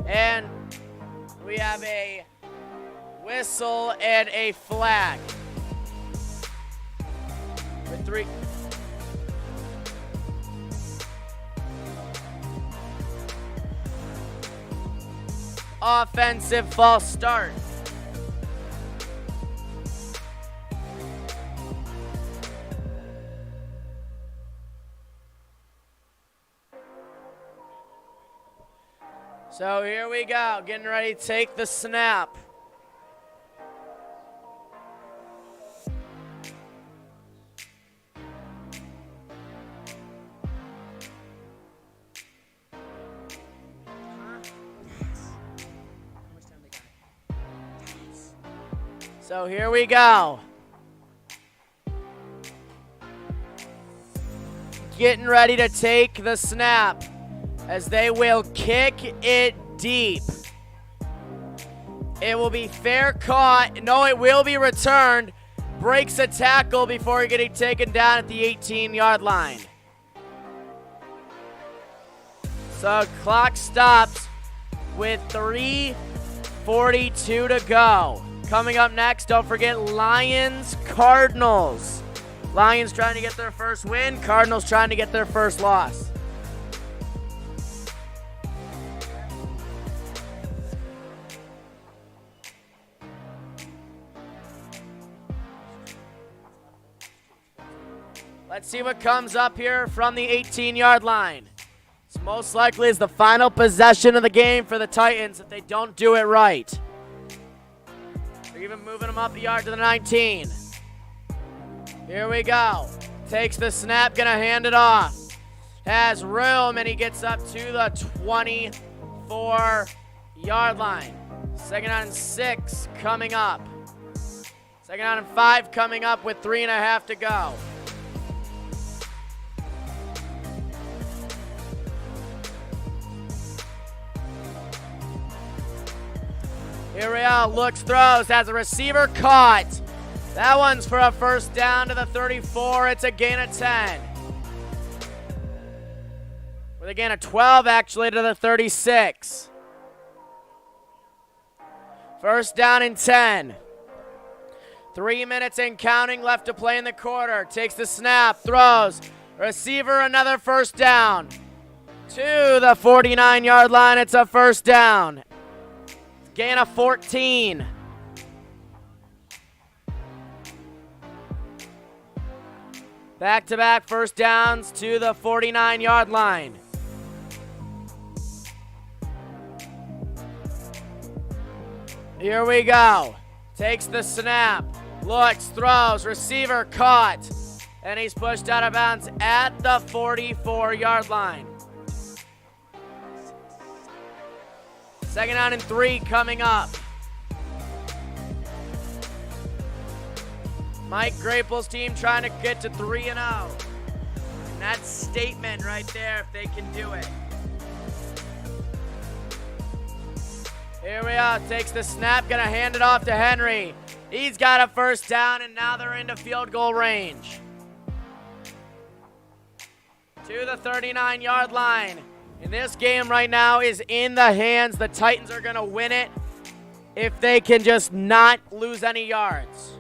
And we have a whistle and a flag. 3. Offensive false start. So here we go, getting ready to take the snap. So here we go. Getting ready to take the snap as they will kick it deep. It will be fair caught. No, it will be returned. Breaks a tackle before getting taken down at the 18-yard line. So clock stops with 3:42 to go. Coming up next, don't forget Lions, Cardinals. Lions trying to get their first win. Cardinals trying to get their first loss. Let's see what comes up here from the 18-yard line. It's most likely is the final possession of the game for the Titans if they don't do it right. They're even moving them up a yard to the 19. Here we go. Takes the snap, gonna hand it off. Has room, and he gets up to the 24-yard line. 2nd and 6 coming up. 2nd and 5 coming up with 3.5 to go. Here we are, looks, throws, has a receiver caught. That one's for a first down to the 34. It's a gain of 10. With a gain of 12, actually, to the 36. First down and 10. 3 minutes and counting left to play in the quarter. Takes the snap, throws. Receiver, another first down. To the 49-yard line, it's a first down. Gain of 14. Back-to-back first downs to the 49-yard line. Here we go. Takes the snap. Looks, throws, receiver caught. And he's pushed out of bounds at the 44-yard line. 2nd down and 3 coming up. Mike Grapel's team trying to get to 3-0. And that's statement right there if they can do it. Here we are. Takes the snap. Gonna hand it off to Henry. He's got a first down, and now they're into field goal range. To the 39-yard line. And this game right now is in the hands. The Titans are going to win it if they can just not lose any yards.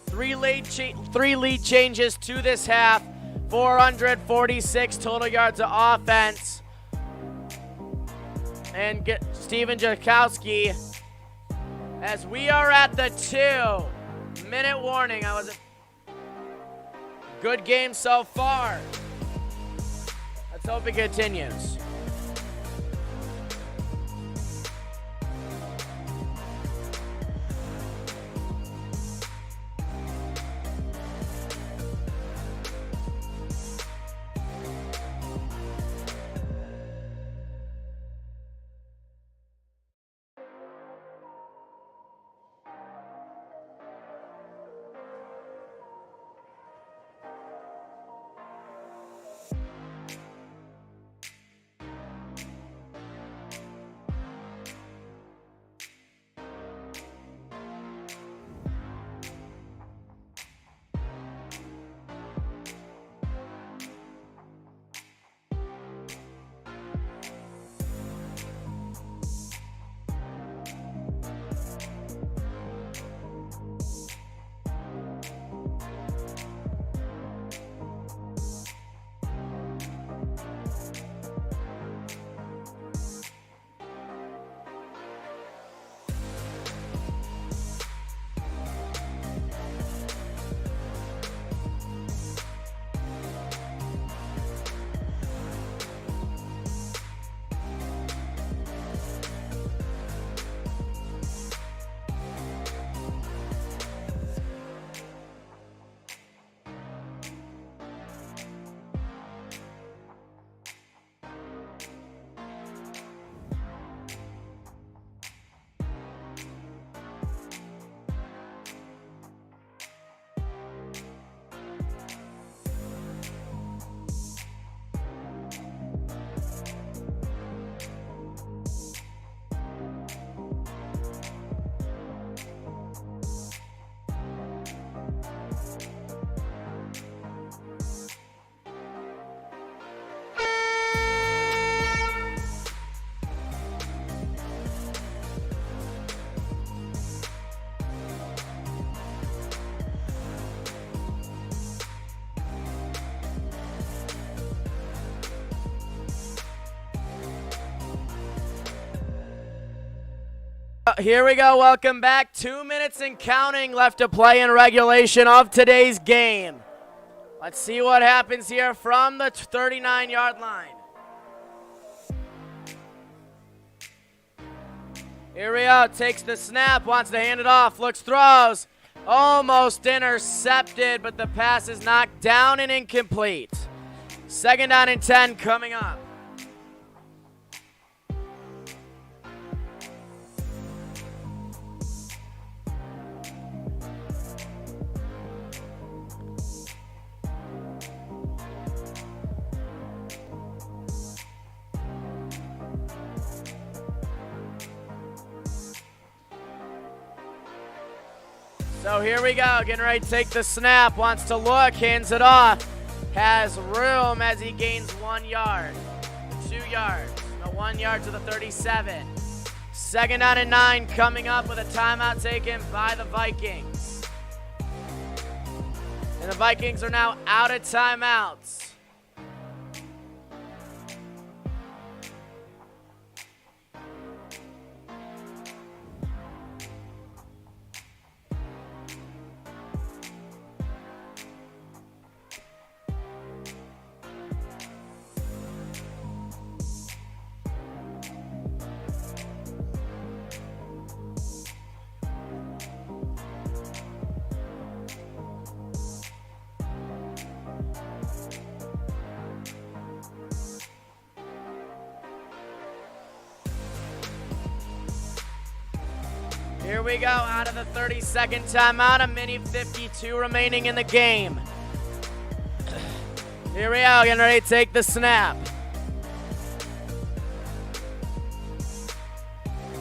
Three lead changes to this half. 446 total yards of offense. And get Steven Jakowski as we are at the 2-minute warning. That was a good game so far. Let's hope it continues. here we go. Welcome back. 2 minutes and counting left to play in regulation of today's game. Let's see what happens here from the 39-yard line. Here we go. Takes the snap, wants to hand it off, looks, throws. Almost intercepted, but the pass is knocked down and incomplete. 2nd down and 10 coming up. So here we go, getting ready to take the snap, wants to look, hands it off, has room as he gains 1 yard, 2 yards, no, 1 yard to the 37. 2nd down and 9 coming up with a timeout taken by the Vikings. And the Vikings are now out of timeouts. Here we go, out of the 30-second timeout, a minute 52 remaining in the game. Here we go, getting ready to take the snap.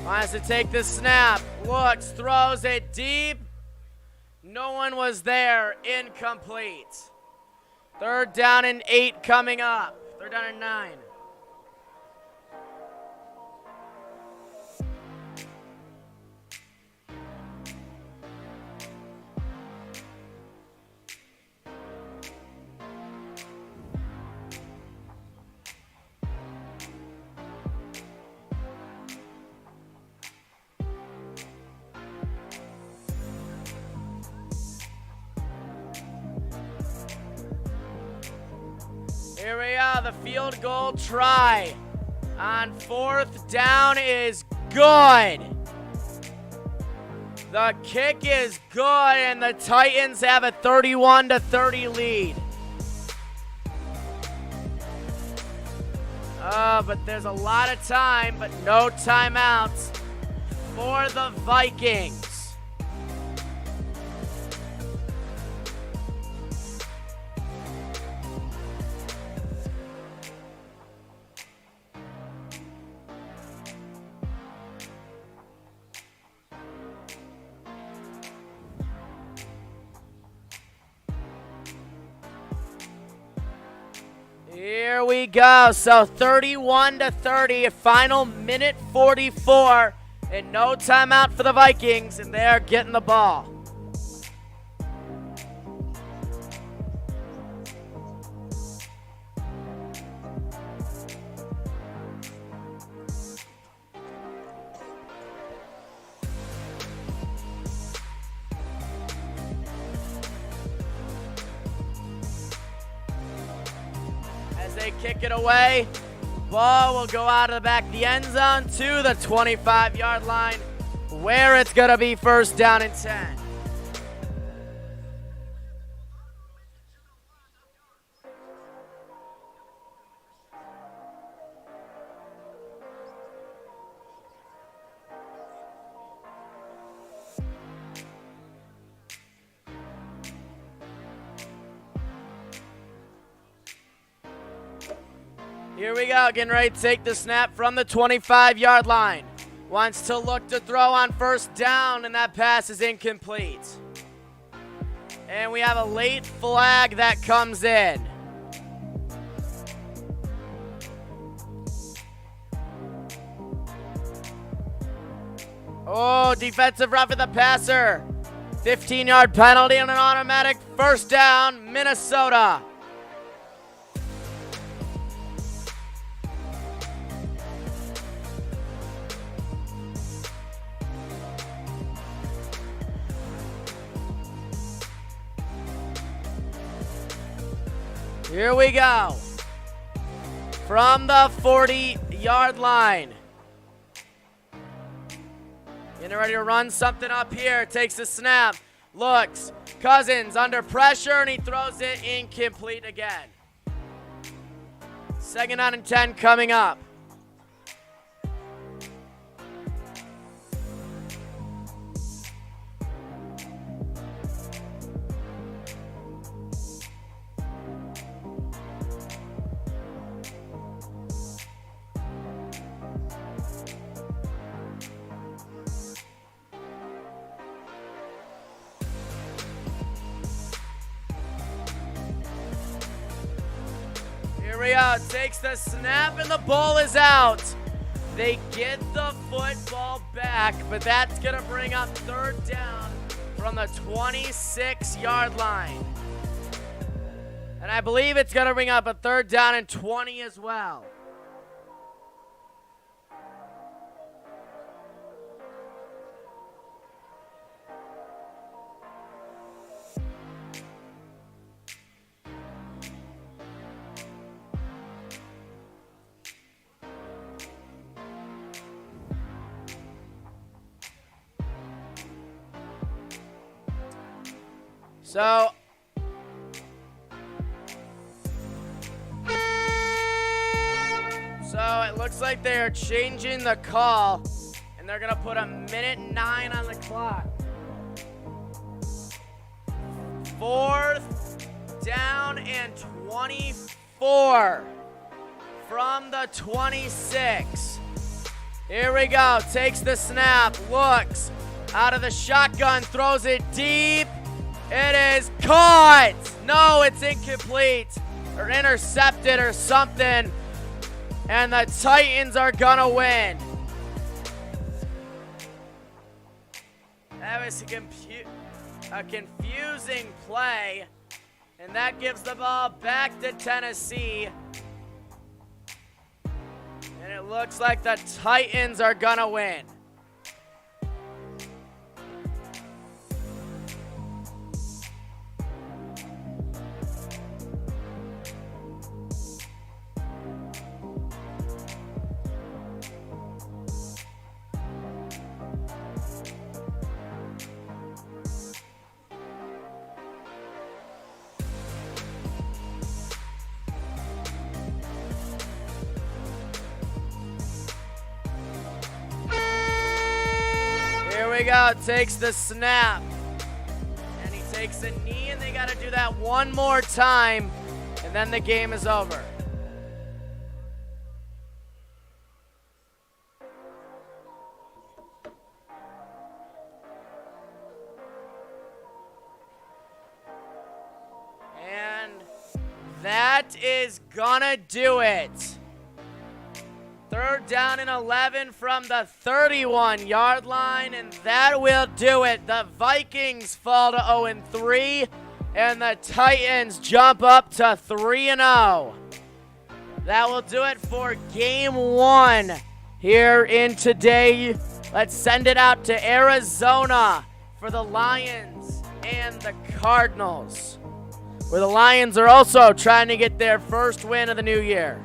Wants to take the snap, looks, throws it deep. No one was there, incomplete. 3rd down and 8 coming up, 3rd down and 9. Here we are, the field goal try on 4th down is good. The kick is good, and the Titans have a 31-30 lead. But there's a lot of time, but no timeouts for the Vikings. Here we go. So 31-30, final minute 44, and no timeout for the Vikings, and they're getting the ball. They kick it away. Ball will go out of the back of the end zone to the 25-yard line, where it's going to be 1st down and 10. Here we go, getting ready to take the snap from the 25-yard line. Wants to look to throw on 1st down, and that pass is incomplete. And we have a late flag that comes in. Oh, defensive roughing the passer. 15-yard penalty and an automatic 1st down, Minnesota. Here we go. From the 40-yard line. Getting ready to run something up here. Takes the snap. Looks. Cousins under pressure, and he throws it incomplete again. 2nd down and 10 coming up. Here we go. Takes the snap and the ball is out. They get the football back, but that's going to bring up 3rd down from the 26-yard line. And I believe it's going to bring up a 3rd down and 20 as well. So, it looks like they're changing the call, and they're going to put a 1:09 on the clock. 4th down and 24 from the 26. Here we go. Takes the snap, looks out of the shotgun, throws it deep. It is caught. No, it's incomplete or intercepted or something. And the Titans are going to win. That was a confusing play. And that gives the ball back to Tennessee. And it looks like the Titans are going to win. Here we go, takes the snap, and he takes a knee, and they got to do that one more time, and then the game is over. And that is gonna do it. 3rd down and 11 from the 31-yard line, and that will do it. The Vikings fall to 0-3, and the Titans jump up to 3-0. That will do it for Game 1 here in today. Let's send it out to Arizona for the Lions and the Cardinals, where the Lions are also trying to get their first win of the new year.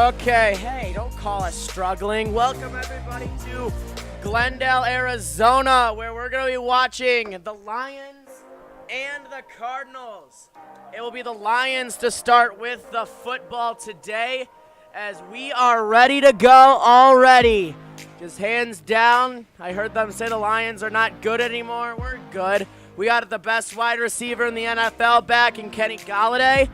Okay, hey, don't call us struggling. Welcome everybody to Glendale, Arizona, where we're going to be watching the Lions and the Cardinals. It will be the Lions to start with the football today, as we are ready to go already. Just hands down, I heard them say the Lions are not good anymore. We're good. We got the best wide receiver in the NFL back in Kenny Golladay,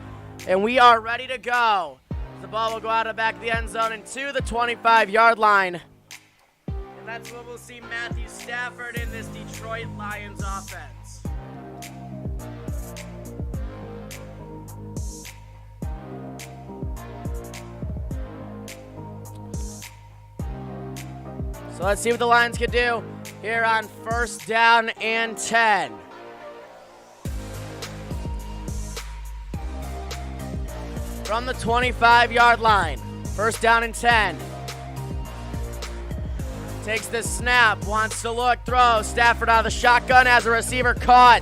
and we are ready to go. The ball will go out of the back of the end zone into the 25-yard line. And that's what we'll see Matthew Stafford in this Detroit Lions offense. So let's see what the Lions can do here on 1st down and 10. From the 25-yard line, 1st down and 10. Takes the snap, wants to look, throw. Stafford out of the shotgun, has a receiver caught.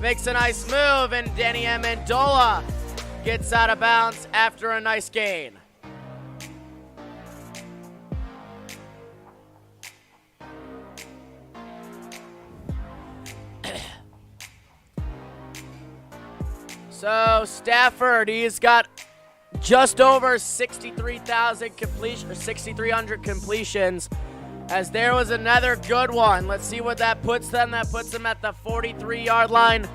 Makes a nice move, and Danny Amendola gets out of bounds after a nice gain. So Stafford, he's got just over 6,300 completions, as there was another good one. Let's see what that puts them. That puts them at the 43-yard line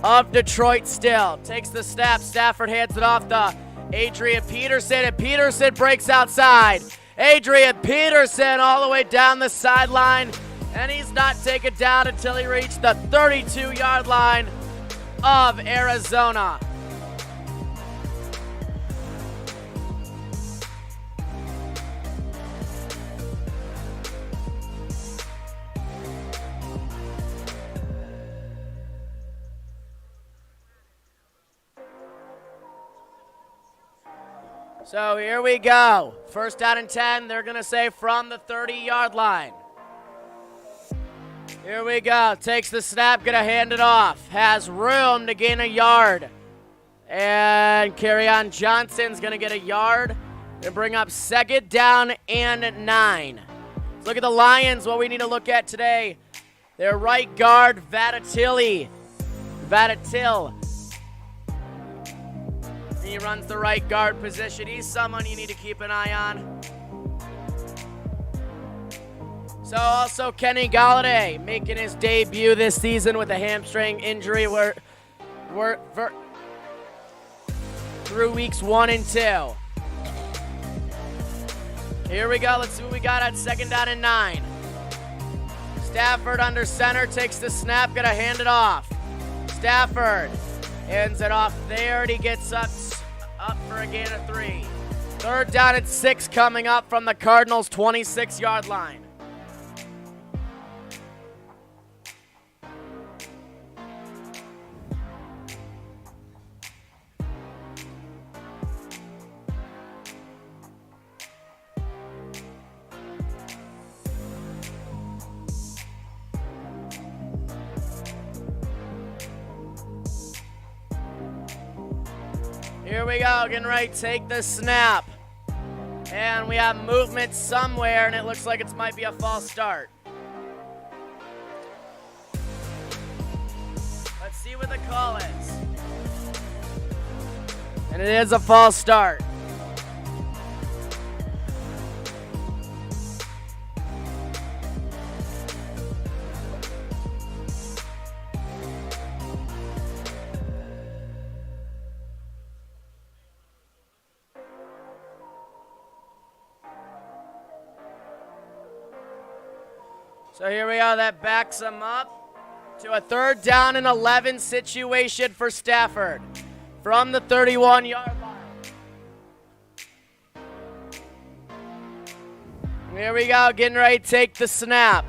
of Detroit still. Takes the snap. Stafford hands it off to Adrian Peterson, and Peterson breaks outside. Adrian Peterson all the way down the sideline, and he's not taken down until he reached the 32-yard line of Arizona. So here we go. 1st down and 10. They're going to say from the 30-yard line. Here we go. Takes the snap, gonna hand it off. Has room to gain a yard. And Kerryon Johnson's gonna get a yard and bring up 2nd down and 9. Let's look at the Lions, what we need to look at today. Their right guard, Vadatil. He runs the right guard position. He's someone you need to keep an eye on. So also Kenny Golladay making his debut this season with a hamstring injury. We're through weeks 1 and 2. Here we go. Let's see what we got at 2nd down and 9. Stafford under center, takes the snap, gonna hand it off. Stafford hands it off there, and he gets up for a gain of 3. 3rd down and 6 coming up from the Cardinals' 26-yard line. Here we go, getting ready to take the snap. And we have movement somewhere, and it looks like it might be a false start. Let's see what the call is. And it is a false start. So here we are, that backs him up to a 3rd down and 11 situation for Stafford from the 31-yard line. Here we go, getting ready to take the snap.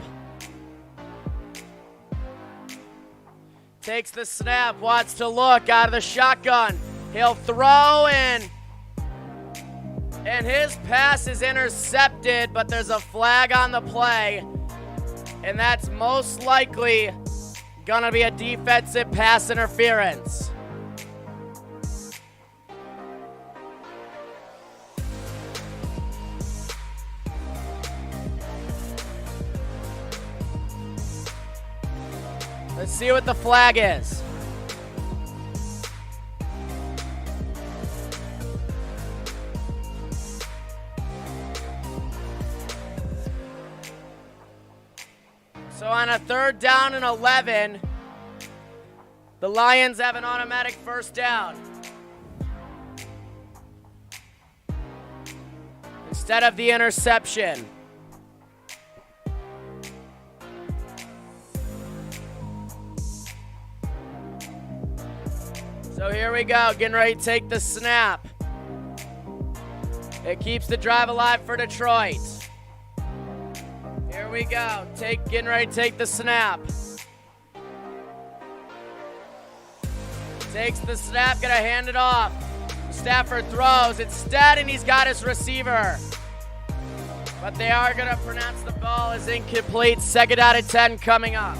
Takes the snap, wants to look out of the shotgun. He'll throw in, and his pass is intercepted, but there's a flag on the play. And that's most likely gonna be a defensive pass interference. Let's see what the flag is. So on a 3rd down and 11, the Lions have an automatic first down. Instead of the interception. So here we go, getting ready to take the snap. It keeps the drive alive for Detroit. Here we go, getting ready to take the snap. Takes the snap, gonna hand it off. Stafford throws, it's Stead, and he's got his receiver. But they are gonna pronounce the ball as incomplete. 2nd down and 10 coming up.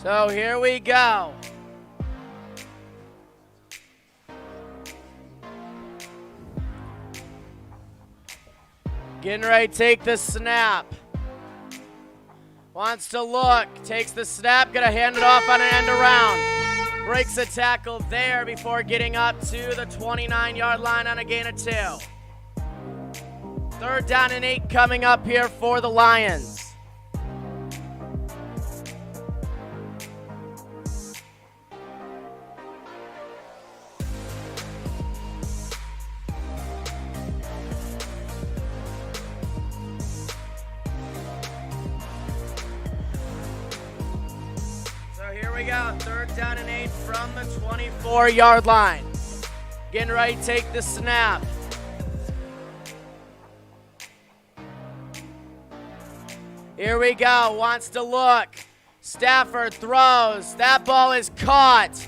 So here we go. Getting ready to take the snap. Wants to look, takes the snap, gonna hand it off on an end around. Breaks a tackle there before getting up to the 29-yard line on a gain of 2. 3rd down and 8 coming up here for the Lions. Here we go, 3rd down and 8 from the 24-yard line. Getting ready to take the snap. Here we go, wants to look. Stafford throws, that ball is caught.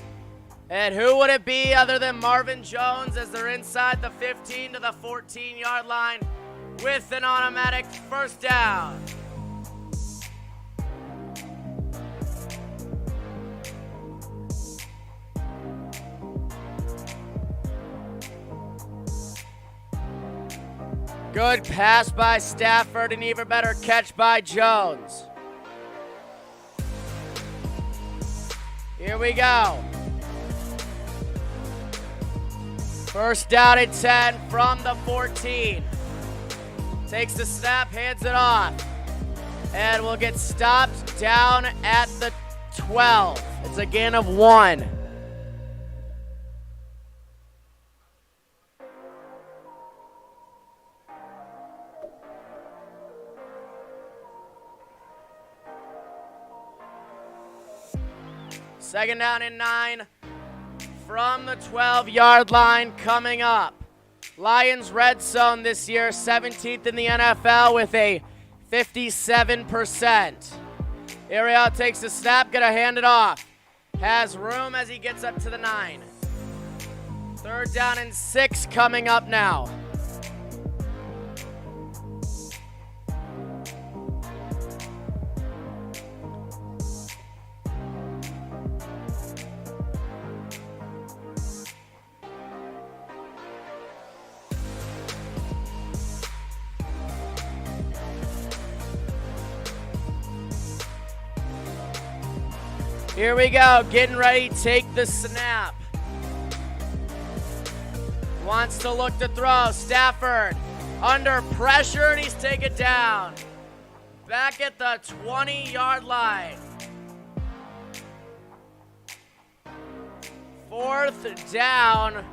And who would it be other than Marvin Jones as they're inside the 15 to the 14-yard line with an automatic first down. Good pass by Stafford, and even better catch by Jones. Here we go. 1st down and 10 from the 14. Takes the snap, hands it off. And will get stopped down at the 12. It's a gain of 1. Second down and 9 from the 12-yard line coming up. Lions red zone this year, 17th in the NFL with a 57%. Ariel takes the snap, gonna hand it off. Has room as he gets up to the 9. 3rd down and 6 coming up now. Here we go, getting ready to take the snap. Wants to look to throw. Stafford under pressure, and he's taken down. Back at the 20-yard line. 4th down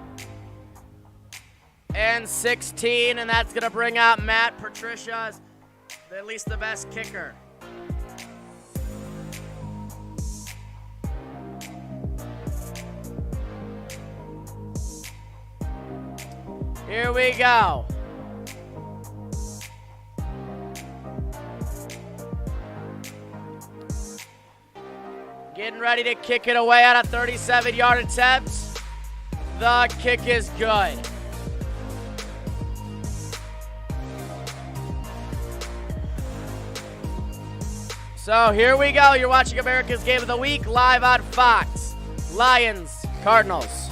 and 16, and that's going to bring out Matt Patricia's, at least the best kicker. Here we go. Getting ready to kick it away at a 37-yard attempt. The kick is good. So here we go. You're watching America's Game of the Week live on Fox. Lions, Cardinals.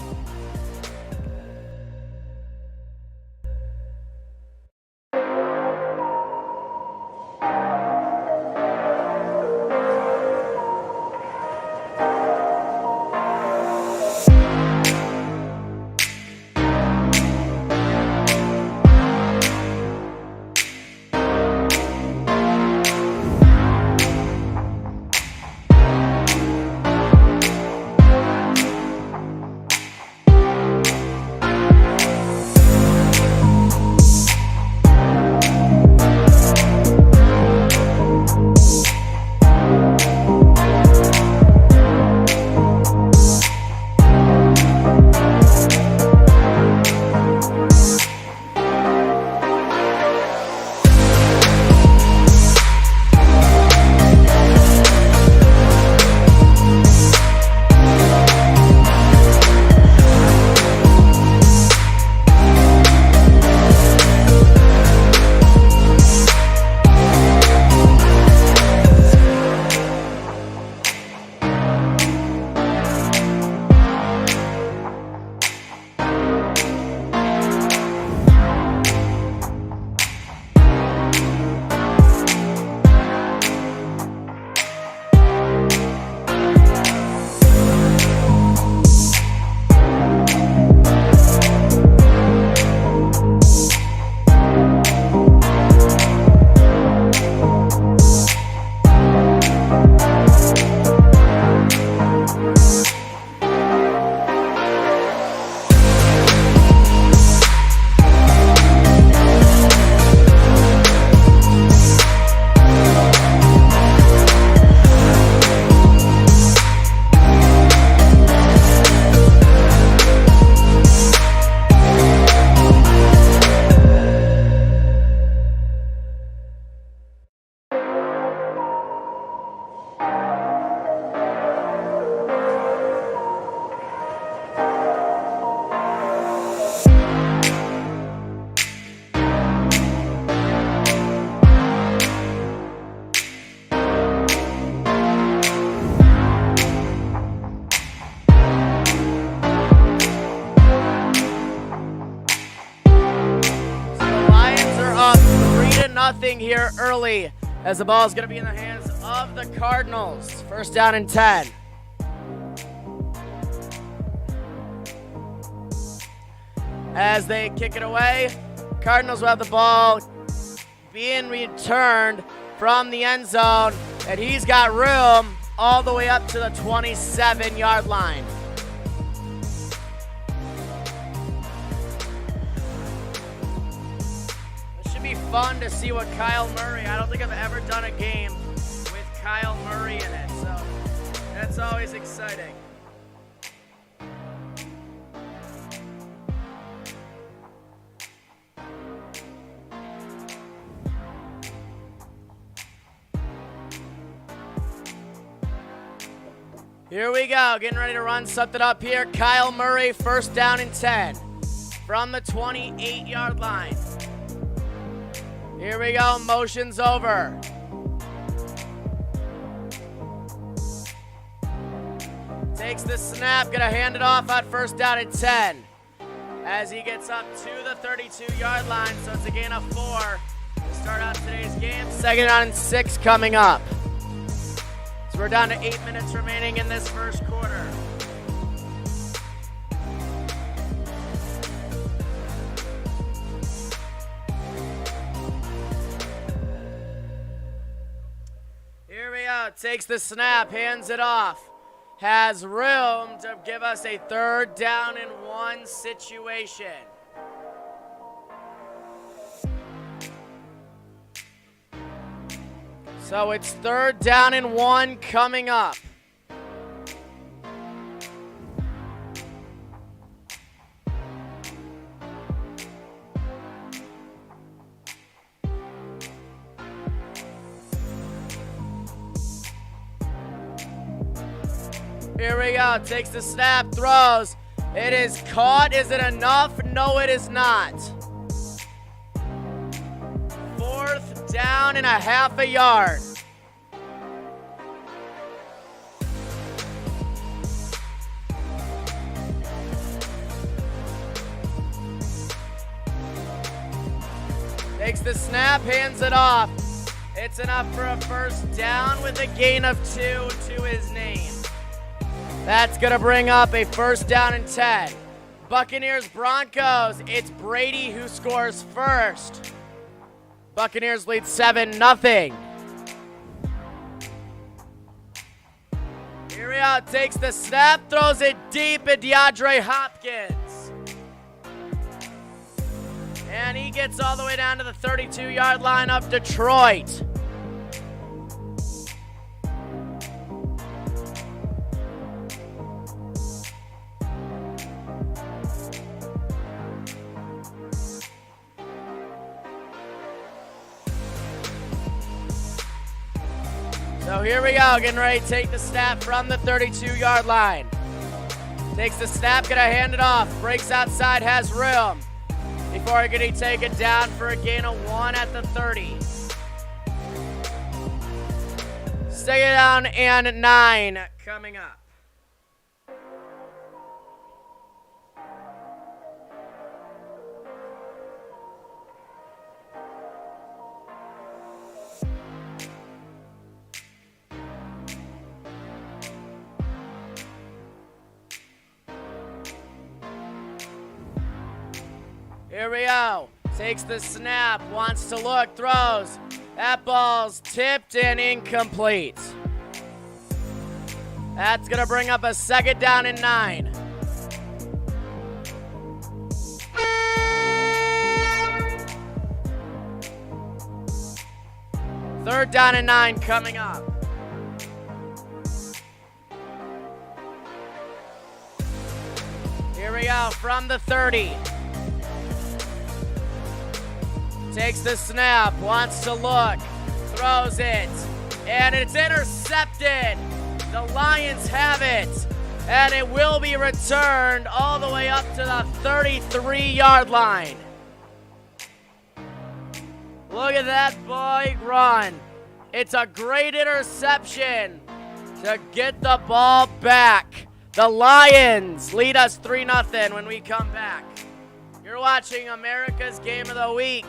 Nothing here early as the ball is going to be in the hands of the Cardinals. First down and 10. As they kick it away, Cardinals will have the ball being returned from the end zone, and he's got room all the way up to the 27-yard line. Fun to see what Kyle Murray, I don't think I've ever done a game with Kyle Murray in it, so that's always exciting. Here we go, getting ready to run something up here. Kyle Murray, first down and 10 from the 28-yard line. Here we go, motion's over. Takes the snap, gonna hand it off on first down and 10. As he gets up to the 32-yard line, so it's a gain of 4 to start out today's game. Second down and 6 coming up. So we're down to 8 minutes remaining in this first quarter. Takes the snap, hands it off, has room to give us a third down and 1 situation. So it's third down and 1 coming up. Here we go, takes the snap, throws. It is caught, is it enough? No, it is not. Fourth down and a half a yard. Takes the snap, hands it off. It's enough for a first down with a gain of 2 to his name. That's going to bring up a first down and 10. Buccaneers Broncos, it's Brady who scores first. Buccaneers lead 7-0. Here we go, takes the snap, throws it deep at DeAndre Hopkins. And he gets all the way down to the 32-yard line of Detroit. So here we go, getting ready to take the snap from the 32-yard line. Takes the snap, gonna hand it off, breaks outside, has room. Before getting taken down for a gain of 1 at the 30. Second down and 9 coming up. Here we go. Takes the snap, wants to look, throws. That ball's tipped and incomplete. That's going to bring up a second down and 9. Third down and 9 coming up. Here we go, from the 30. Takes the snap, wants to look, throws it, and it's intercepted. The Lions have it, and it will be returned all the way up to the 33-yard line. Look at that boy run. It's a great interception to get the ball back. The Lions lead us 3-0 when we come back. You're watching America's Game of the Week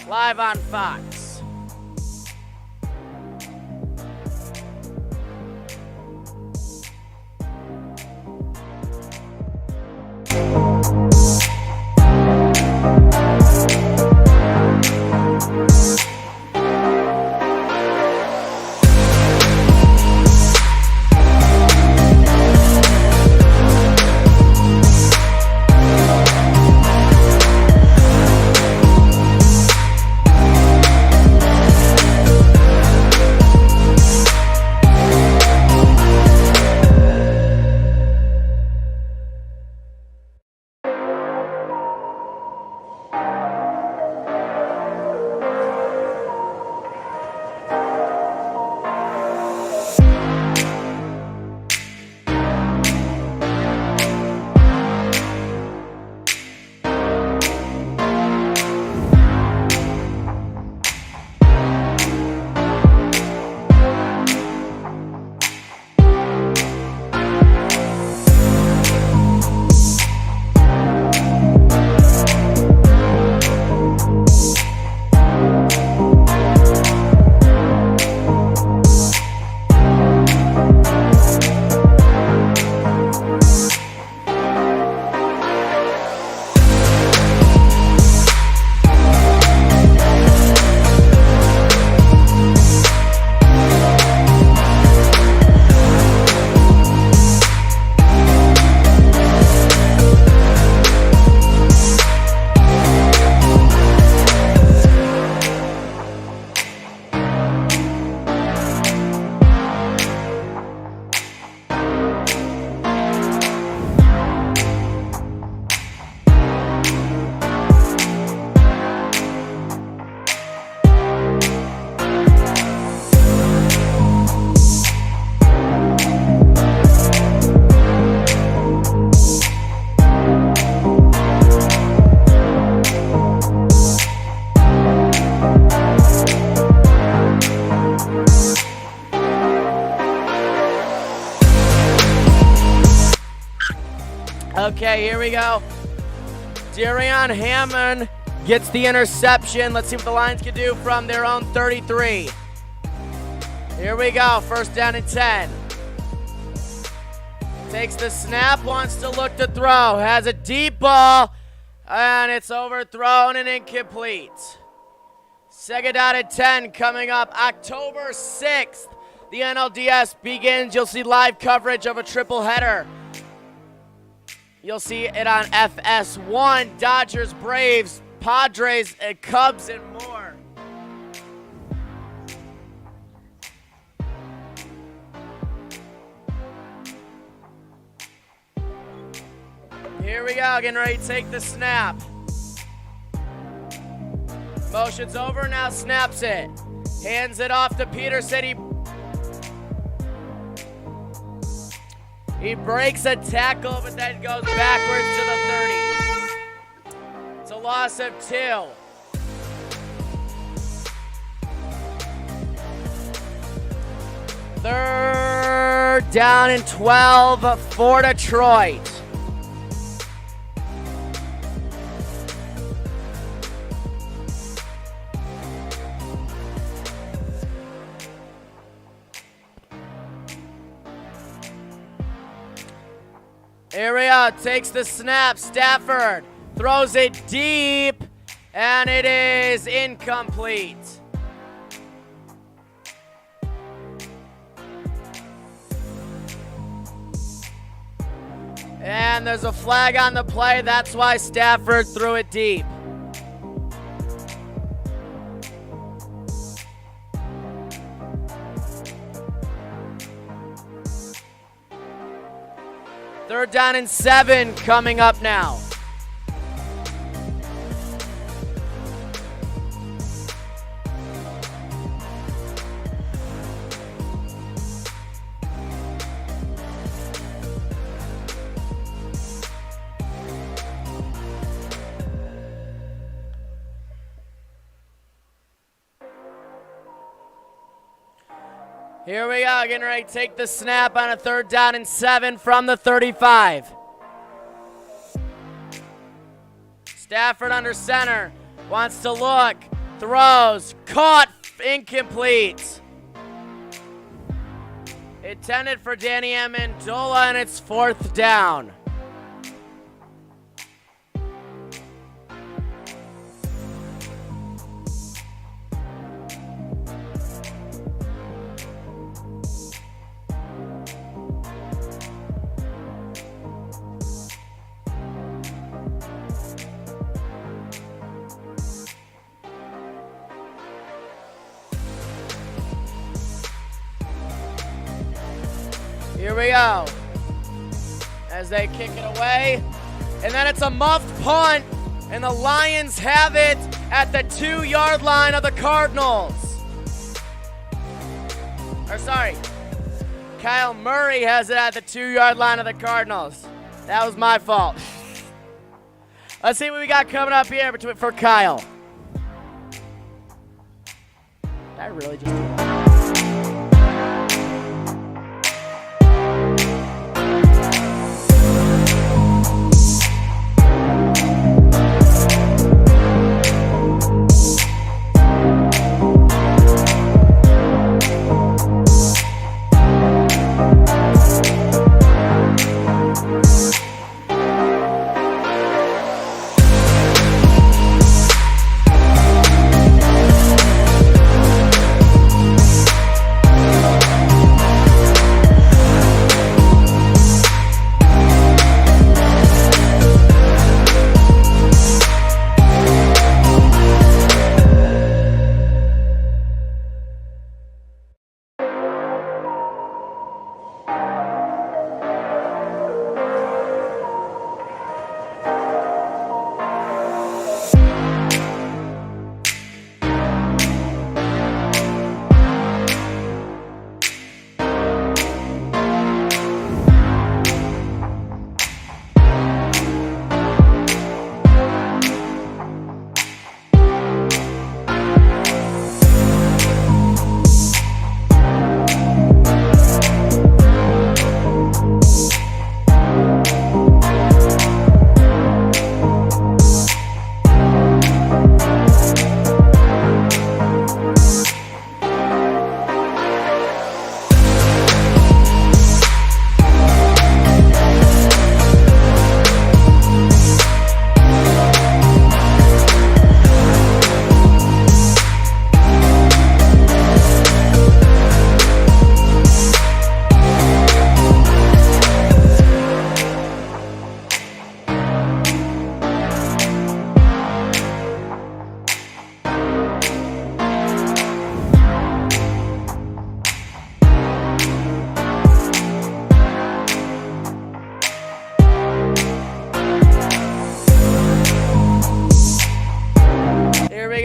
live on Fox. Okay, here we go. Darian Hammond gets the interception. Let's see what the Lions can do from their own 33. Here we go, first down and 10. Takes the snap, wants to look to throw. Has a deep ball, and it's overthrown and incomplete. Second down and 10 coming up October 6th. The NLDS begins. You'll see live coverage of a triple header. You'll see it on FS1, Dodgers, Braves, Padres, and Cubs, and more. Here we go, getting ready to take the snap. Motion's over, now snaps it. Hands it off to Peterson. He breaks a tackle, but then goes backwards to the 30. It's a loss of 2. Third down and 12 for Detroit. Here we go, takes the snap, Stafford throws it deep, and it is incomplete. And there's a flag on the play, that's why Stafford threw it deep. Third down and 7 coming up now. Here we go, getting ready to take the snap on a third down and 7 from the 35. Stafford under center, wants to look, throws, caught, incomplete. Intended for Danny Amendola, and it's 4th down. Here we go, as they kick it away, and then it's a muffed punt, and the Lions have it at the 2-yard line of the Cardinals. Or sorry, Kyle Murray has it at the 2-yard line of the Cardinals. That was my fault. Let's see what we got coming up here for Kyle. Did I really just do that?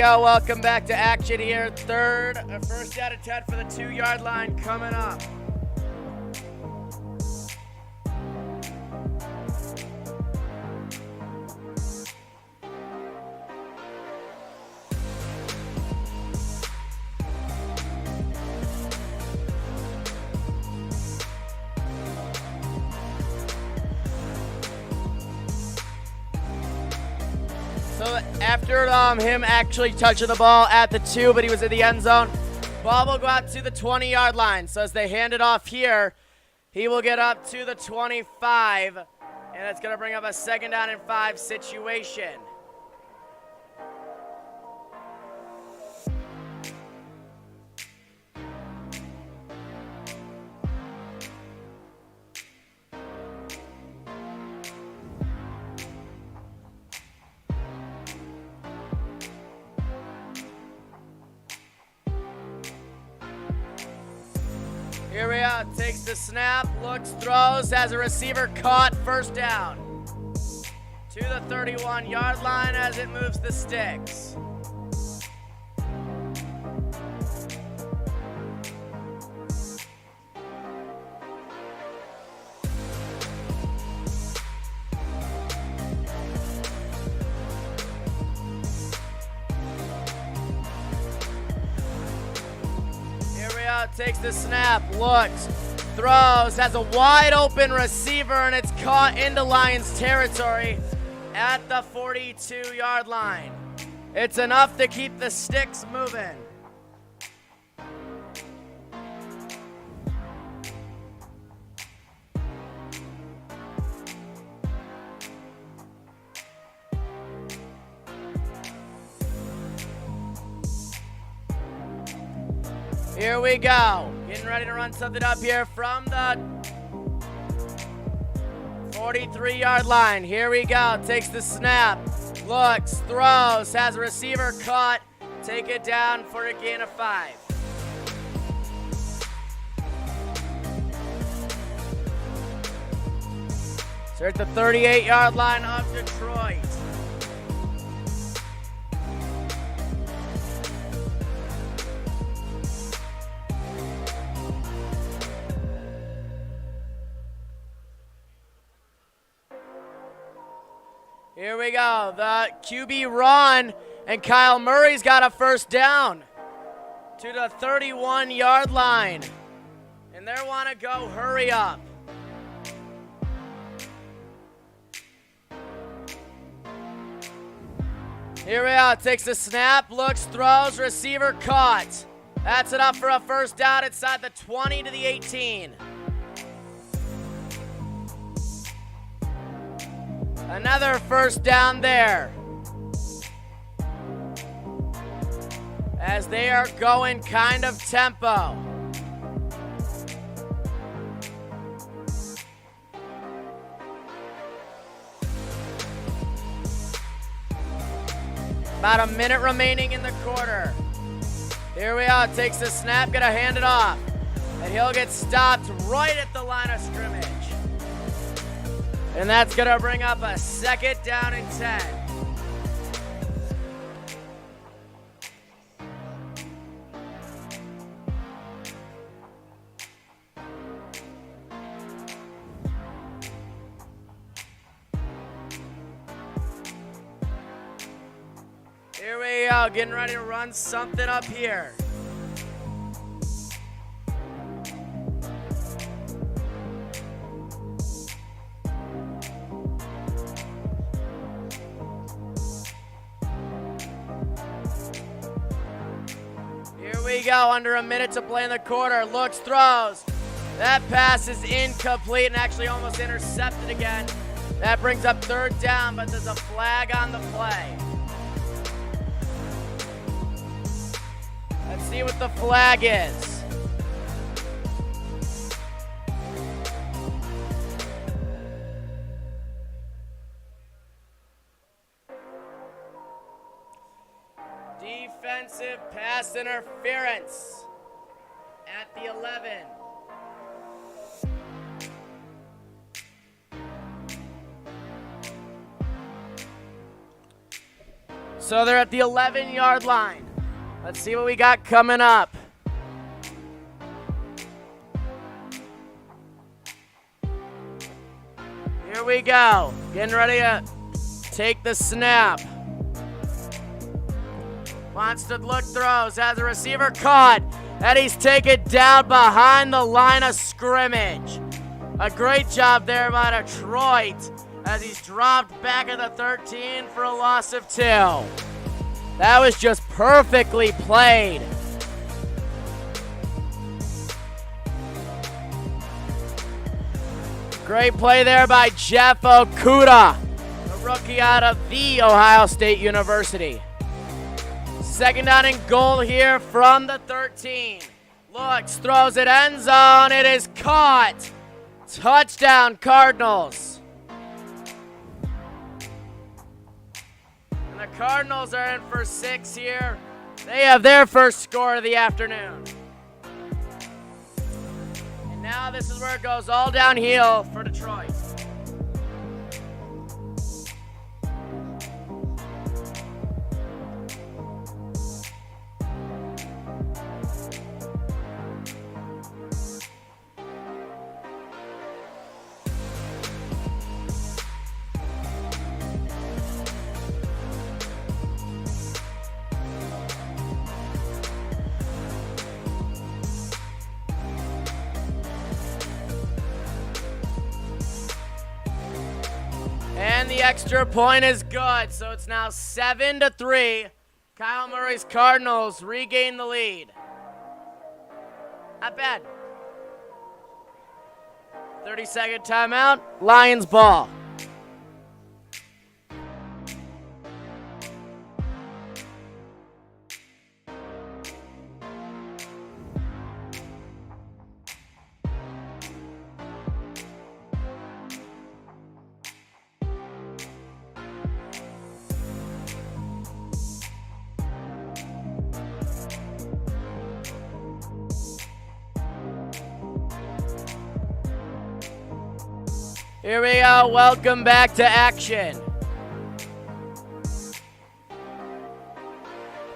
go. Welcome back to action here. First out of 10 for the 2-yard line coming up. So after him actually touching the ball at the 2, but he was in the end zone, ball will go out to the 20-yard line. So as they hand it off here, he will get up to the 25, and it's going to bring up a 2nd down and 5 situation. Here we are, takes the snap, looks, throws, has a receiver caught, 1st down. To the 31-yard line as it moves the sticks. Takes the snap, looks, throws, has a wide open receiver, and it's caught into Lions territory at the 42-yard line. It's enough to keep the sticks moving. Here we go. Getting ready to run something up here from the 43-yard line. Here we go. Takes the snap. Looks, throws, has a receiver caught. Take it down for a gain of 5. So at the 38-yard line of Detroit. Here we go, the QB run, and Kyle Murray's got a 1st down to the 31-yard line. And they want to go hurry up. Here we are, takes the snap, looks, throws, receiver caught. That's enough for a 1st down inside the 20 to the 18. Another 1st down there. As they are going kind of tempo. About a minute remaining in the quarter. Here we are, takes the snap, gonna hand it off. And he'll get stopped right at the line of scrimmage. And that's going to bring up a 2nd down and 10. Here we go, getting ready to run something up here. We go, under a minute to play in the quarter. Looks, throws. That pass is incomplete and actually almost intercepted again. That brings up 3rd down, but there's a flag on the play. Let's see what the flag is. Defensive pass interference at the 11. So they're at the 11-yard line. Let's see what we got coming up. Here we go. Getting ready to take the snap. Wants to look, throws, has a receiver caught, and he's taken down behind the line of scrimmage. A great job there by Detroit as he's dropped back at the 13 for a loss of 2. That was just perfectly played. Great play there by Jeff Okuda, a rookie out of The Ohio State University. Second down and goal here from the 13. Looks, throws it, end zone. It is caught. Touchdown, Cardinals. And the Cardinals are in for 6 here. They have their first score of the afternoon. And now this is where it goes all downhill for Detroit. And the extra point is good, so it's now 7-3. Kyle Murray's Cardinals regain the lead. Not bad. 30-second timeout, Lions ball. Here we go. Welcome back to action.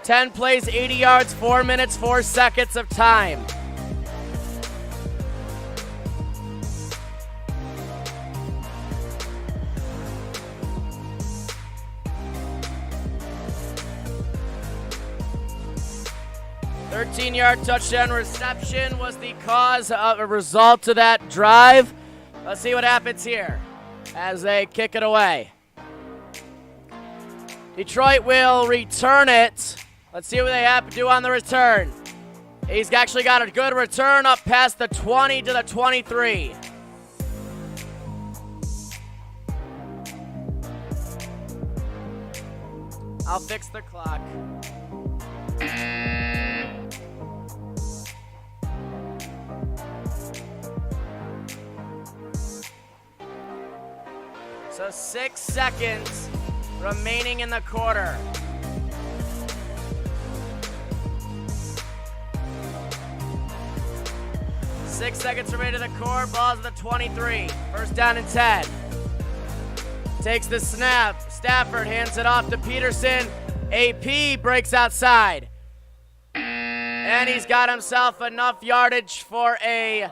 10 plays, 80 yards, 4 minutes, 4 seconds of time. .13-yard touchdown reception was the cause of a result of that drive. Let's see what happens here as they kick it away. Detroit will return it. Let's see what they have to do on the return. He's actually got a good return up past the 20 to the 23. I'll fix the clock. So 6 seconds remaining in the quarter. Six seconds remaining in the quarter. Ball's at the 23. First down and 10. Takes the snap. Stafford hands it off to Peterson. AP breaks outside. And he's got himself enough yardage for a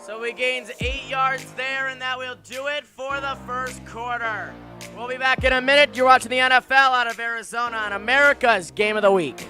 so he gains 8 yards there, and that will do it for the first quarter. We'll be back in a minute. You're watching the NFL out of Arizona on America's Game of the Week.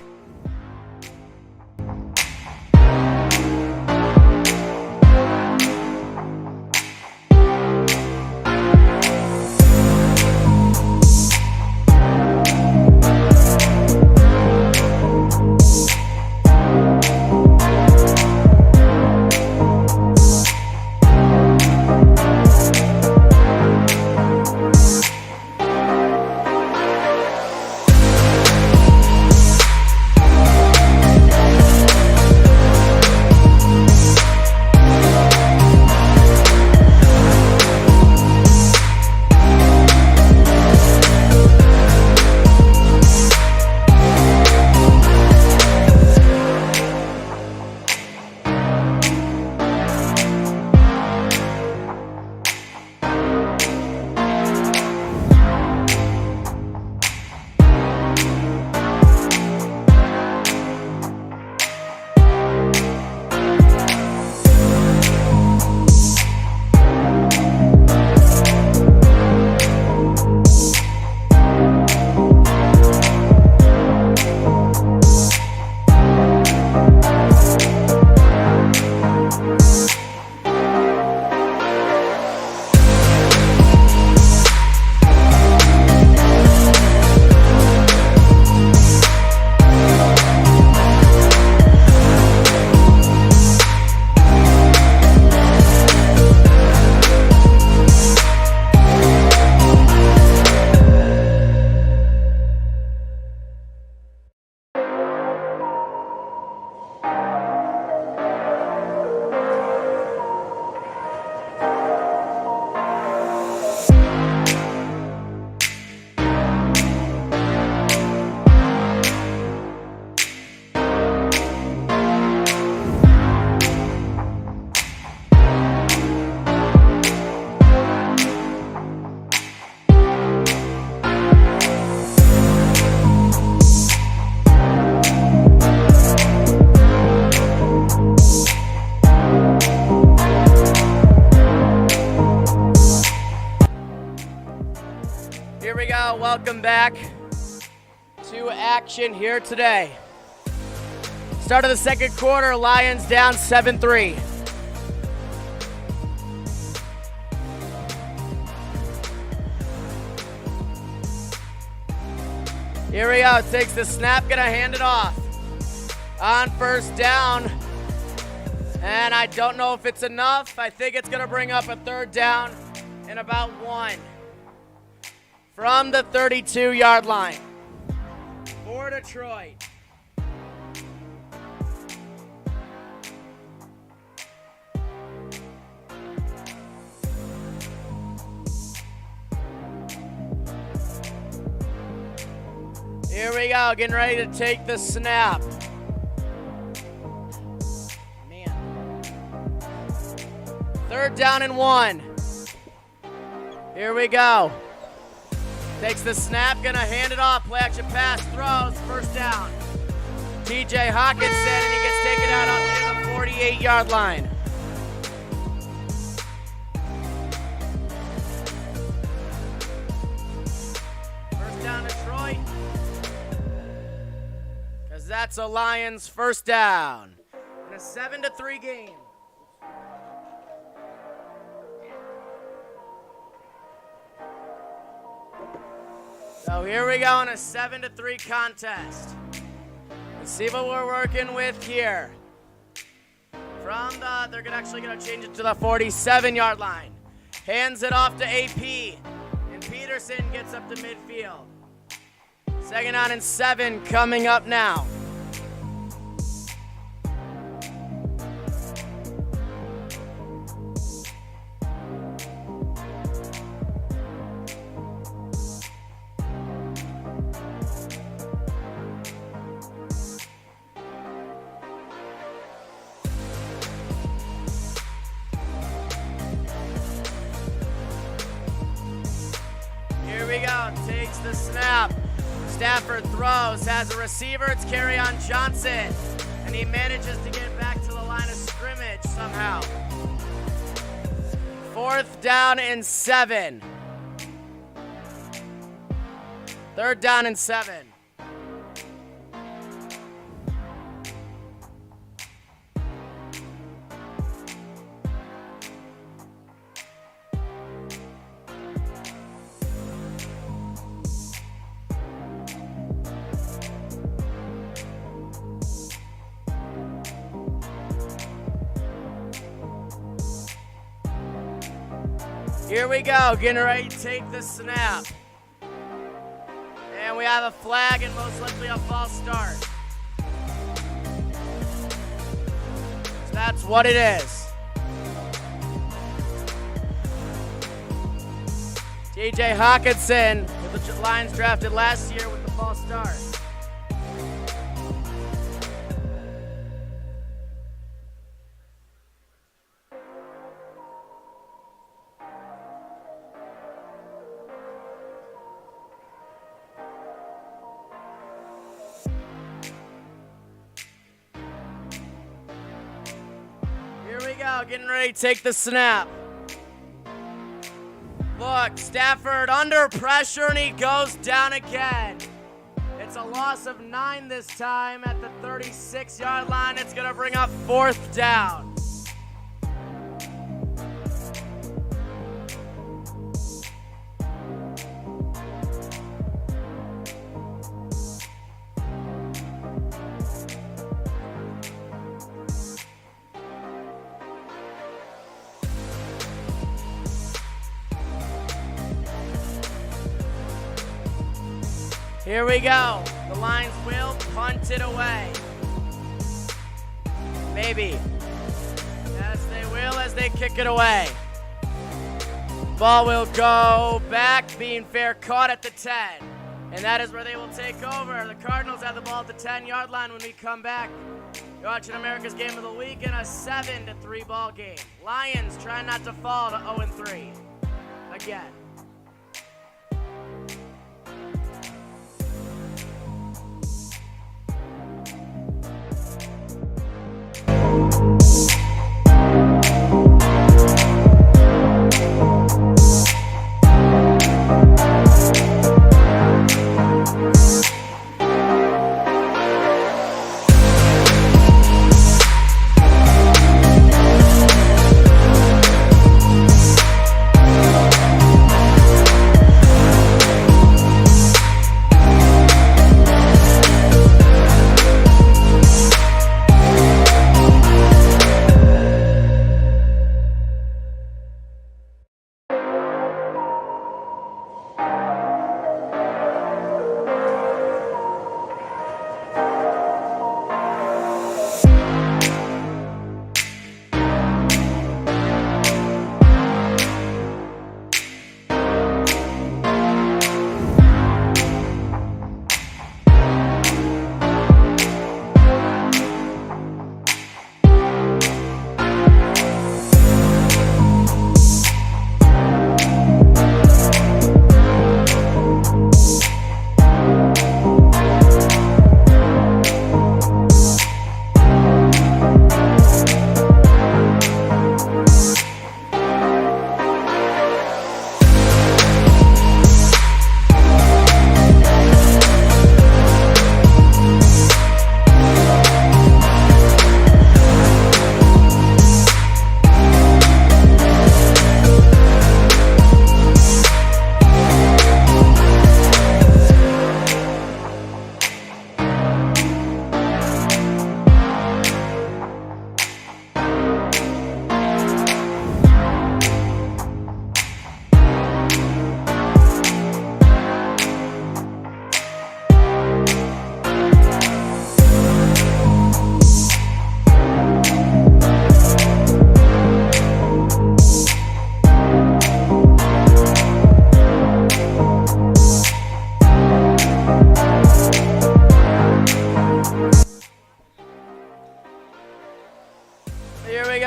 welcome back to action here today. Start of the second quarter, Lions down 7-3. Here we go, takes the snap, gonna hand it off. On first down, and I don't know if it's enough. I think it's gonna bring up a third down and about 1. From the 32-yard line for Detroit. Here we go, getting ready to take the snap. Man. Third down and 1. Here we go. Takes the snap, gonna hand it off. Play action pass, throws, first down. TJ Hawkinson, and he gets taken out on the 48-yard line. First down, Detroit. Because that's a Lions first down. In a 7-3 game. So here we go in a 7-3 contest. Let's see what we're working with here. They're actually gonna change it to the 47-yard line. Hands it off to AP, and Peterson gets up to midfield. 2nd down and 7 coming up now. Here we go, takes the snap. Stafford throws, has a receiver, it's Kerryon Johnson. And he manages to get back to the line of scrimmage somehow. 4th down and 7. 3rd down and 7. Here we go, getting ready to take the snap. And we have a flag and most likely a false start. So that's what it is. TJ Hawkinson, with the Lions drafted last year with the false start. Getting ready to take the snap. Look, Stafford under pressure, and he goes down again. It's a loss of 9 this time at the 36-yard line. It's going to bring up 4th down. Here we go. The Lions will punt it away. Maybe. Yes, they will as they kick it away. Ball will go back, being fair caught at the 10. And that is where they will take over. The Cardinals have the ball at the 10-yard line when we come back. You're watching America's Game of the Week in a 7-3 ball game. Lions trying not to fall to 0-3 again.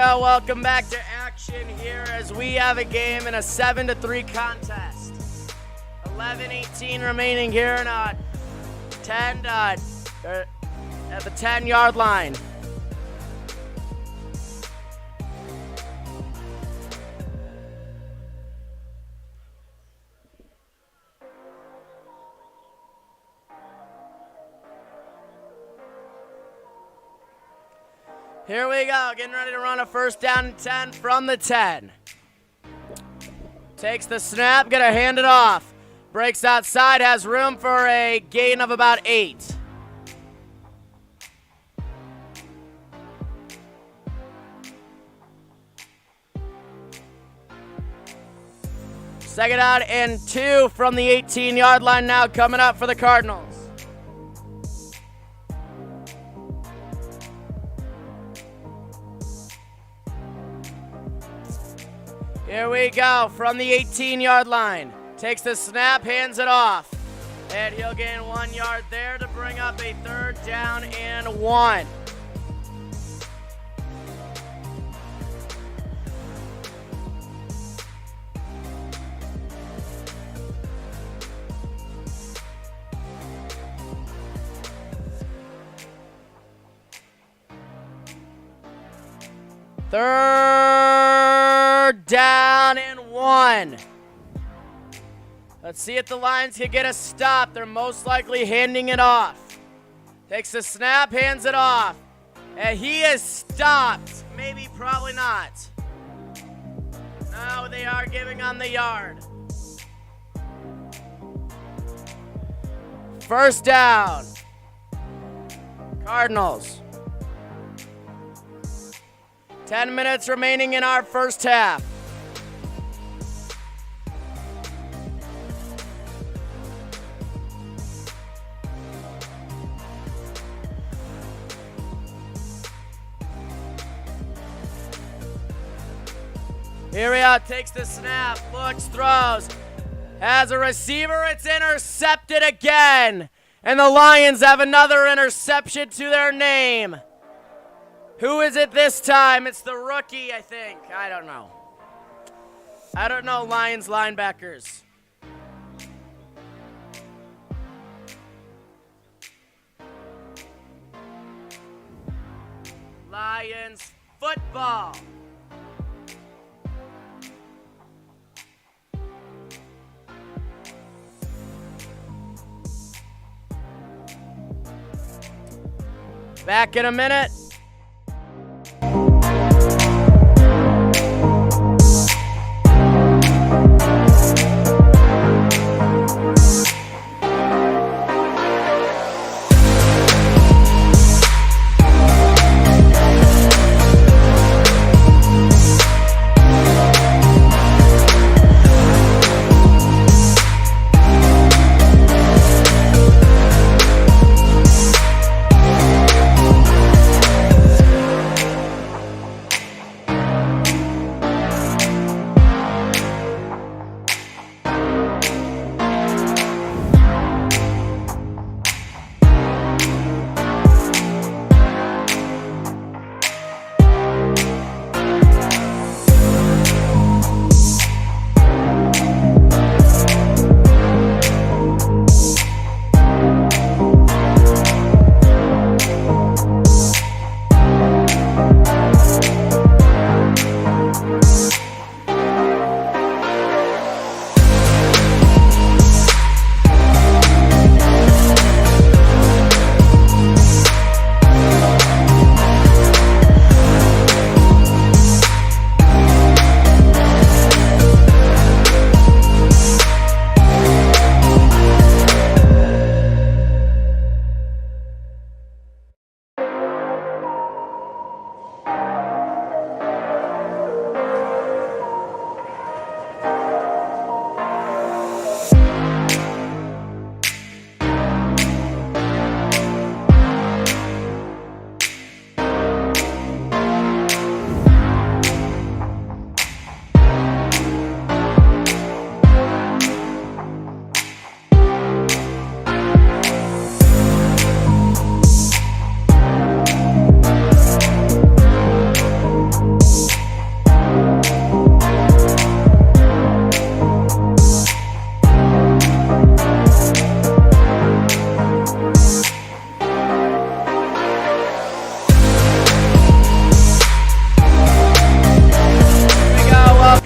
go. Welcome back to action here as we have a game in a 7-3 contest. 11:18 remaining here in a 10 at the 10-yard line. Here we go, getting ready to run a first down and 10 from the 10. Takes the snap, gonna hand it off. Breaks outside, has room for a gain of about 8. Second out and 2 from the 18-yard line now coming up for the Cardinals. Here we go from the 18-yard line. Takes the snap, hands it off. And he'll gain 1 yard there to bring up a third down and 1. Third down and 1. Let's see if the Lions can get a stop. They're most likely handing it off. Takes the snap, hands it off. And he is stopped. Maybe, probably not. No, they are giving on the yard. First down. Cardinals. 10 minutes remaining in our first half. Here we are, takes the snap, looks, throws, has a receiver, it's intercepted again. And the Lions have another interception to their name. Who is it this time? It's the rookie, I think. I don't know. Lions linebackers. Lions football. Back in a minute.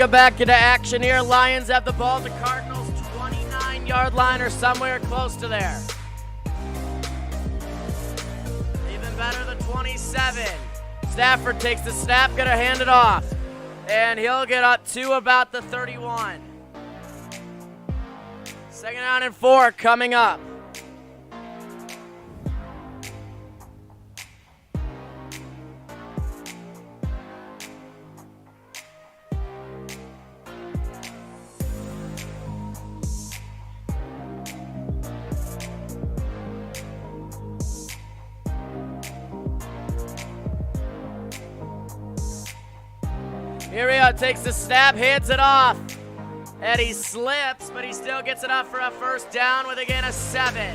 Welcome back into action here. Lions have the ball at the Cardinals' 29-yard line or somewhere close to there. Even better, the 27. Stafford takes the snap, gonna hand it off. And he'll get up to about the 31. 2nd down and 4 coming up. Here we go, takes the snap, hands it off. And he slips, but he still gets it up for a first down with, again, a 7.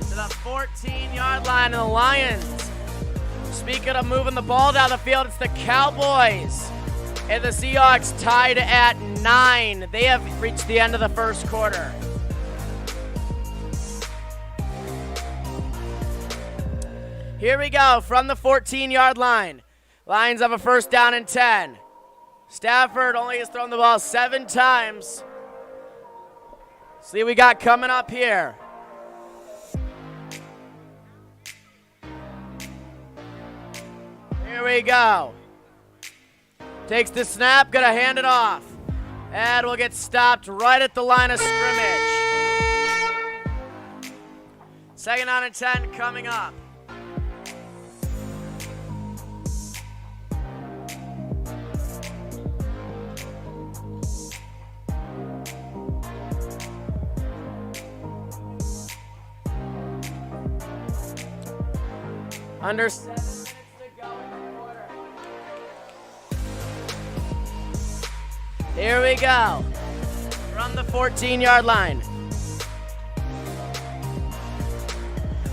To the 14-yard line, and the Lions. Speaking of moving the ball down the field, it's the Cowboys. And the Seahawks tied at 9. They have reached the end of the first quarter. Here we go, from the 14-yard line. Lions have a first down and 10. Stafford only has thrown the ball 7 times. See what we got coming up here. Here we go. Takes the snap, gonna hand it off. And will get stopped right at the line of scrimmage. 2nd down and 10 coming up. Under 7 minutes to go in the quarter. Here we go. From the 14-yard line.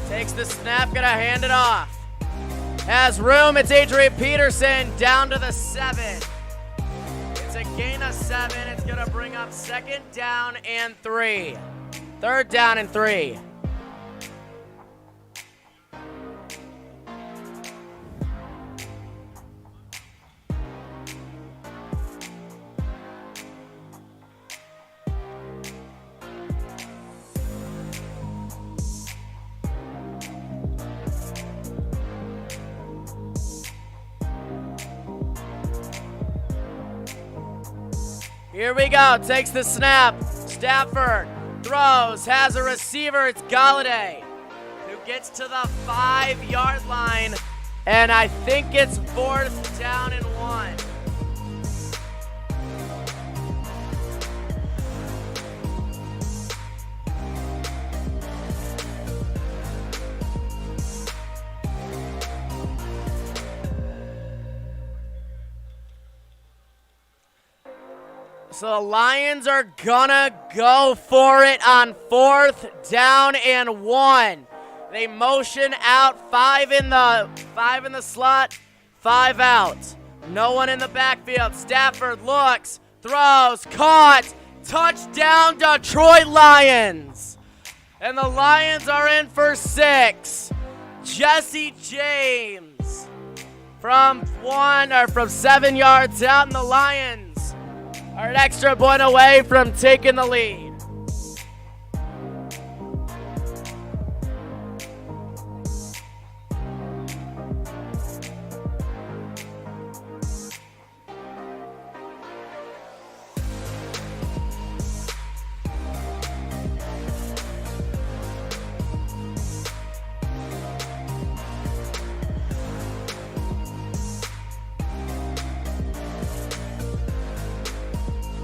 Takes the snap, gonna hand it off. Has room, it's Adrian Peterson down to the 7. It's a gain of 7. It's gonna bring up 2nd down and 3. 3rd down and 3. Here we go, takes the snap. Stafford throws, has a receiver, it's Galladay, who gets to the 5-yard line, and I think it's 4th down and 1. So the Lions are gonna go for it on 4th down and 1. They motion out 5 in the slot, 5 out. No one in the backfield. Stafford looks, throws, caught, touchdown Detroit Lions. And the Lions are in for 6. Jesse James from 7 yards out, and the Lions are an extra point away from taking the lead.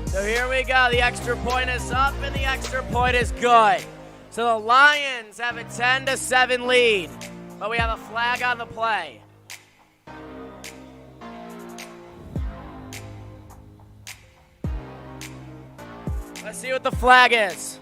So here we go. The extra point is up, and the extra point is good. So the Lions have a 10-7 lead, but we have a flag on the play. Let's see what the flag is.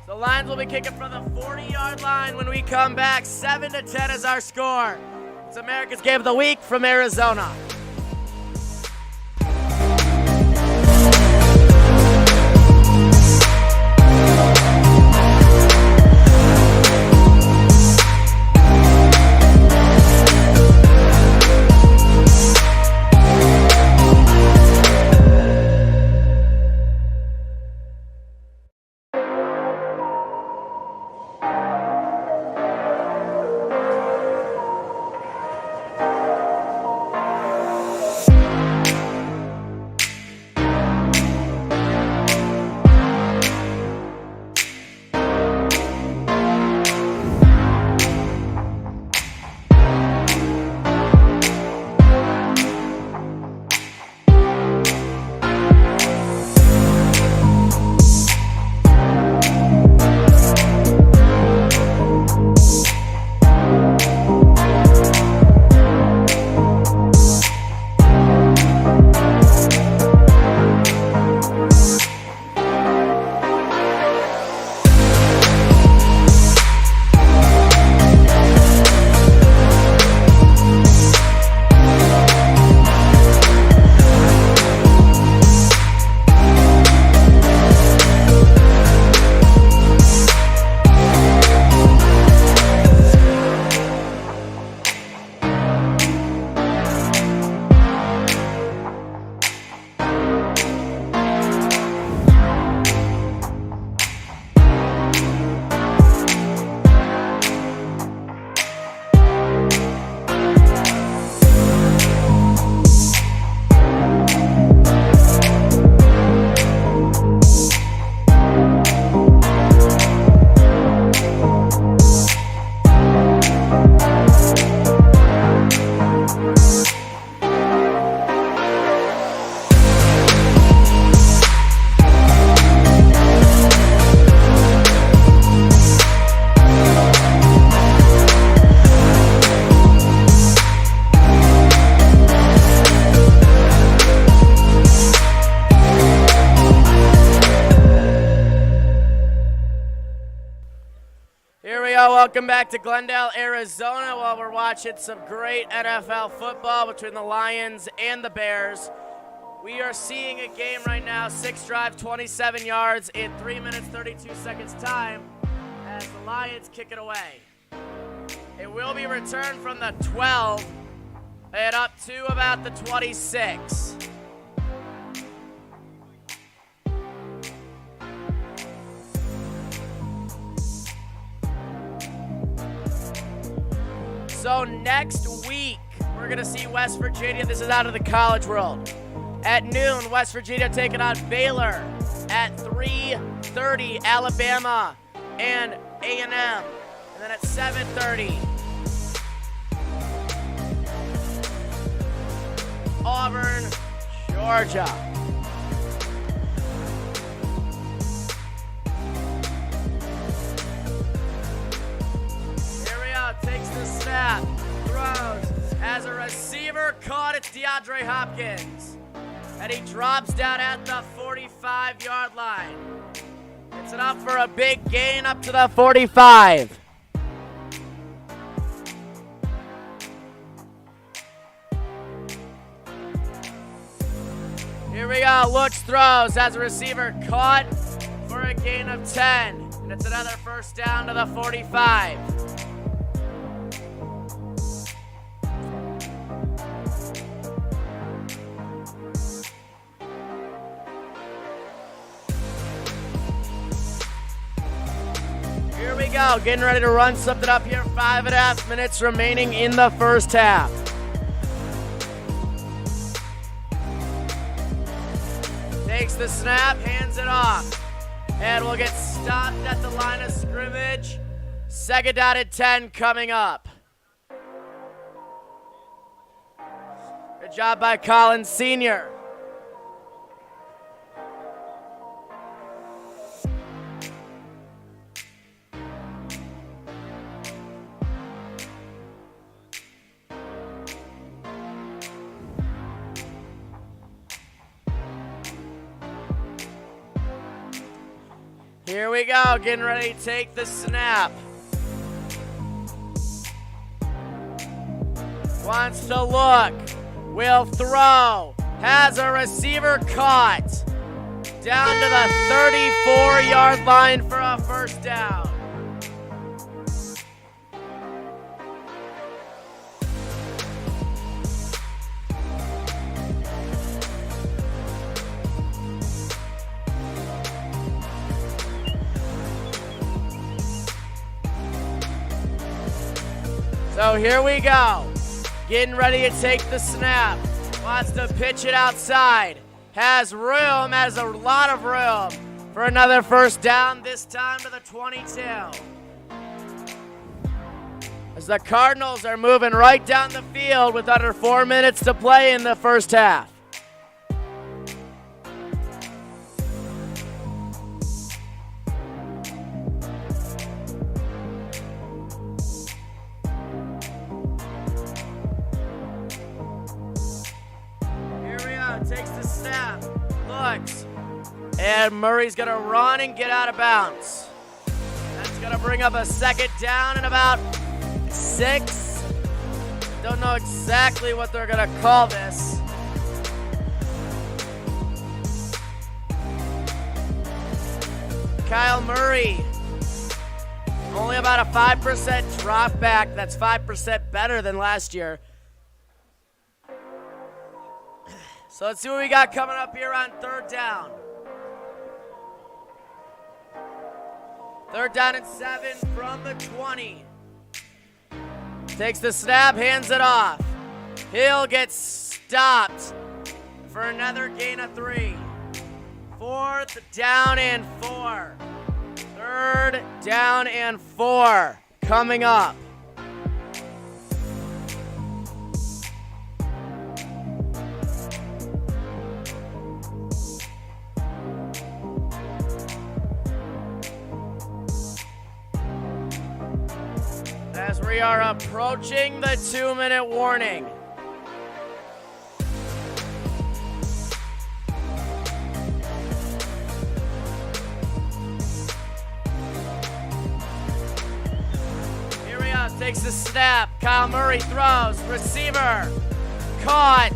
The Lions will be kicking from the 40-yard line when we come back. 7-10 is our score. It's America's Game of the Week from Arizona. welcome back to Glendale, Arizona, while we're watching some great NFL football between the Lions and the Bears. We are seeing a game right now, 6 drive, 27 yards in 3 minutes, 32 seconds time as the Lions kick it away. It will be returned from the 12 and up to about the 26. So next week, we're going to see West Virginia. This is out of the college world. At noon, West Virginia taking on Baylor. At 3:30, Alabama and A&M. And then at 7:30, Auburn, Georgia. Takes the snap, throws, has a receiver caught, it's DeAndre Hopkins. And he drops down at the 45-yard line. It's enough for a big gain up to the 45. Here we go, looks, throws, has a receiver caught for a gain of 10. And it's another first down to the 45. Here we go, getting ready to run something up here. 5.5 minutes remaining in the first half. Takes the snap, hands it off. And we'll get stopped at the line of scrimmage. 2nd down and 10 coming up. Good job by Collins Sr. Here we go, getting ready to take the snap. Wants to look, will throw, has a receiver caught. Down to the 34-yard line for a first down. So here we go, getting ready to take the snap, wants to pitch it outside, has room, has a lot of room for another first down, this time to the 22. As the Cardinals are moving right down the field with under 4 minutes to play in the first half. Takes the snap, looks, and Murray's going to run and get out of bounds. That's going to bring up a 2nd down and about 6. Don't know exactly what they're going to call this. Kyle Murray, only about a 5% drop back. That's 5% better than last year. So let's see what we got coming up here on 3rd down. 3rd down and 7 from the 20. Takes the snap, hands it off. He'll get stopped for another gain of 3. 4th down and 4. 3rd down and 4 coming up. As we are approaching the 2-minute warning. takes the snap. Kyle Murray throws. Receiver caught.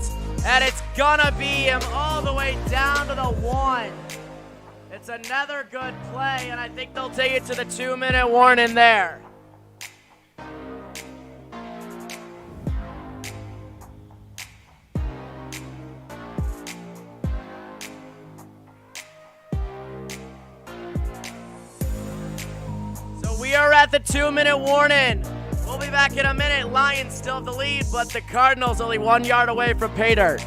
And it's gonna be him all the way down to the 1. It's another good play, and I think they'll take it to the 2-minute warning there. So we are at the 2-minute warning. We'll be back in a minute. Lions still have the lead, but the Cardinals only 1 yard away from pay dirt.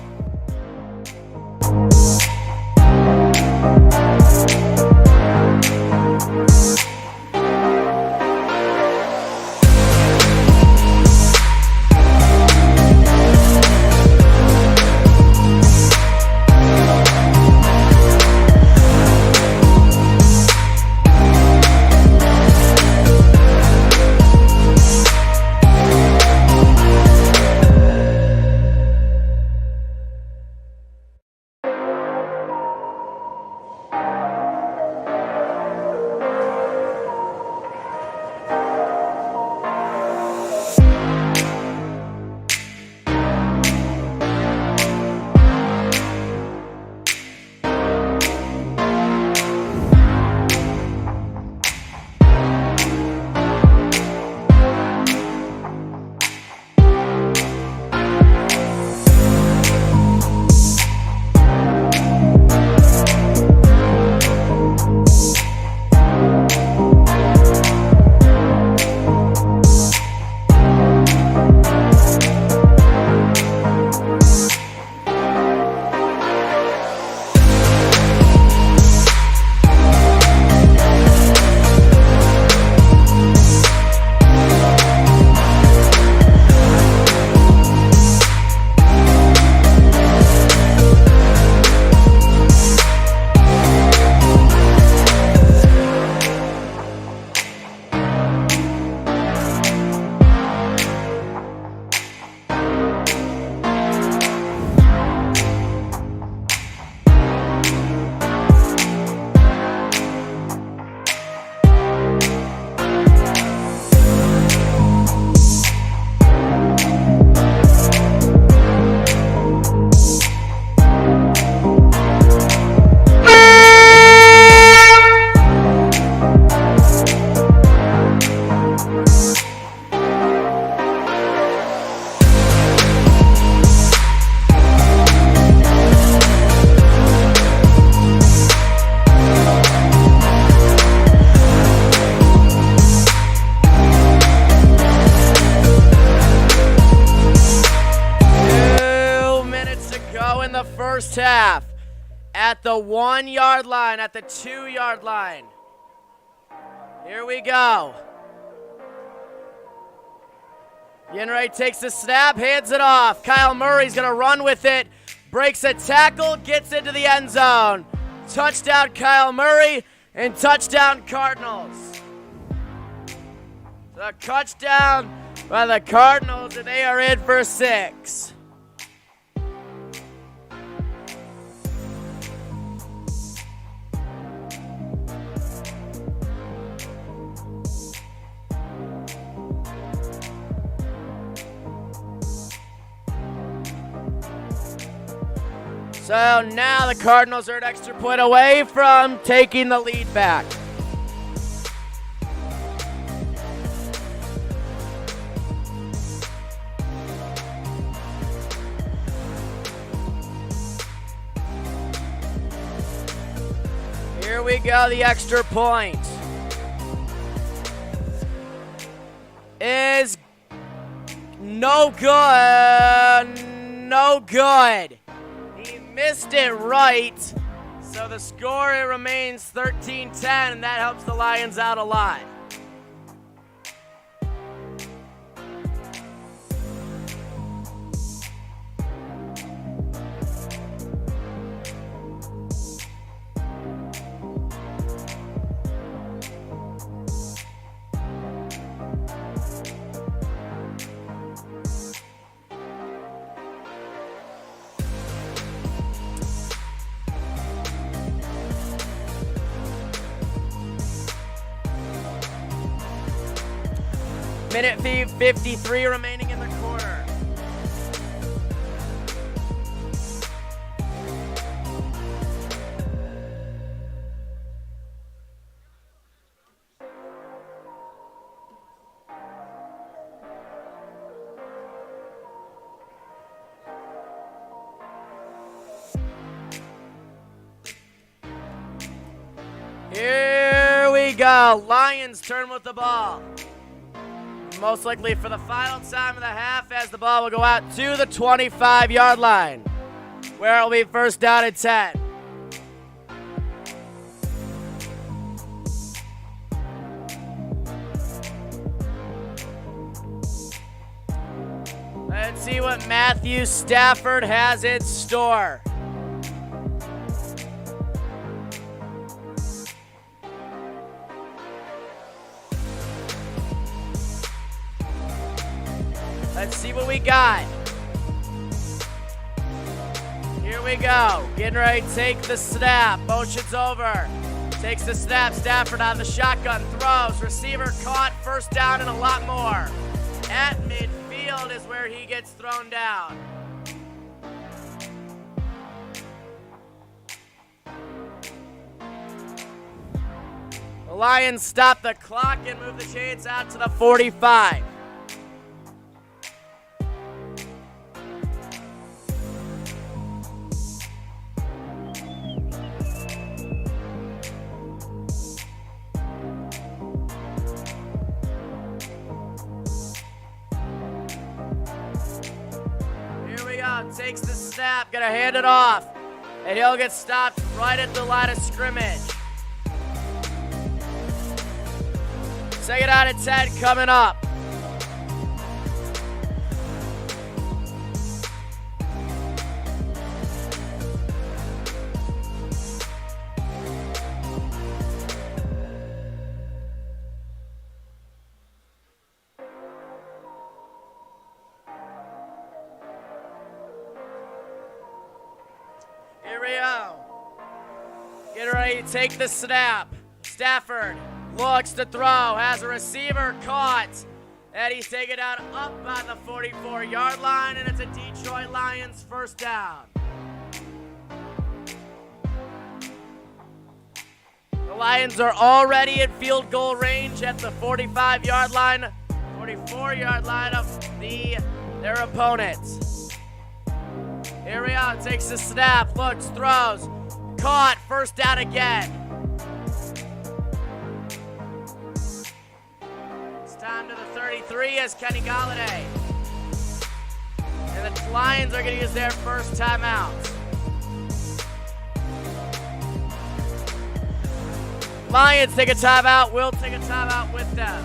First half at the 1 yard line, at the 2 yard line. Here we go. Yenright takes the snap, hands it off. Kyle Murray's gonna run with it, breaks a tackle, gets into the end zone. Touchdown Kyle Murray and touchdown Cardinals. The touchdown by the Cardinals, and they are in for 6. So now the Cardinals are an extra point away from taking the lead back. Here we go, the extra point is no good, no good. He missed it right, so the score remains 13-10, and that helps the Lions out a lot. Minute 53 remaining in the quarter. Here we go. Lions turn with the ball. Most likely for the final time of the half, as the ball will go out to the 25-yard line, where it will be first down and 10. Let's see what Matthew Stafford has in store. Let's see what we got. Here we go. Getting ready to take the snap. Motions over. Takes the snap. Stafford on the shotgun. Throws. Receiver caught. First down and a lot more. At midfield is where he gets thrown down. The Lions stop the clock and move the chains out to the 45. Takes the snap, gonna hand it off, and he'll get stopped right at the line of scrimmage. Second out of 10 coming up. Here we go. Get ready to take the snap. Stafford looks to throw, has a receiver caught, and he's taken out up by the 44-yard line, and it's a Detroit Lions first down. The Lions are already in field goal range at the 45-yard line, 44-yard line of their opponents. Here we are, takes the snap, looks, throws, caught, first down again. It's time to the 33 as Kenny Galladay. And the Lions are going to use their first timeout. Lions take a timeout, we'll take a timeout with them.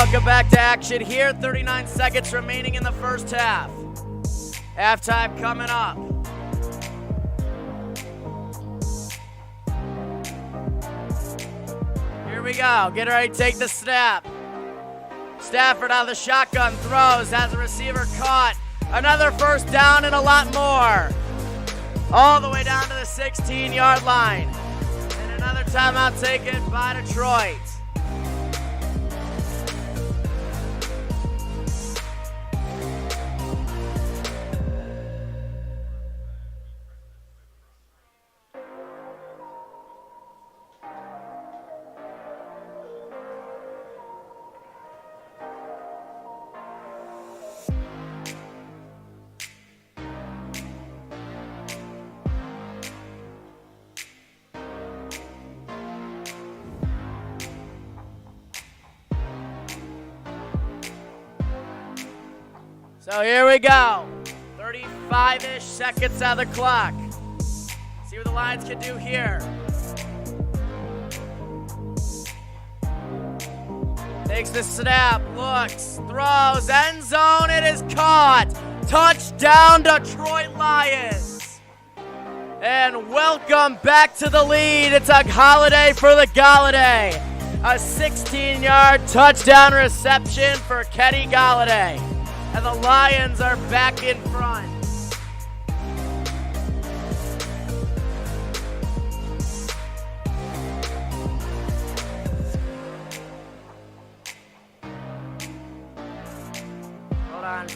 welcome back to action here. 39 seconds remaining in the first half. Halftime coming up. Here we go. Get ready to take the snap. Stafford on the shotgun, throws, has a receiver caught. Another first down and a lot more. All the way down to the 16-yard line. And another timeout taken by Detroit. So here we go. 35-ish seconds on the clock. See what the Lions can do here. Takes the snap, looks, throws, end zone, it is caught. Touchdown, Detroit Lions. And welcome back to the lead. It's a holiday for the Galladay. A 16-yard touchdown reception for Kenny Galladay. And the Lions are back in front. Hold on.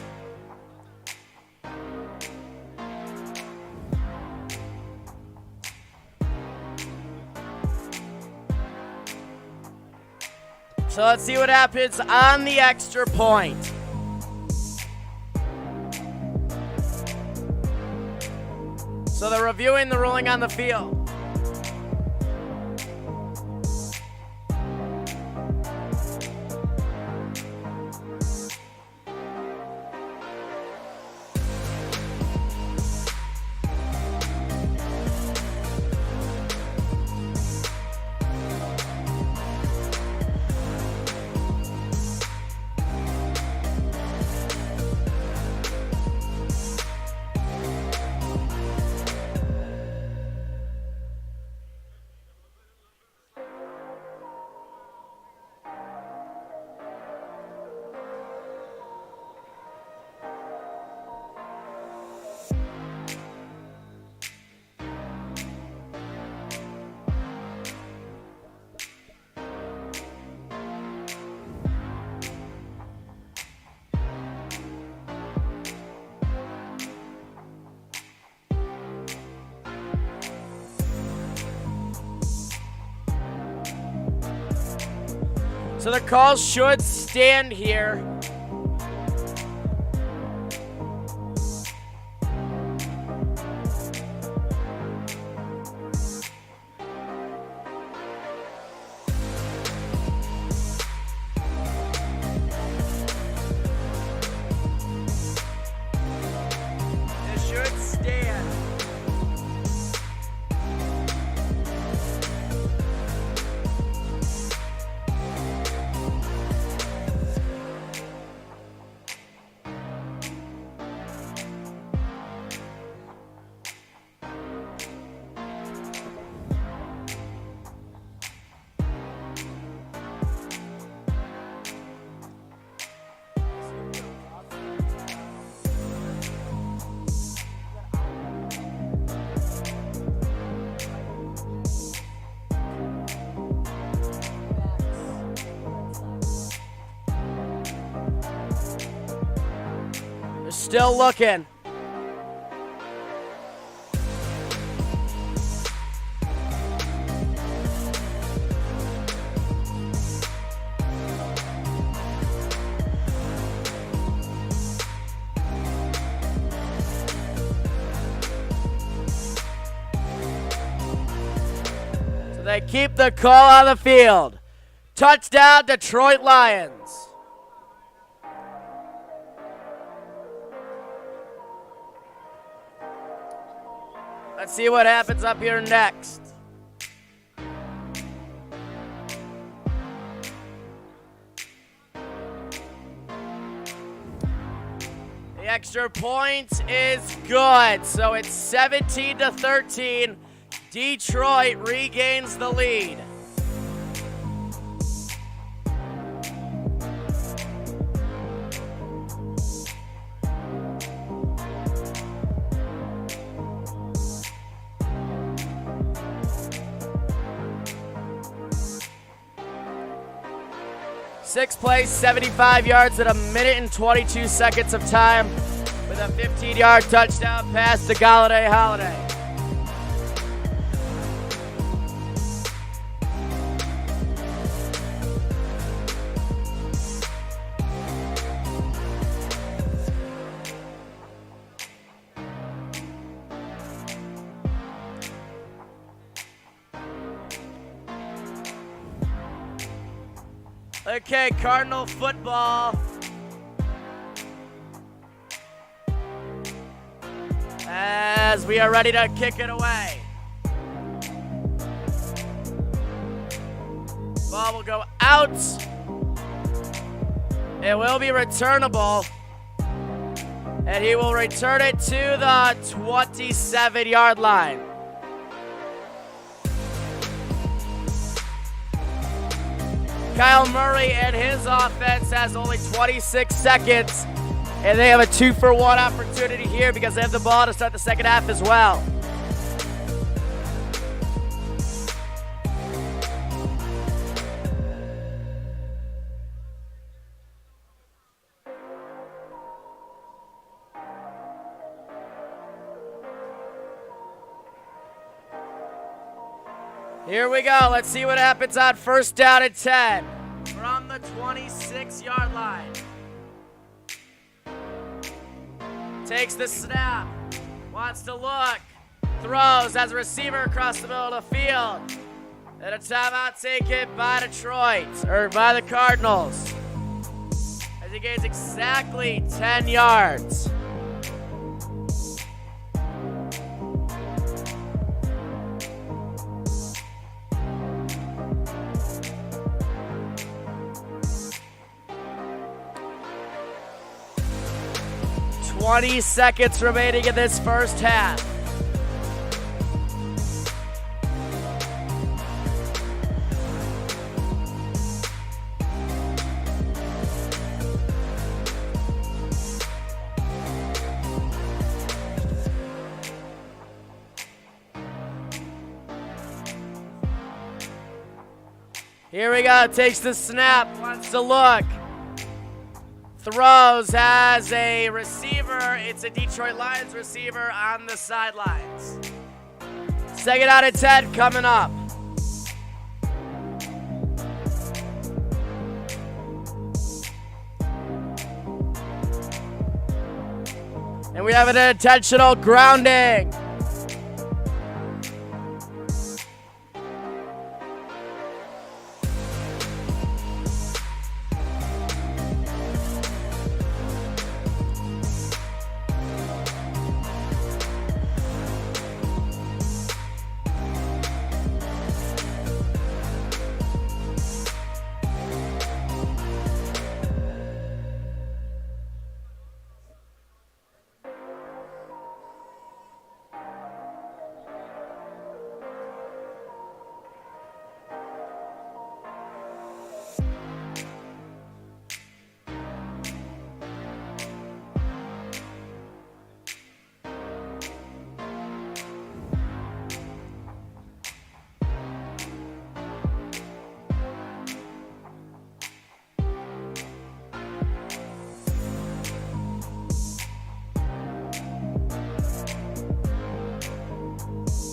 So let's see what happens on the extra point. So they're reviewing the ruling on the field. So the call should stand here. This should stand. They're still looking. So they keep the call on the field. Touchdown, Detroit Lions. Let's see what happens up here next. The extra point is good, so it's 17-13. Detroit regains the lead. Sixth place, 75 yards at 1:22 of time with a 15-yard touchdown pass to Galladay Holiday. Okay, Cardinal football. As we are ready to kick it away. Ball will go out. It will be returnable. And he will return it to the 27-yard line. Kyle Murray and his offense has only 26 seconds, and they have a 2-for-1 opportunity here because they have the ball to start the second half as well. Here we go. Let's see what happens on first down and 10 from the 26-yard line. Takes the snap. Wants to look. Throws as a receiver across the middle of the field. And a timeout taken by Detroit, or by the Cardinals. As he gains exactly 10 yards. "20 seconds remaining in this first half. Here we go, takes the snap, wants to look. Throws as a receiver. It's a Detroit Lions receiver on the sidelines. Second out of 10 coming up. And we have an intentional grounding.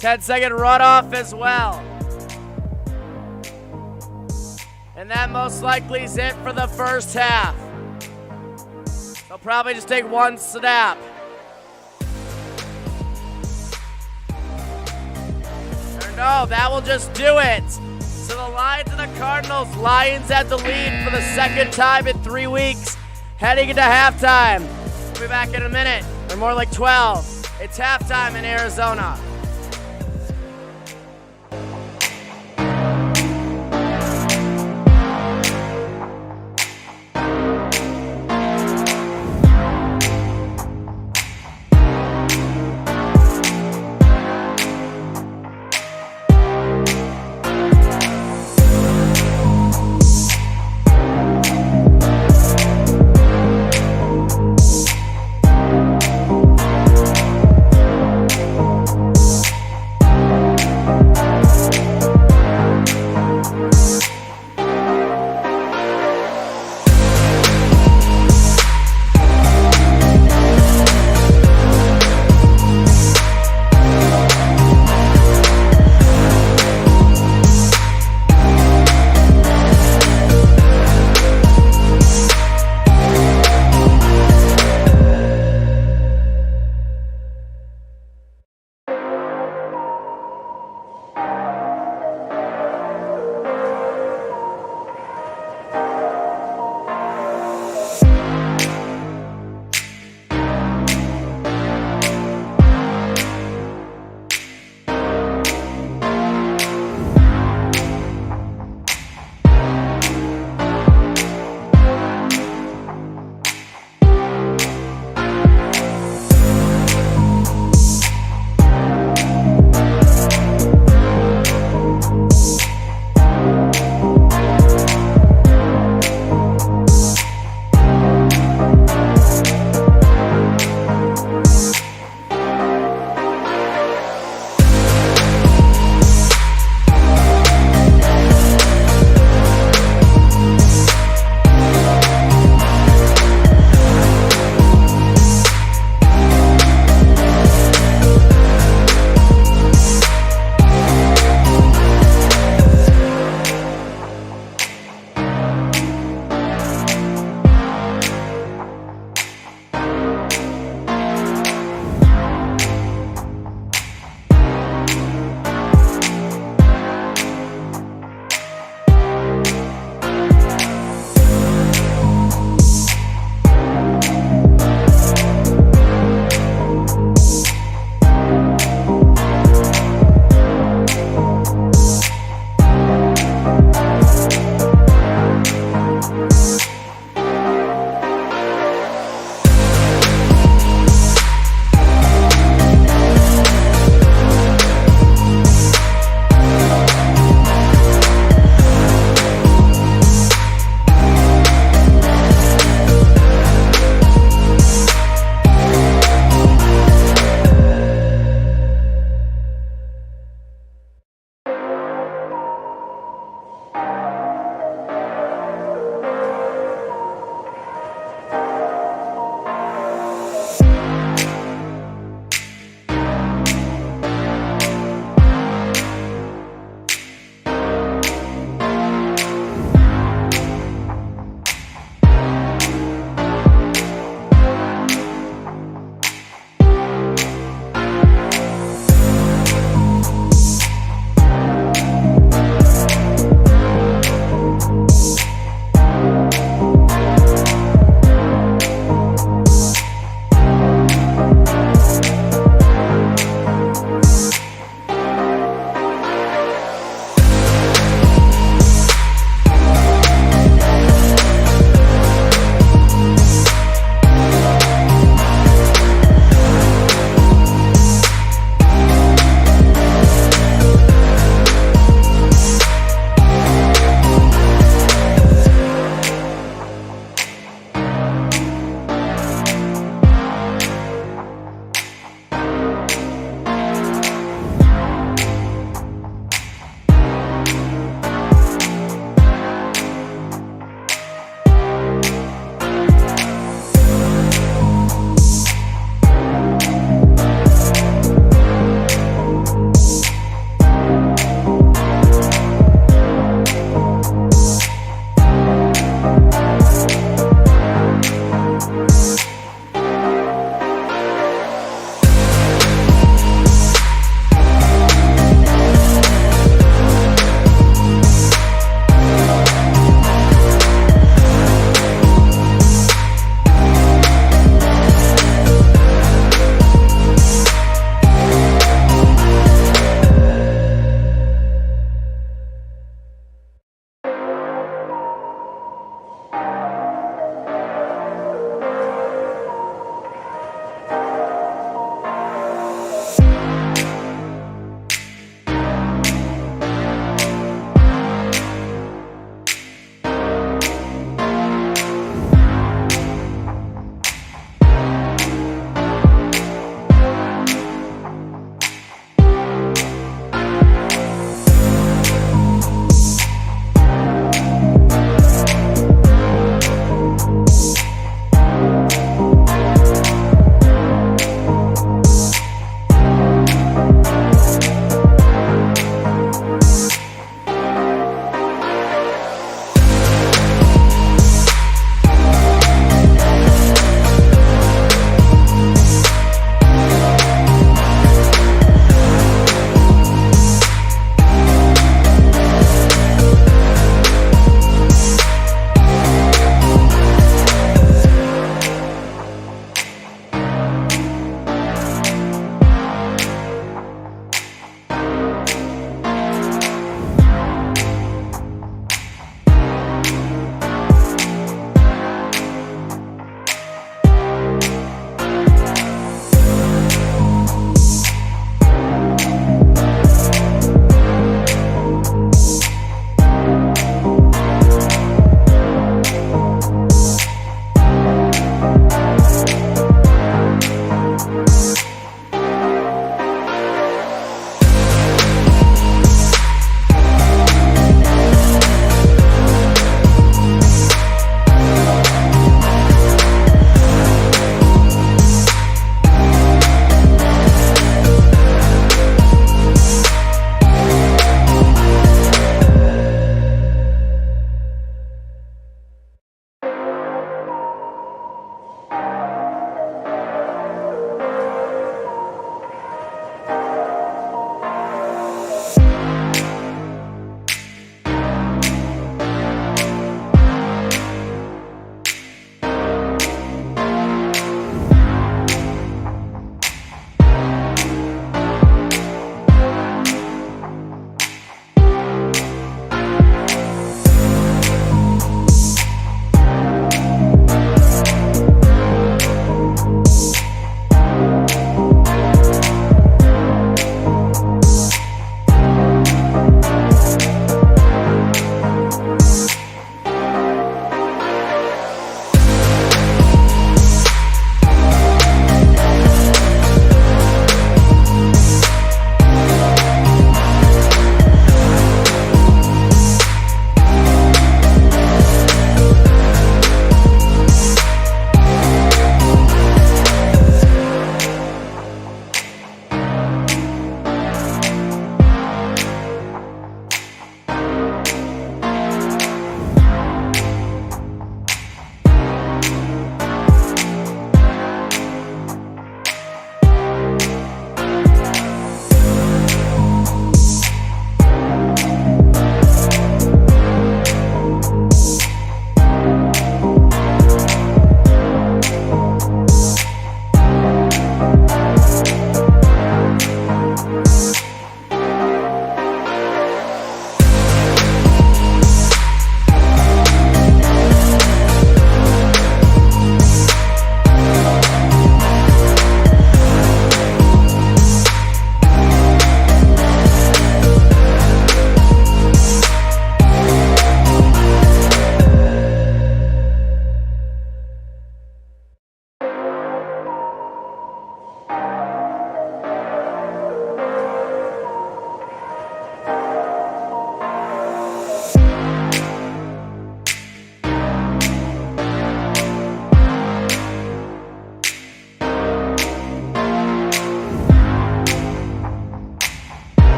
Ten-second runoff as well. And that most likely is it for the first half. They'll probably just take one snap. Or no, that will just do it. So the Lions and the Cardinals, Lions at the lead for the second time in 3 weeks, heading into halftime. We'll be back in a minute, or more like 12. It's halftime in Arizona.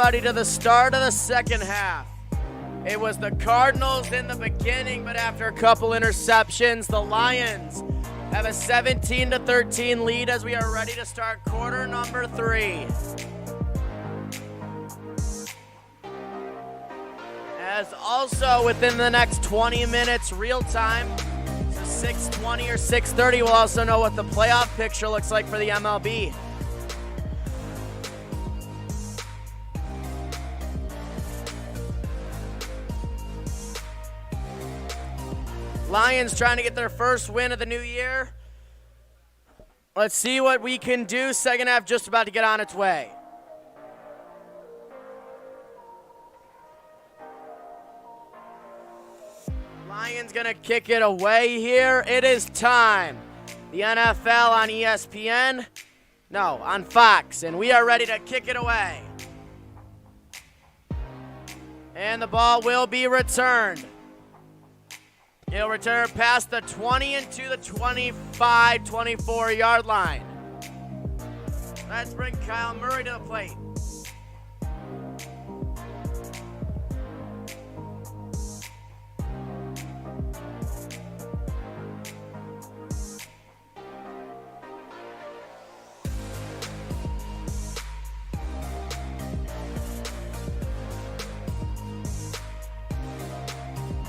everybody to the start of the second half. It was the Cardinals in the beginning, but after a couple interceptions, the Lions have a 17-13 lead as we are ready to start quarter number 3. As also within the next 20 minutes, real time, so 6:20 or 6:30, we'll also know what the playoff picture looks like for the MLB. Lions trying to get their first win of the new year. Let's see what we can do. Second half just about to get on its way. Lions gonna kick it away here. It is time. The NFL on ESPN. No, on Fox. And we are ready to kick it away. And the ball will be returned. He'll return past the 20 into the 25, 24-yard line. Let's bring Kyle Murray to the plate.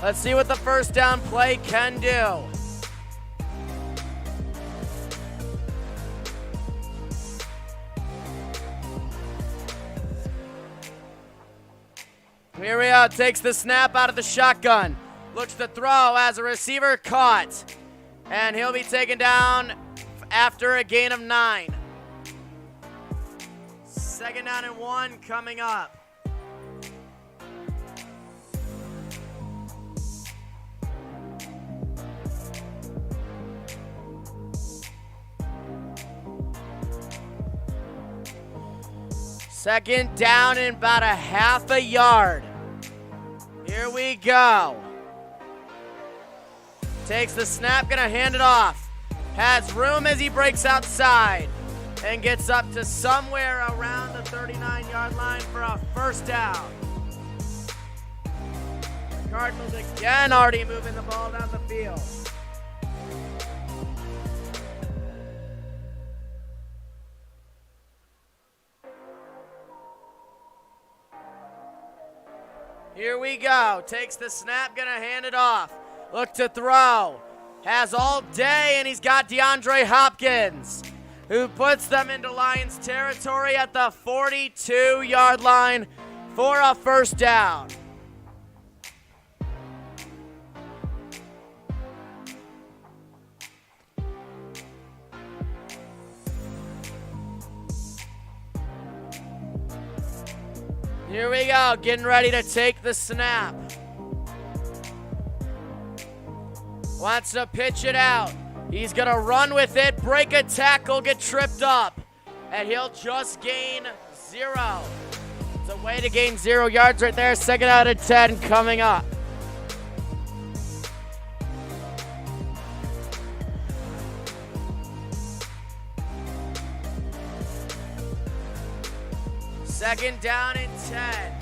Let's see what the first down play can do. Here we go. Takes the snap out of the shotgun. Looks to throw as a receiver caught. And he'll be taken down after a gain of 9. Second down and 1 coming up. Second down and about a half a yard. Here we go. Takes the snap, gonna hand it off. Has room as he breaks outside and gets up to somewhere around the 39-yard line for a first down. The Cardinals again already moving the ball down the field. Here we go. Takes the snap, gonna hand it off. Look to throw. Has all day, and he's got DeAndre Hopkins, who puts them into Lions territory at the 42-yard line for a first down. Here we go, getting ready to take the snap. Wants to pitch it out. He's gonna run with it, break a tackle, get tripped up, and he'll just gain 0. It's a way to gain 0 yards right there. Second out of 10 coming up. Second down and 10.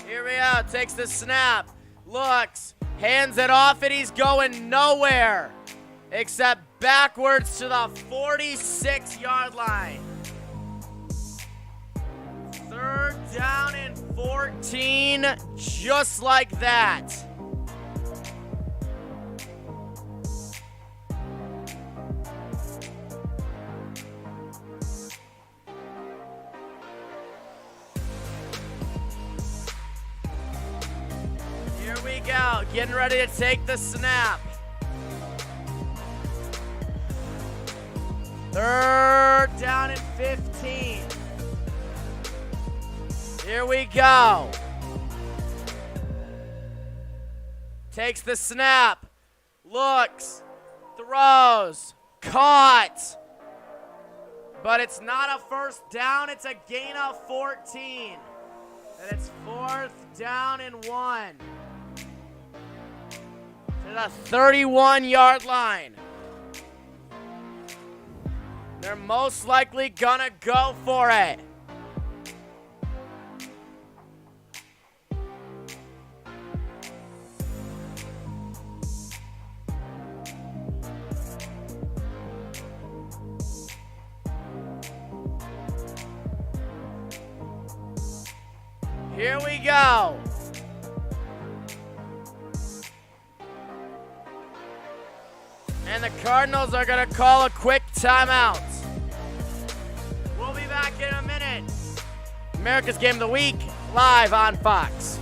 Here we go. Takes the snap. Looks. Hands it off, and he's going nowhere except backwards to the 46-yard line. Third down and 14, just like that. Here we go, getting ready to take the snap. Third down and 15. Here we go. Takes the snap. Looks. Throws. Caught. But it's not a first down. It's a gain of 14. And it's fourth down and 1. to the 31-yard line. They're most likely gonna go for it. Here we go. And the Cardinals are going to call a quick timeout. We'll be back in a minute. America's Game of the Week, live on Fox.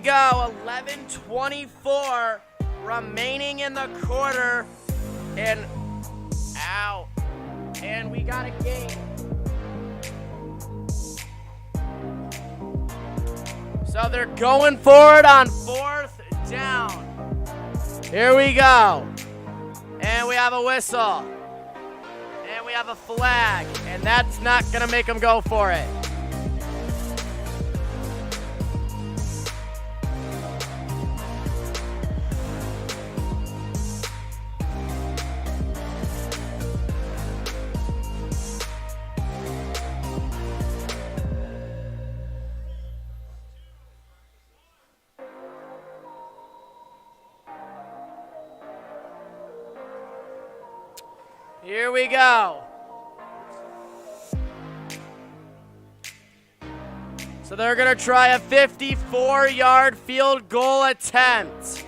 Go 11:24 remaining in the quarter, and we got a game. So they're going for it on 4th down. Here we go, and we have a whistle, and we have a flag, and that's not gonna make them go for it. Here we go. So they're going to try a 54-yard field goal attempt.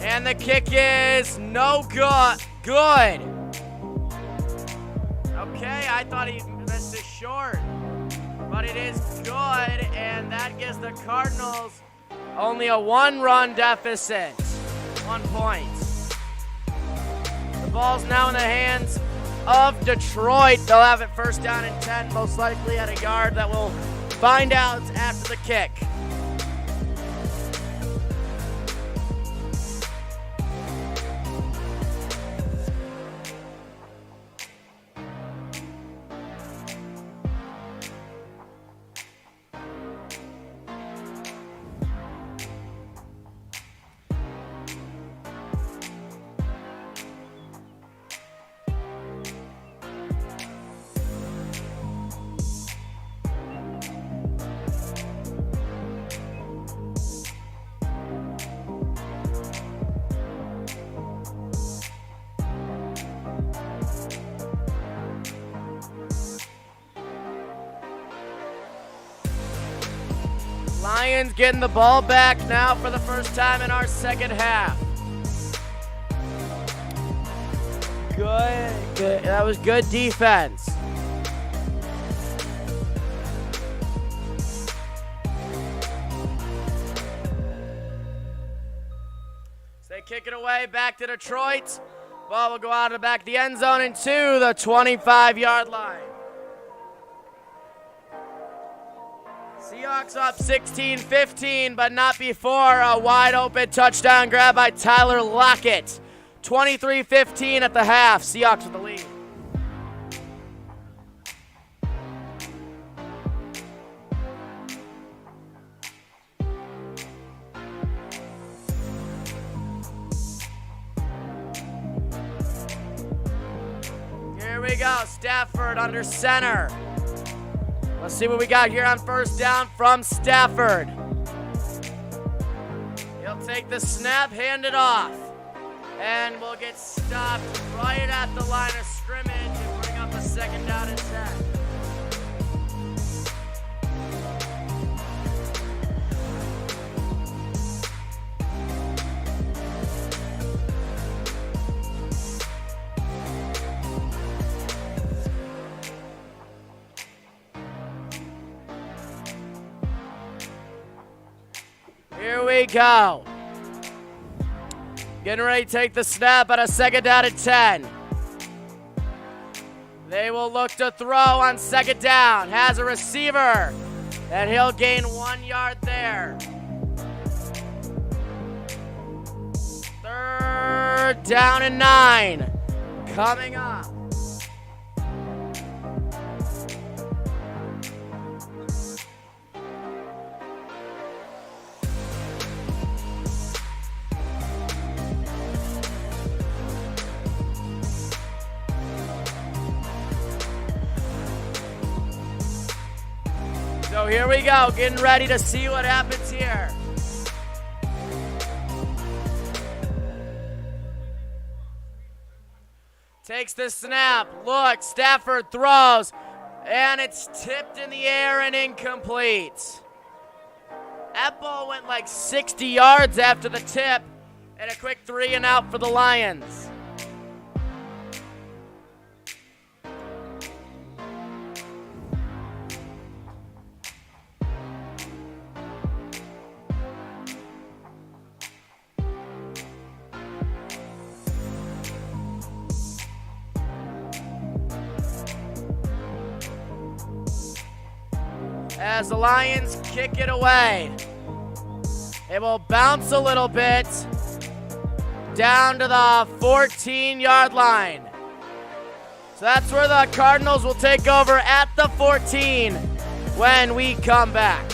And the kick is no good. Good. Okay, I thought he missed it short, but it is good, and that gives the Cardinals only a 1-run deficit, 1 point. The ball's now in the hands of Detroit. They'll have it 1st down and 10, most likely at a yard that we'll find out after the kick. Lions getting the ball back now for the first time in our second half. Good. That was good defense. So they kick it away back to Detroit. Ball will go out of the back of the end zone into the 25-yard line. Seahawks up 16-15, but not before a wide-open touchdown grab by Tyler Lockett. 23-15 at the half. Seahawks with the lead. Here we go. Stafford under center. Let's see what we got here on first down from Stafford. He'll take the snap, hand it off. And we'll get stopped right at the line of scrimmage and bring up a second down and 10. Here we go. Getting ready to take the snap at a second down and 10. They will look to throw on second down. Has a receiver, and he'll gain 1 yard there. Third down and 9. Coming up. So here we go, getting ready to see what happens here. Takes the snap, look, Stafford throws, and it's tipped in the air and incomplete. That ball went like 60 yards after the tip, and a quick 3 and out for the Lions. As the Lions kick it away. It will bounce a little bit down to the 14-yard line. So that's where the Cardinals will take over at the 14 when we come back.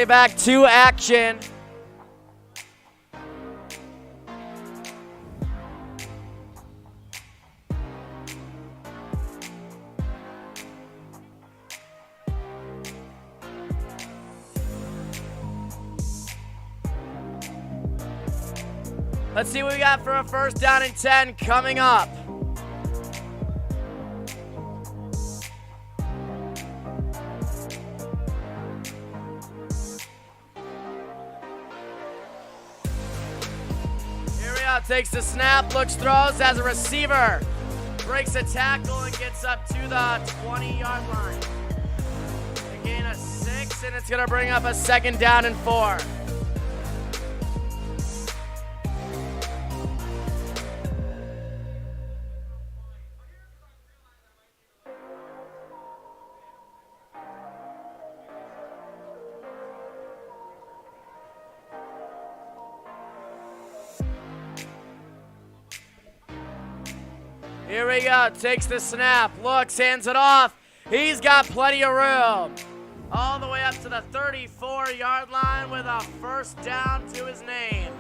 way back to action. Let's see what we got for a first down and 10 coming up. Here we go, takes the snap, looks, throws, has a receiver. Breaks a tackle and gets up to the 20-yard line. A gain of 6, and it's gonna bring up a second down and 4. Here we go, takes the snap, looks, hands it off. He's got plenty of room. All the way up to the 34-yard line with a first down to his name.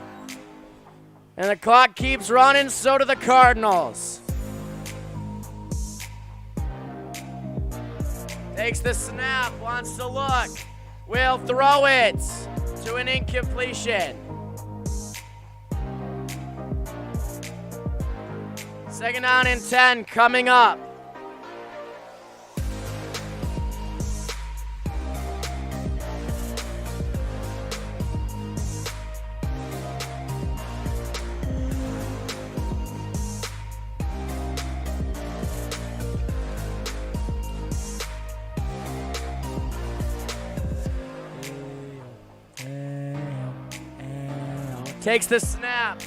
And the clock keeps running, so do the Cardinals. Takes the snap, wants to look. Will throw it to an incompletion. Second down and 10 coming up. Takes the snap,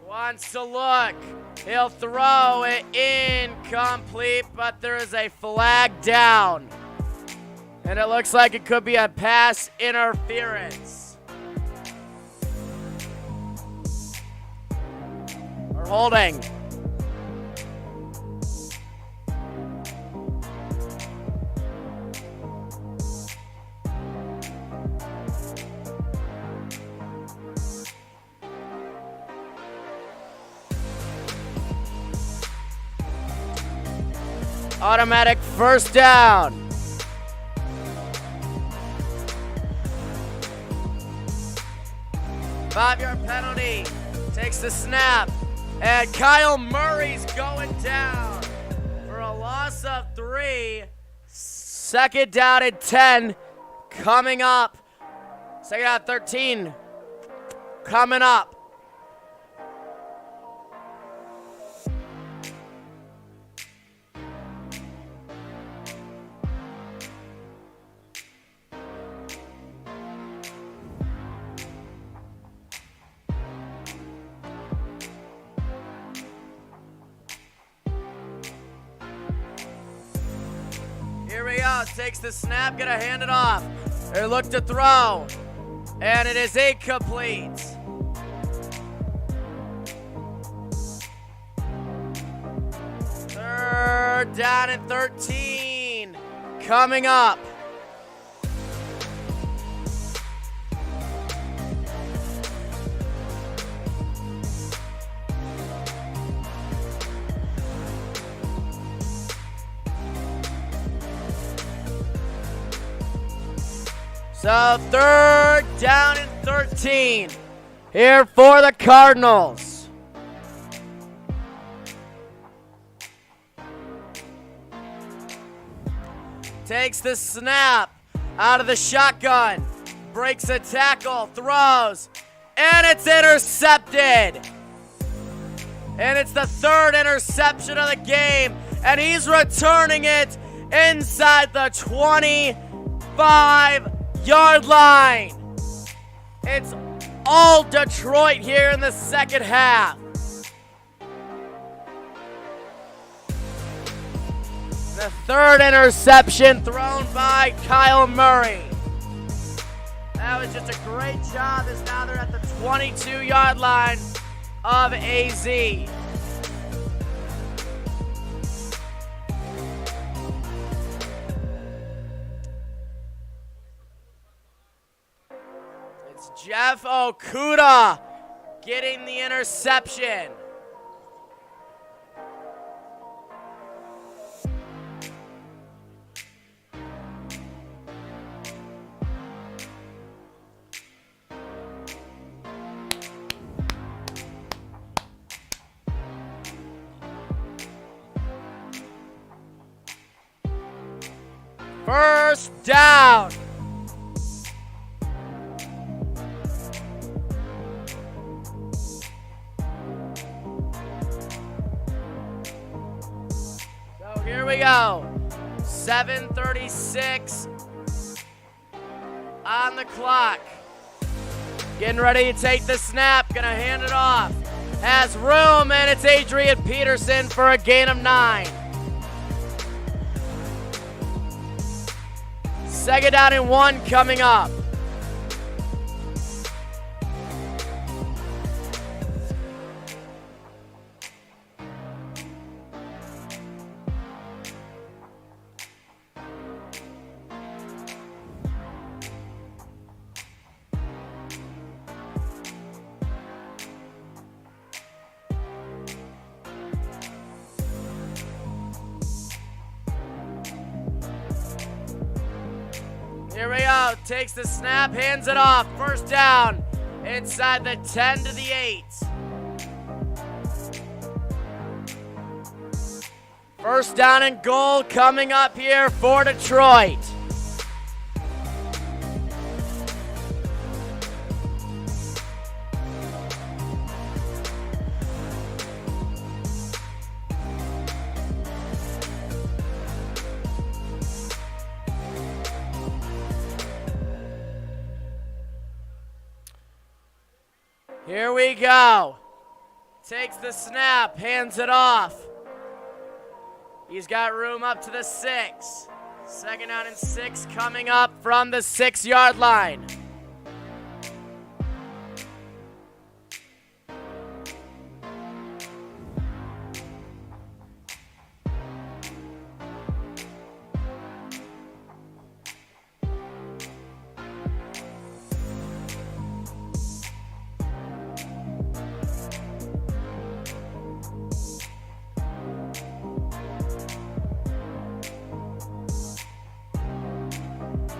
wants to look. He'll throw it incomplete, but there is a flag down. And it looks like it could be a pass interference. Or holding. Automatic first down. Five-yard penalty. Takes the snap. And Kyle Murray's going down for a loss of 3. Second down and 10 coming up. Second down 13 coming up. Here we go, takes the snap, gonna hand it off. They look to throw, and it is incomplete. Third down and 13, coming up. So third down and 13 here for the Cardinals. Takes the snap out of the shotgun, breaks a tackle, throws, and it's intercepted. And it's the third interception of the game, and he's returning it inside the 25-yard line. It's all Detroit here in the second half. The third interception thrown by Kyle Murray. That was just a great job, as now they're at the 22-yard line of AZ. Jeff Okuda getting the interception. First down. So here we go. 7:36 on the clock. Getting ready to take the snap. Gonna hand it off. Has room, and it's Adrian Peterson for a gain of 9. Second down and 1 coming up. Here we go, takes the snap, hands it off. First down, inside the 10 to the 8. First down and goal coming up here for Detroit. Here we go. Takes the snap, hands it off. He's got room up to the 6. Second down and 6 coming up from the 6-yard line.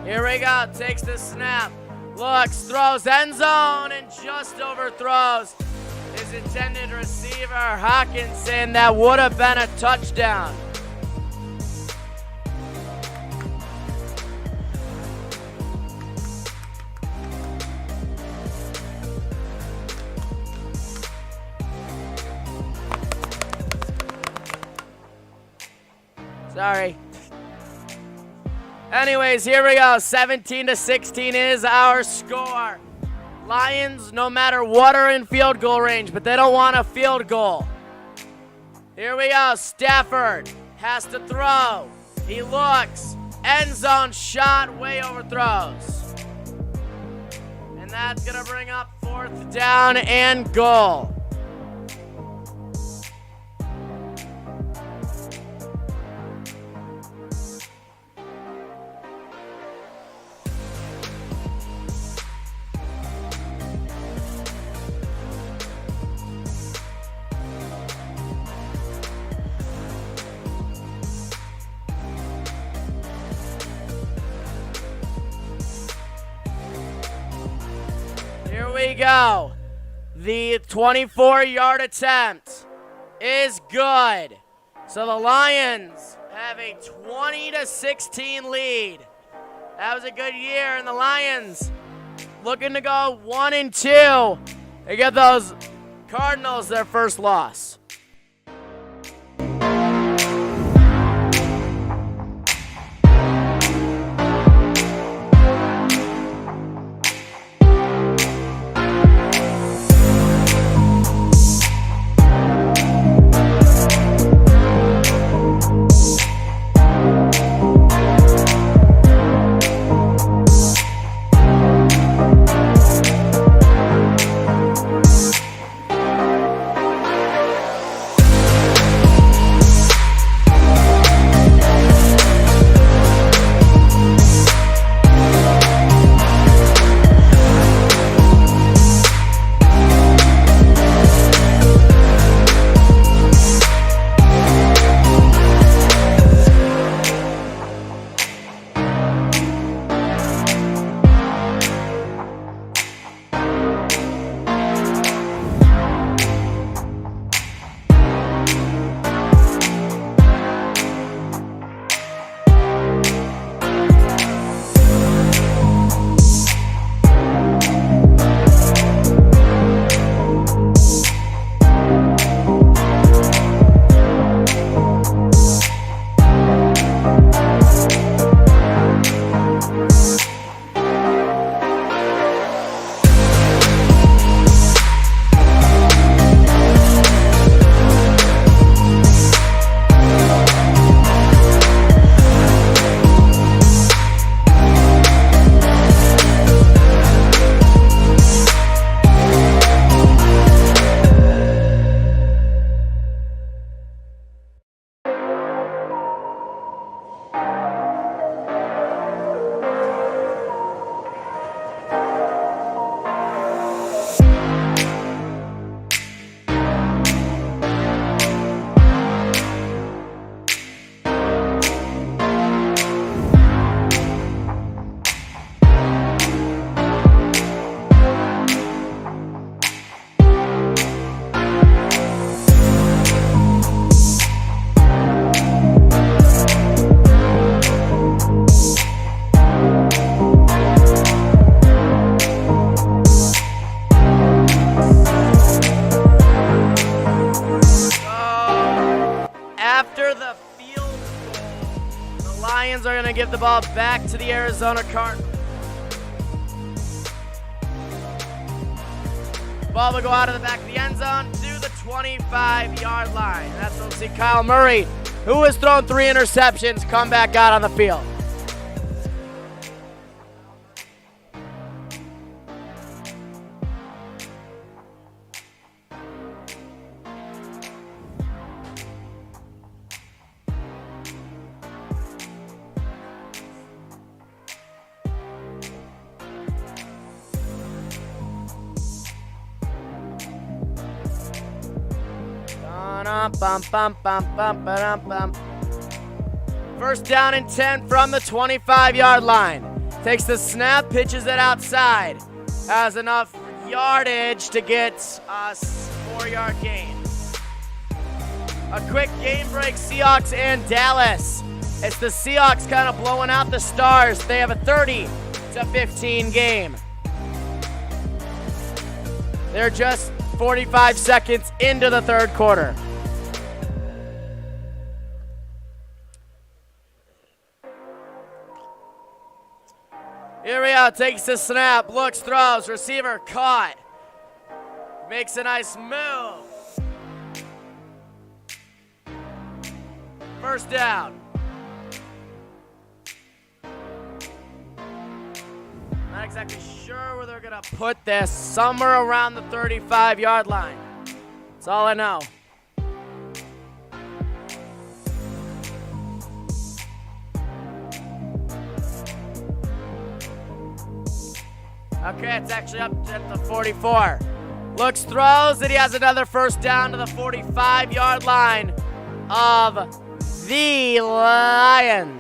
Here we go, takes the snap, looks, throws, end zone, and just overthrows his intended receiver, Hawkinson. That would have been a touchdown. Sorry. Anyways, here we go. 17-16 is our score. Lions, no matter what, are in field goal range, but they don't want a field goal. Here we go. Stafford has to throw. He looks. End zone shot, way overthrows. And that's going to bring up 4th down and goal. Here we go. The 24-yard attempt is good. So the Lions have a 20-16 lead. That was a good year, and the Lions looking to go 1-2. They get those Cardinals their first loss. Lions are going to give the ball back to the Arizona Cardinals. Ball will go out of the back of the end zone to the 25-yard line. That's when we'll see Kyle Murray, who has thrown 3 interceptions, come back out on the field. First down and 10 from the 25-yard line. Takes the snap, pitches it outside. Has enough yardage to get a 4-yard gain. A quick game break, Seahawks and Dallas. It's the Seahawks kind of blowing out the Stars. They have a 30-15 game. They're just 45 seconds into the third quarter. Here we go, takes the snap, looks, throws, receiver caught. Makes a nice move. First down. Not exactly sure where they're gonna put this. Somewhere around the 35-yard line. That's all I know. Okay, it's actually up at the 44. Looks, throws, and he has another first down to the 45-yard line of the Lions.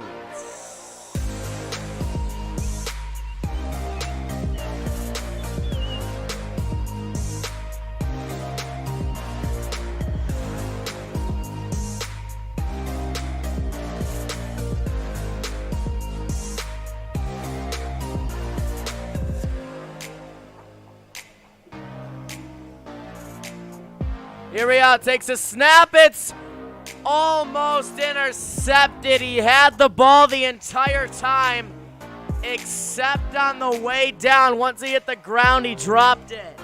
Here we go, takes a snap, it's almost intercepted. He had the ball the entire time, except on the way down. Once he hit the ground, he dropped it.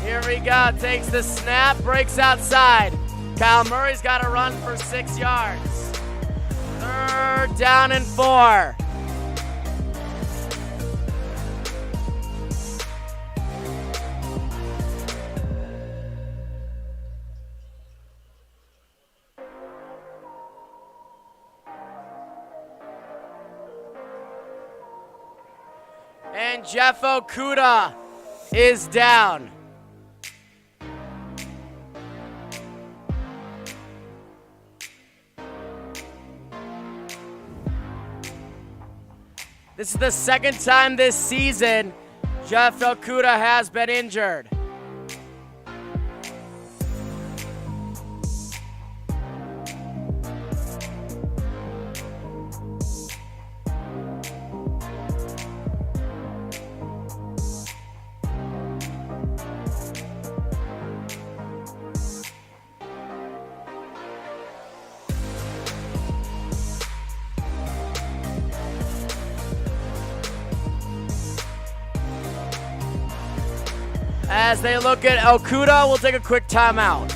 Here we go, takes the snap, breaks outside. Kyle Murray's got to run for 6 yards. Third down and 4. And Jeff Okudah is down. This is the second time this season Jeff Okudah has been injured. As they look at Okudah, we'll take a quick timeout.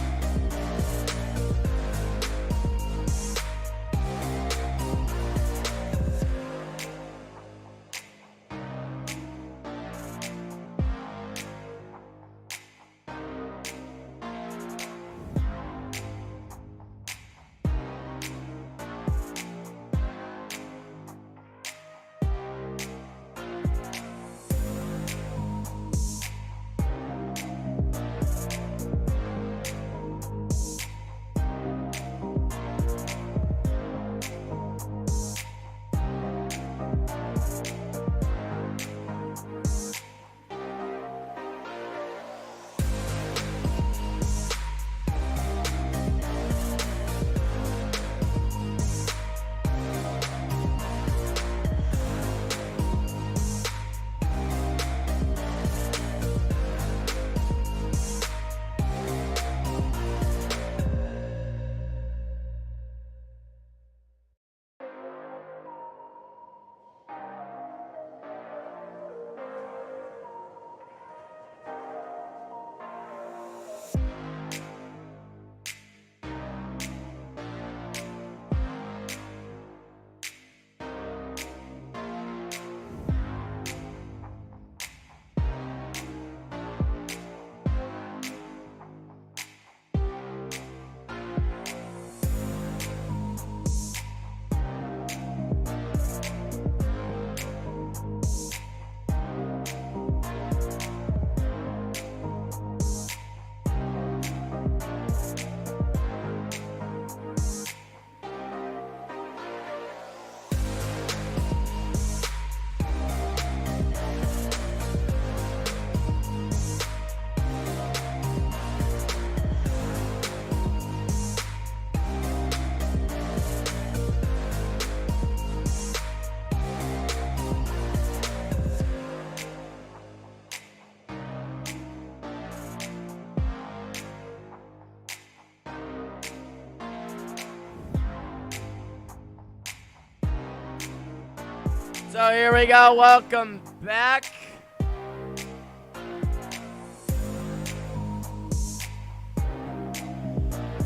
So here we go. Welcome back.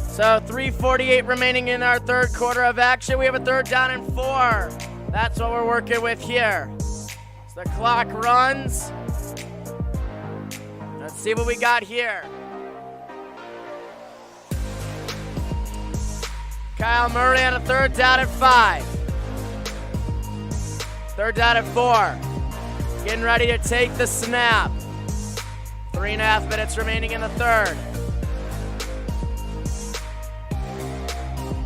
So 3:48 remaining in our third quarter of action. We have a 3rd down and 4. That's what we're working with here. So the clock runs. Let's see what we got here. Kyle Murray on a 3rd down and 5. 3rd down and 4. Getting ready to take the snap. 3.5 minutes remaining in the third.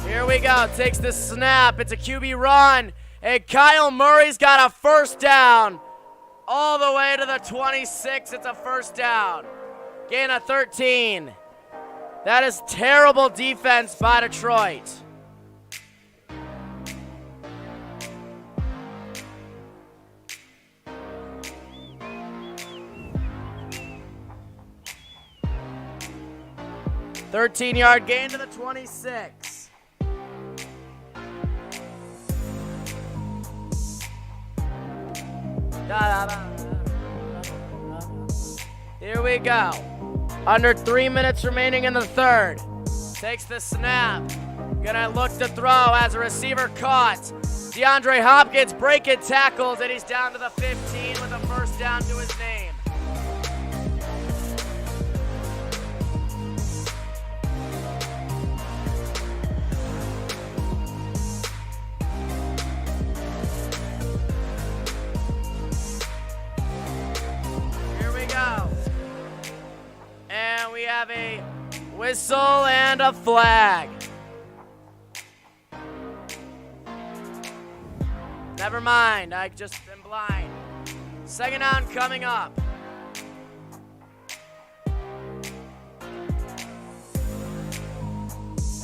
Here we go. Takes the snap. It's a QB run. And Kyle Murray's got a 1st down. All the way to the 26. It's a 1st down. Gain of 13. That is terrible defense by Detroit. $13-yard gain to the 26. Here we go. Under 3 minutes remaining in the third. Takes the snap. Gonna look to throw as a receiver caught. DeAndre Hopkins breaking tackles, and he's down to the 15 with a 1st down to his name. And we have a whistle and a flag. Never mind, I just been blind. 2nd down coming up.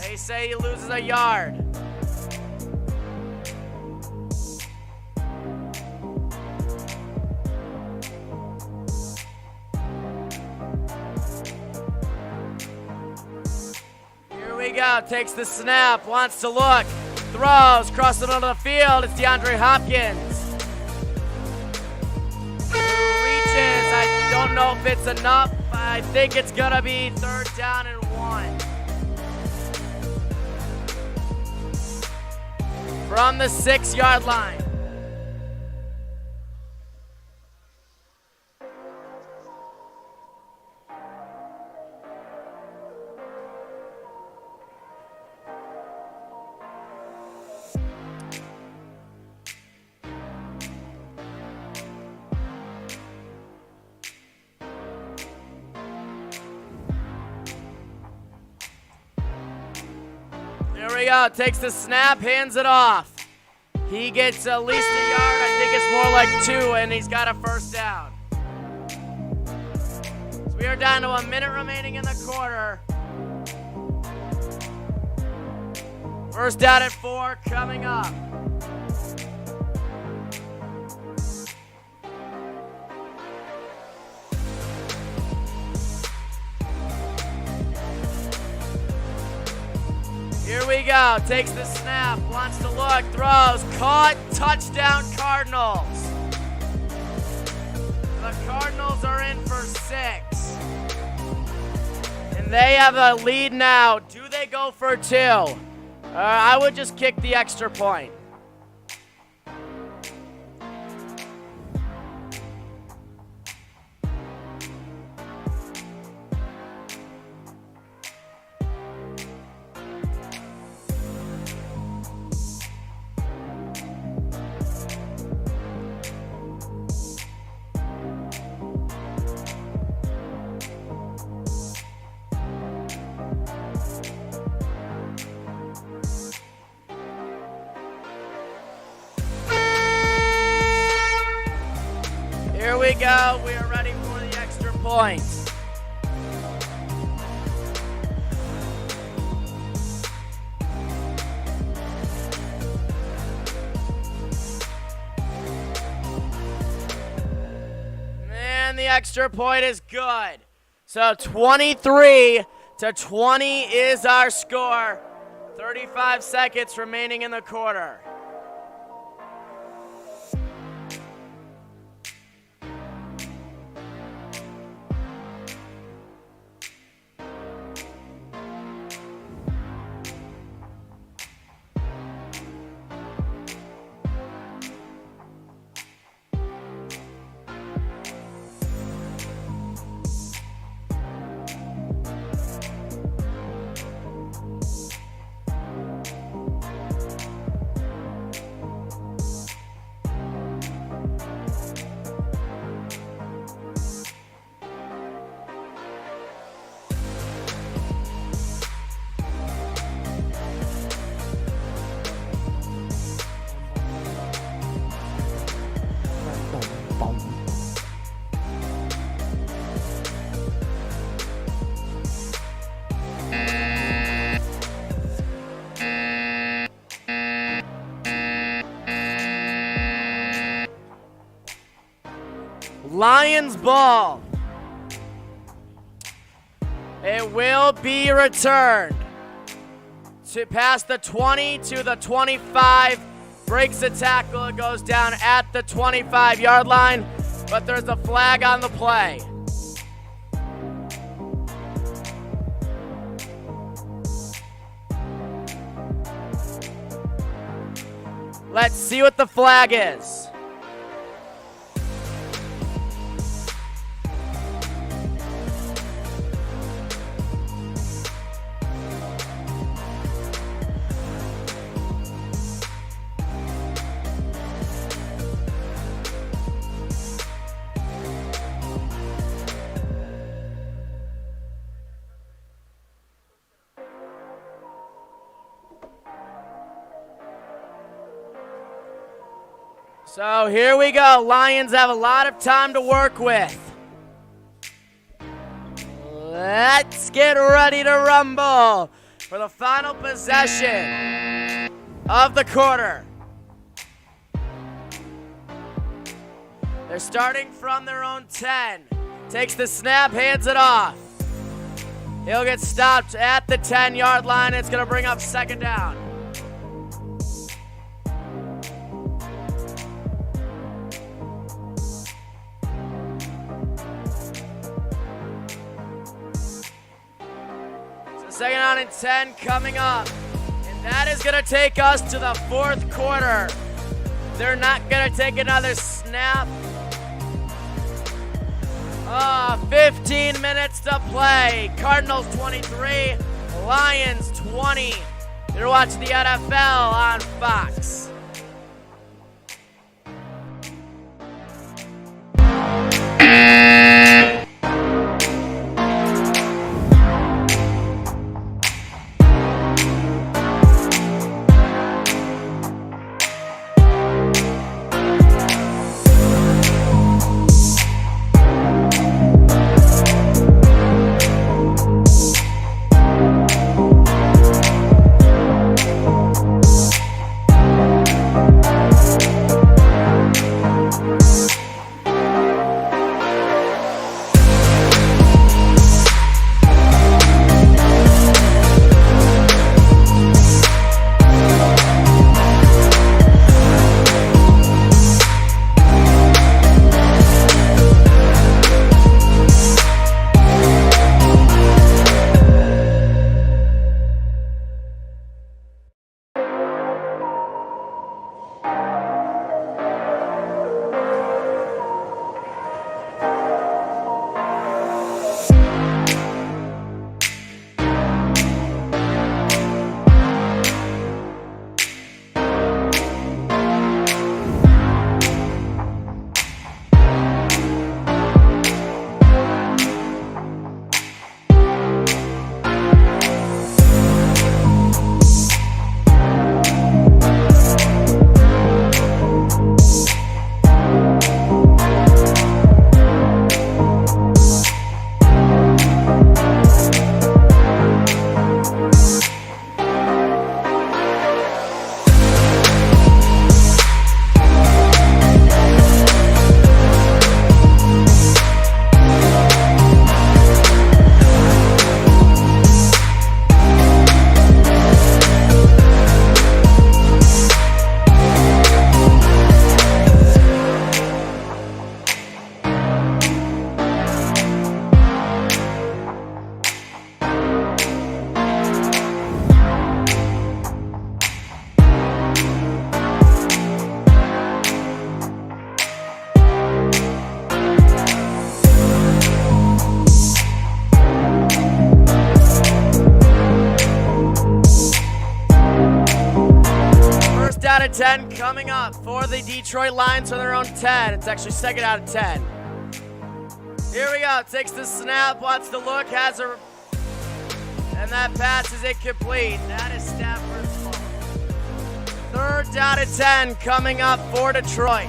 They say he loses a yard. Here we go, takes the snap, wants to look, throws, crosses onto the field, it's DeAndre Hopkins. Reaches, I don't know if it's enough, I think it's gonna be 3rd down and 1. From the 6-yard line. Here we go, takes the snap, hands it off. He gets at least a yard, I think it's more like 2, and he's got a 1st down. So we are down to 1 minute remaining in the quarter. 1st down at 4 coming up. Here we go, takes the snap, wants to look, throws, caught, touchdown Cardinals. The Cardinals are in for 6. And they have a lead now. Do they go for 2? I would just kick the extra point. Here we go. We are ready for the extra point. And the extra point is good. So 23-20 is our score. 35 seconds remaining in the quarter. Lions ball. It will be returned to past the 20 to the 25. Breaks the tackle. It goes down at the 25-yard line, but there's a flag on the play. Let's see what the flag is. So here we go. Lions have a lot of time to work with. Let's get ready to rumble for the final possession of the quarter. They're starting from their own 10. Takes the snap, hands it off. He'll get stopped at the 10-yard line. It's going to bring up second down. Second down and 10 coming up. And that is going to take us to the fourth quarter. They're not going to take another snap. 15 minutes to play. Cardinals 23, Lions 20. You're watching the NFL on Fox. Out of 10 coming up for the Detroit Lions on their own 10. It's actually second out of 10. Here we go. Takes the snap, wants to look, has a, and that pass is incomplete. That is Stafford's fault. Third out of 10 coming up for Detroit.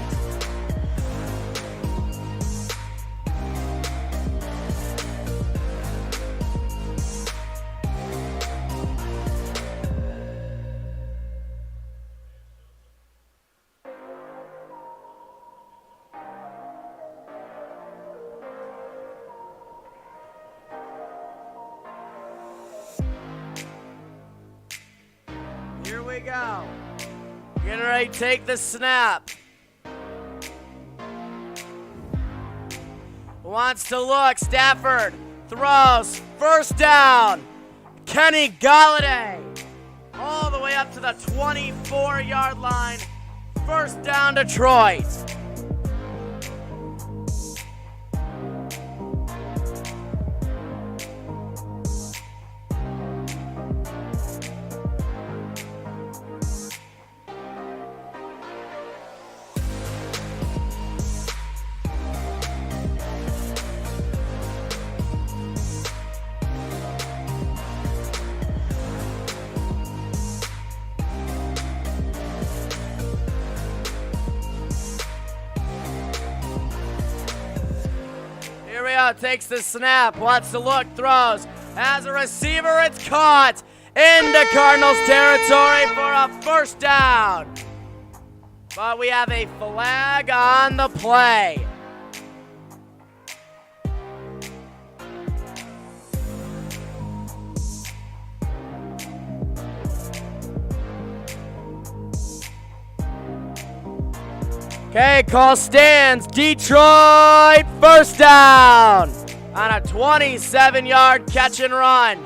we go. Getting ready to take the snap. Wants to look. Stafford throws. First down. Kenny Galladay. All the way up to the 24-yard line. First down, Detroit. Here we go, takes the snap, wants to look, throws. As a receiver, it's caught into Cardinals territory for a first down. But we have a flag on the play. Okay, call stands. Detroit first down on a 27-yard catch and run.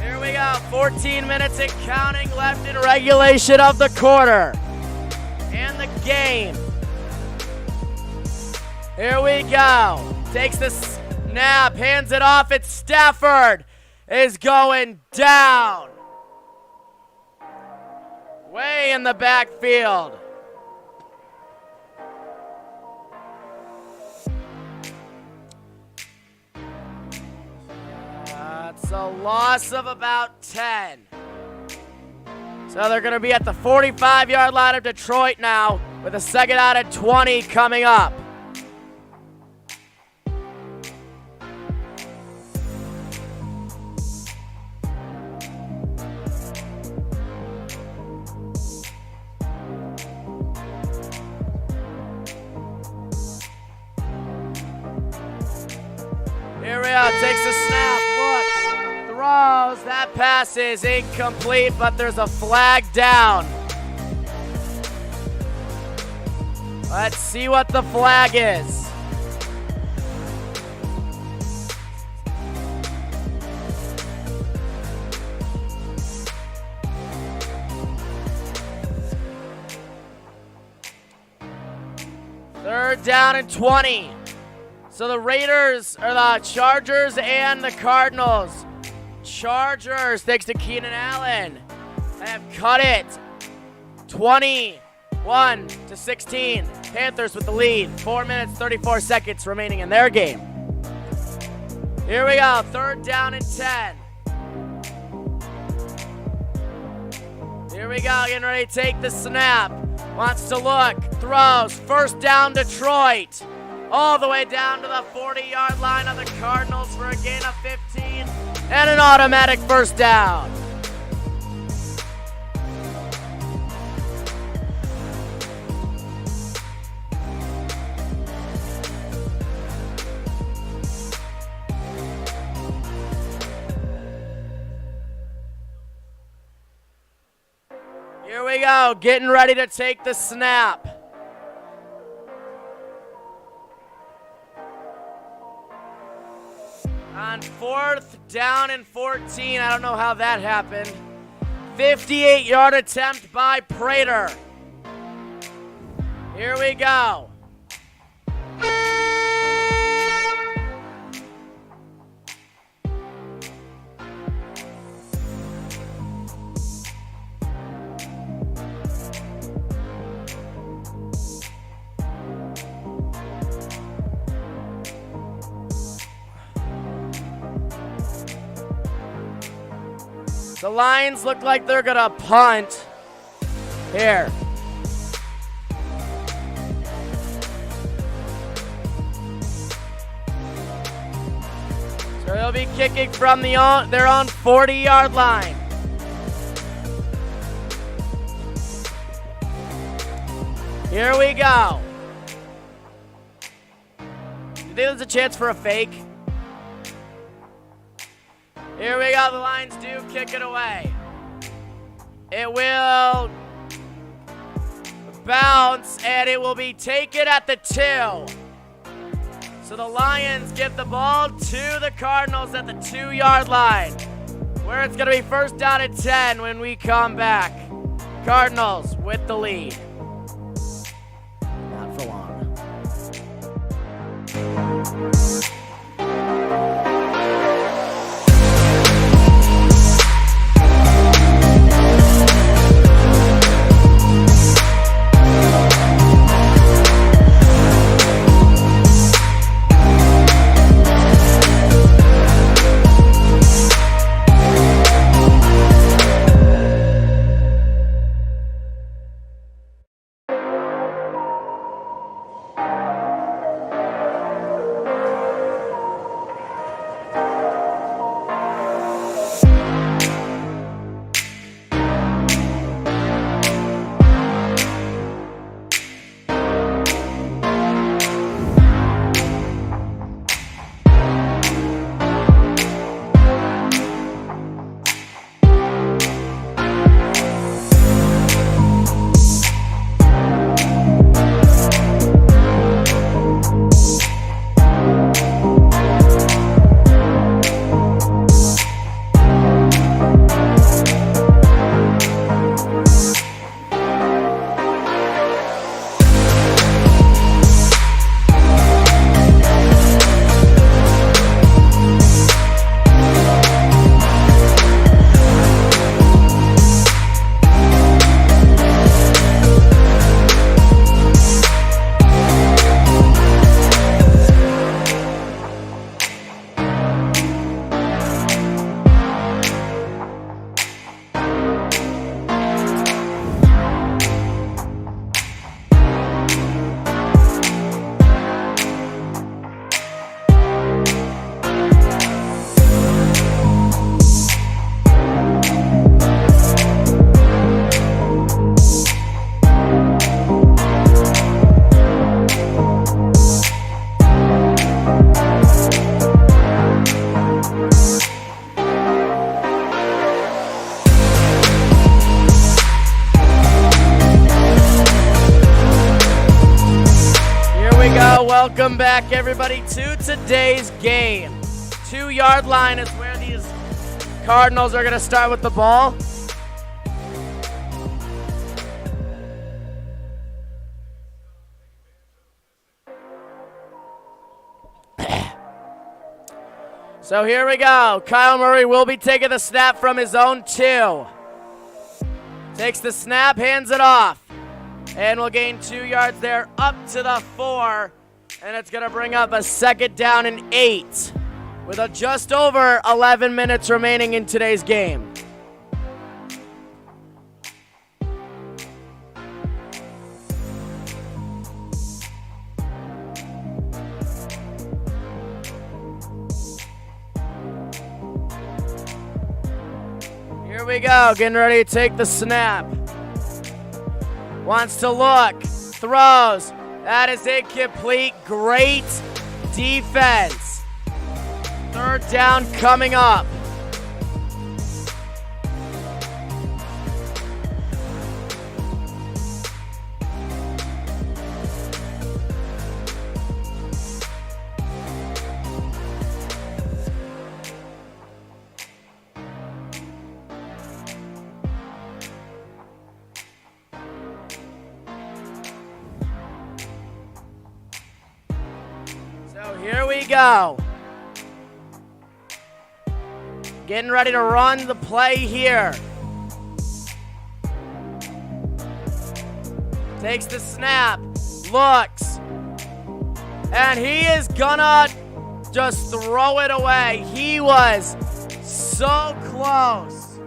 Here we go, 14 minutes and counting left in regulation of the quarter and the game. Here we go, takes the snap, hands it off. It's Stafford is going down. Way in the backfield. That's a loss of about 10. So they're going to be at the 45-yard line of Detroit now with a second out at 20 coming up. Here we go, takes the snap, looks, throws, that pass is incomplete, but there's a flag down. Let's see what the flag is. Third down and 20. So the Raiders, or the Chargers and the Cardinals. Chargers, thanks to Keenan Allen, have cut it 21-16. Panthers with the lead. 4 minutes, 34 seconds remaining in their game. Here we go, third down and 10. Here we go, getting ready to take the snap. Wants to look, throws, first down Detroit. All the way down to the 40-yard line of the Cardinals for a gain of 15 and an automatic first down. Here we go, getting ready to take the snap. On fourth down and 14, I don't know how that happened. 58-yard attempt by Prater. Here we go. The Lions look like they're gonna punt here. So they'll be kicking from their own 40-yard line. Here we go. there's a chance for a fake. Here we go. The Lions do kick it away. It will bounce, and it will be taken at the 2. So the Lions get the ball to the Cardinals at the 2-yard line, where it's going to be first down at 10 when we come back. Cardinals with the lead. Not for long. Welcome back, everybody, to today's game. 2-yard line is where these Cardinals are going to start with the ball. So here we go. Kyle Murray will be taking the snap from his own 2. Takes the snap, hands it off. And we'll gain 2 yards there up to the 4. And it's going to bring up a second down and 8 with just over 11 minutes remaining in today's game. Here we go, getting ready to take the snap. Wants to look, throws. That is incomplete. Great defense. Third down coming up. Here we go. Getting ready to run the play here. Takes the snap, looks, and he is gonna just throw it away. He was so close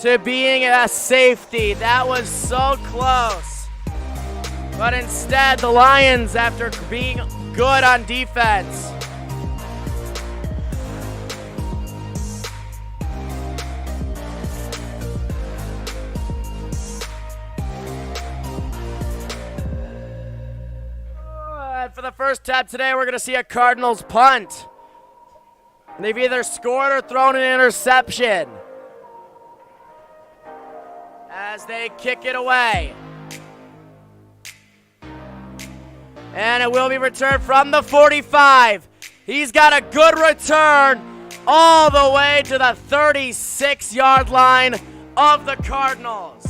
to being a safety. That was so close. But instead, the Lions, after being good on defense, for the first time today, we're going to see a Cardinals punt. They've either scored or thrown an interception as they kick it away. And it will be returned from the 45. He's got a good return all the way to the 36-yard line of the Cardinals.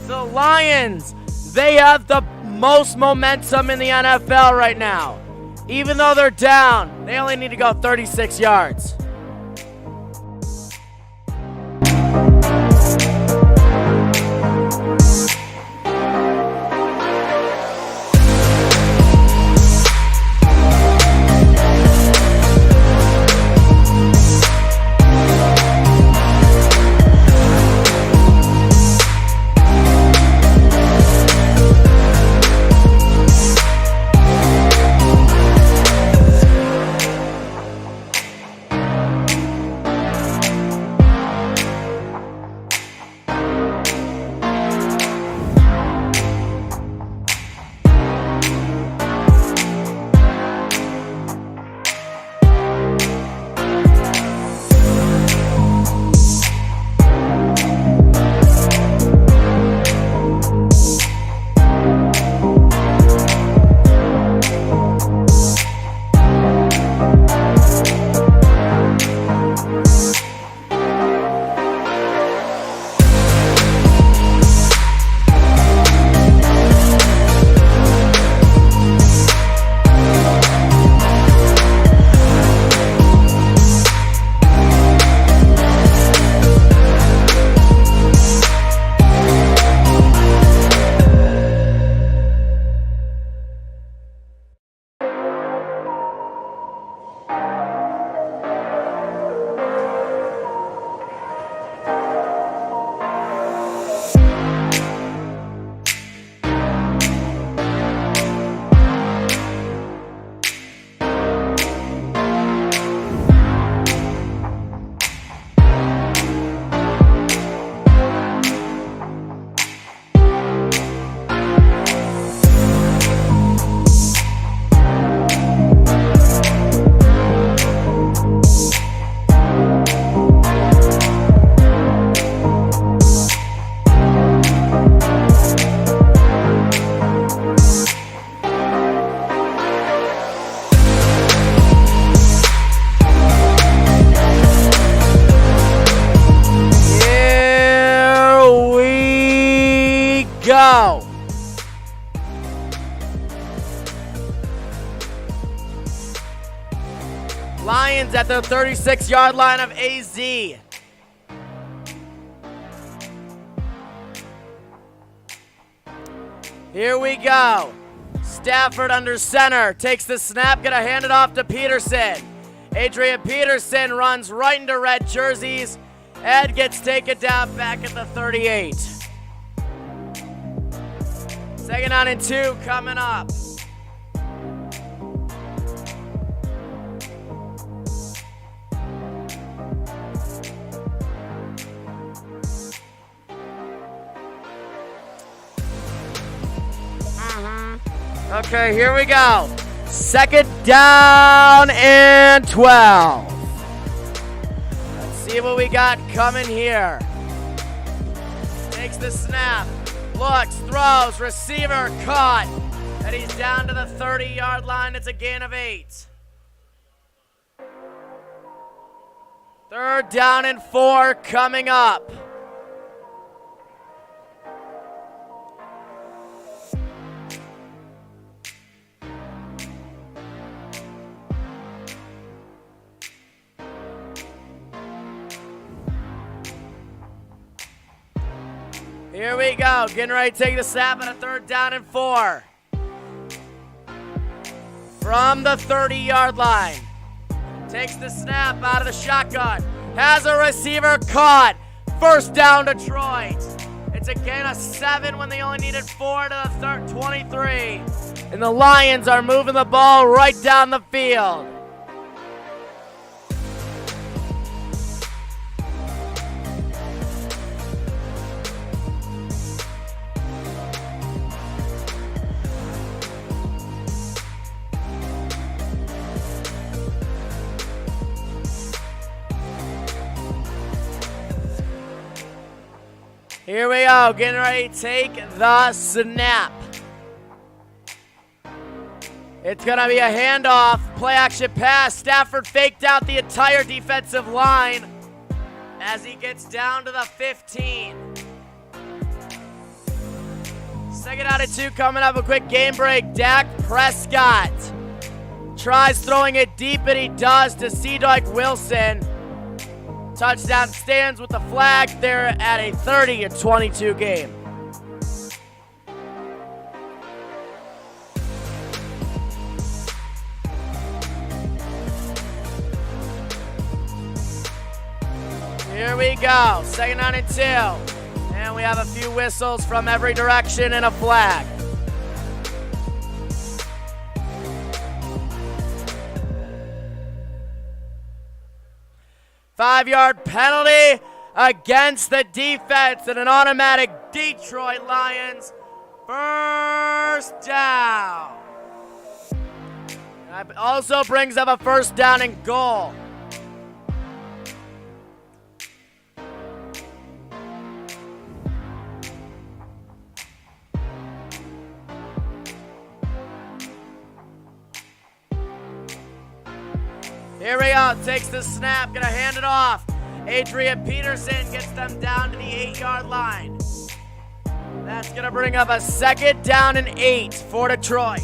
The Lions, they have the most momentum in the NFL right now. Even though they're down, they only need to go 36 yards. Go! Lions at the 36-yard line of AZ. Here we go. Stafford under center, takes the snap, gonna hand it off to Peterson. Adrian Peterson runs right into red jerseys. Ed gets taken down back at the 38. Second down and 2 coming up. Okay, here we go. Second down and 12. Let's see what we got coming here. Takes the snap. Looks, throws, receiver caught, and he's down to the 30-yard line. It's a gain of 8. Third down and 4 coming up. Here we go, getting ready to take the snap at a third down and 4. From the 30-yard line. Takes the snap out of the shotgun. Has a receiver caught. First down, Detroit. It's a gain of 7 when they only needed 4 to the 23. And the Lions are moving the ball right down the field. Here we go, getting ready to take the snap. It's going to be a handoff, play action pass. Stafford faked out the entire defensive line as he gets down to the 15. Second out of 2 coming up, a quick game break. Dak Prescott tries throwing it deep, and he does to Cedric Wilson. Touchdown stands with the flag there at a 30-22 game. Here we go, second down and 2. And we have a few whistles from every direction and a flag. Five-yard penalty against the defense and an automatic Detroit Lions first down. That also brings up a first down and goal. Here we go, takes the snap, gonna hand it off. Adrian Peterson gets them down to the 8-yard line. That's gonna bring up a second down and 8 for Detroit.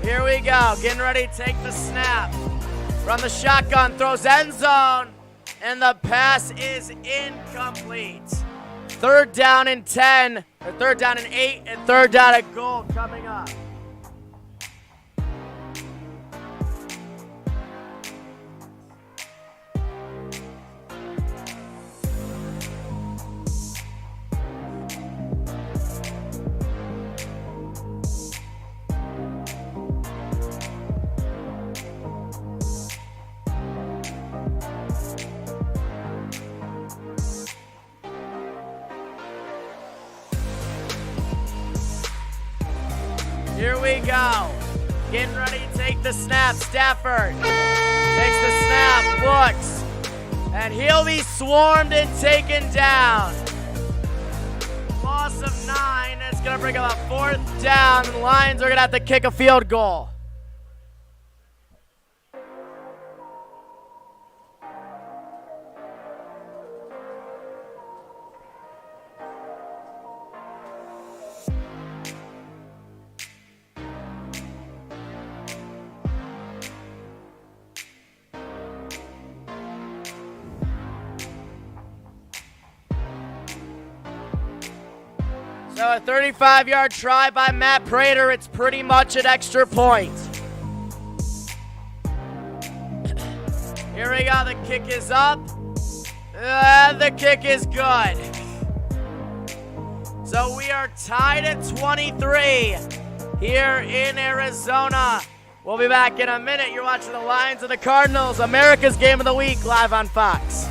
Here we go, getting ready to take the snap. From the shotgun, throws end zone, and the pass is incomplete. Third down and 10, or third down and 8, and third down and goal coming up. Here we go. Getting ready to take the snap. Stafford takes the snap, looks, and he'll be swarmed and taken down. Loss of 9. It's going to bring up a fourth down, and the Lions are going to have to kick a field goal. So a 35-yard try by Matt Prater. It's pretty much an extra point. Here we go. The kick is up. And the kick is good. So we are tied at 23 here in Arizona. We'll be back in a minute. You're watching the Lions and the Cardinals, America's Game of the Week, live on Fox.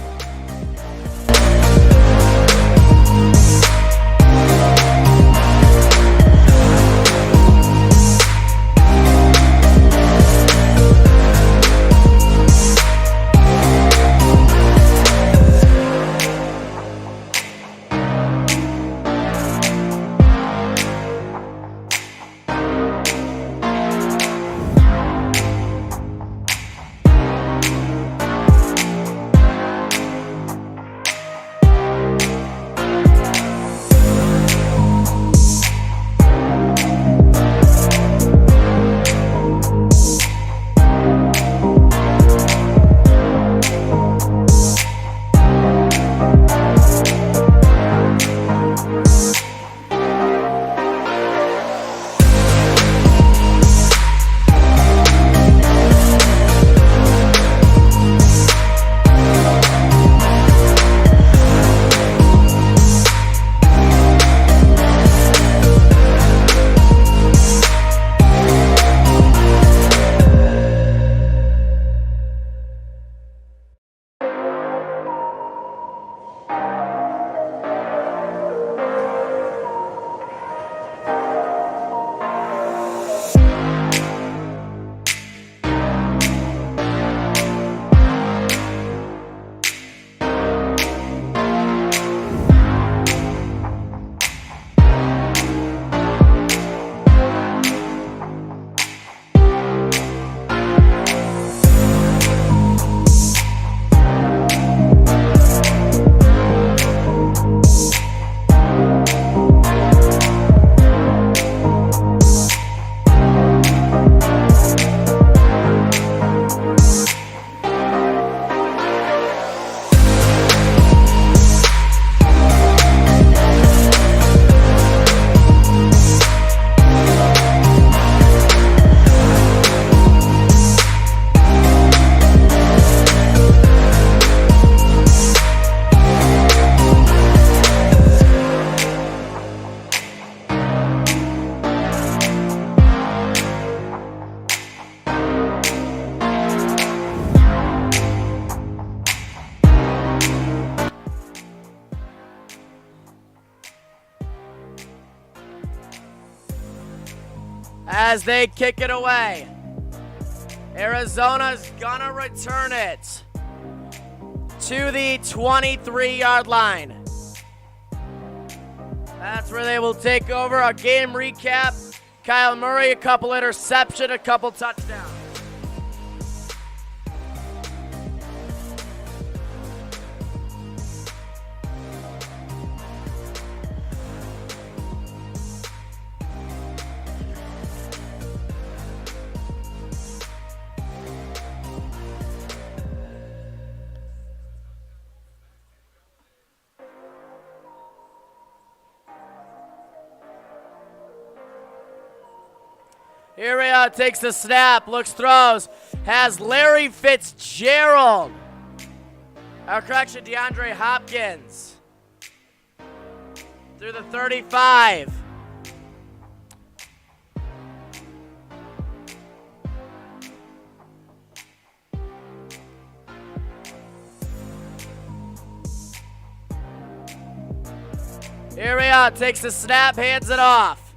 as they kick it away. Arizona's gonna return it to the 23-yard line. That's where they will take over. A game recap. Kyle Murray, a couple interception, a couple touchdowns. Here we are, takes the snap, looks, throws, has Larry Fitzgerald. DeAndre Hopkins through the 35. Here we are, takes the snap, hands it off.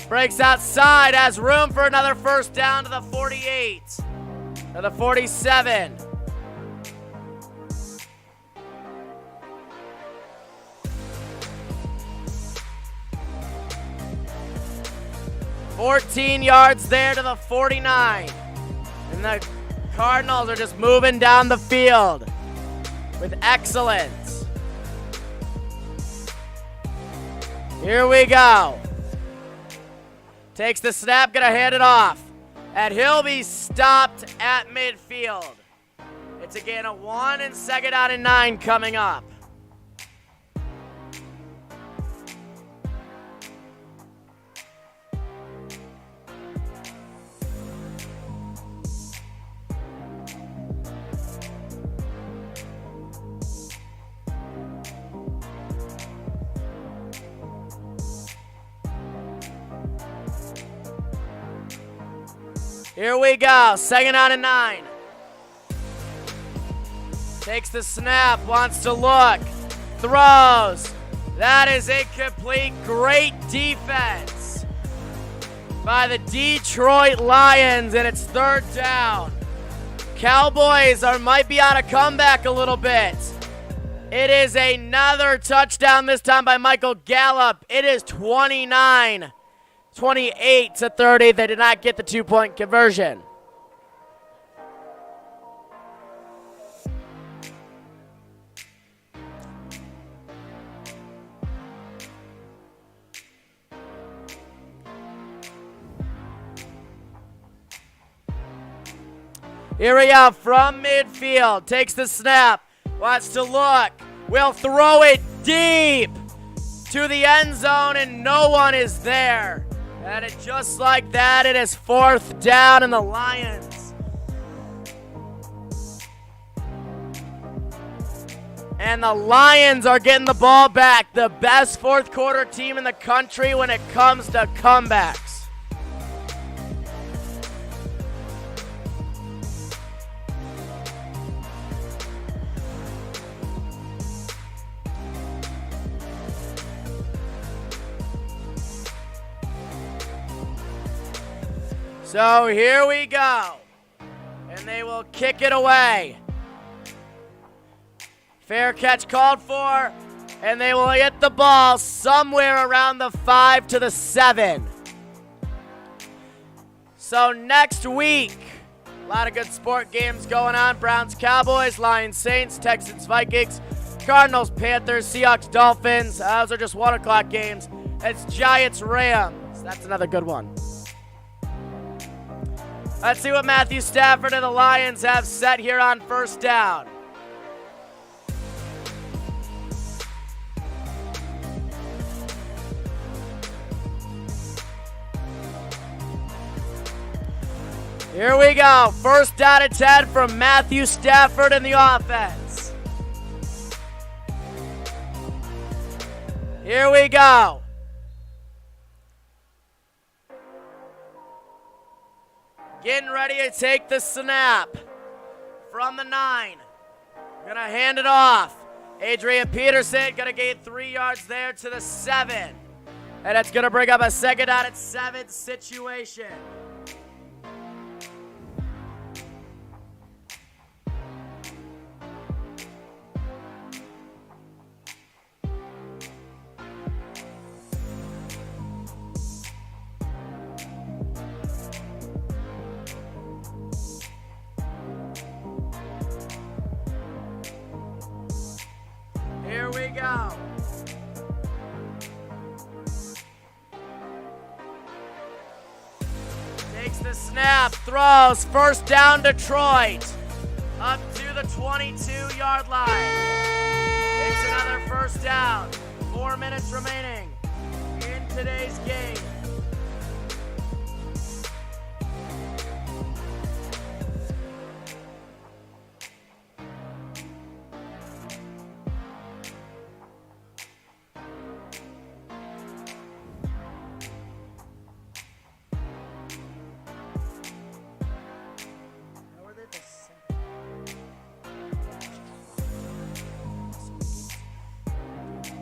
Breaks outside, has room for another first down to the 48, to the 47. "14 yards there to the 49. And the Cardinals are just moving down the field with excellence. Here we go. Takes the snap, gonna hand it off. And he'll be stopped at midfield. It's a gain of 1 and 2nd down and 9 coming up. Here we go, 2nd down and 9. Takes the snap, wants to look, throws. That is incomplete. Great defense by the Detroit Lions, and it's 3rd down. Cowboys might be on a comeback a little bit. It is another touchdown, this time by Michael Gallup. It is 28 to 30. They did not get the 2-point conversion. Here we are from midfield. Takes the snap. Wants to look. Will throw it deep to the end zone, and no one is there. And it just like that, it is 4th down, and the Lions. And the Lions are getting the ball back. The best 4th quarter team in the country when it comes to comebacks. So here we go, and they will kick it away. Fair catch called for, and they will get the ball somewhere around the 5 to the 7. So next week, a lot of good sport games going on. Browns, Cowboys, Lions, Saints, Texans, Vikings, Cardinals, Panthers, Seahawks, Dolphins. Those are just 1 o'clock games. It's Giants, Rams. That's another good one. Let's see what Matthew Stafford and the Lions have set here on 1st down. Here we go. 1st down and 10 from Matthew Stafford and the offense. Here we go. Getting ready to take the snap from the 9. Gonna hand it off. Adrian Peterson gonna gain 3 yards there to the 7. And it's going to bring up a 2nd down and 7 situation. Here we go. Takes the snap, throws, 1st down Detroit. Up to the 22-yard line. It's another 1st down. 4 minutes remaining in today's game.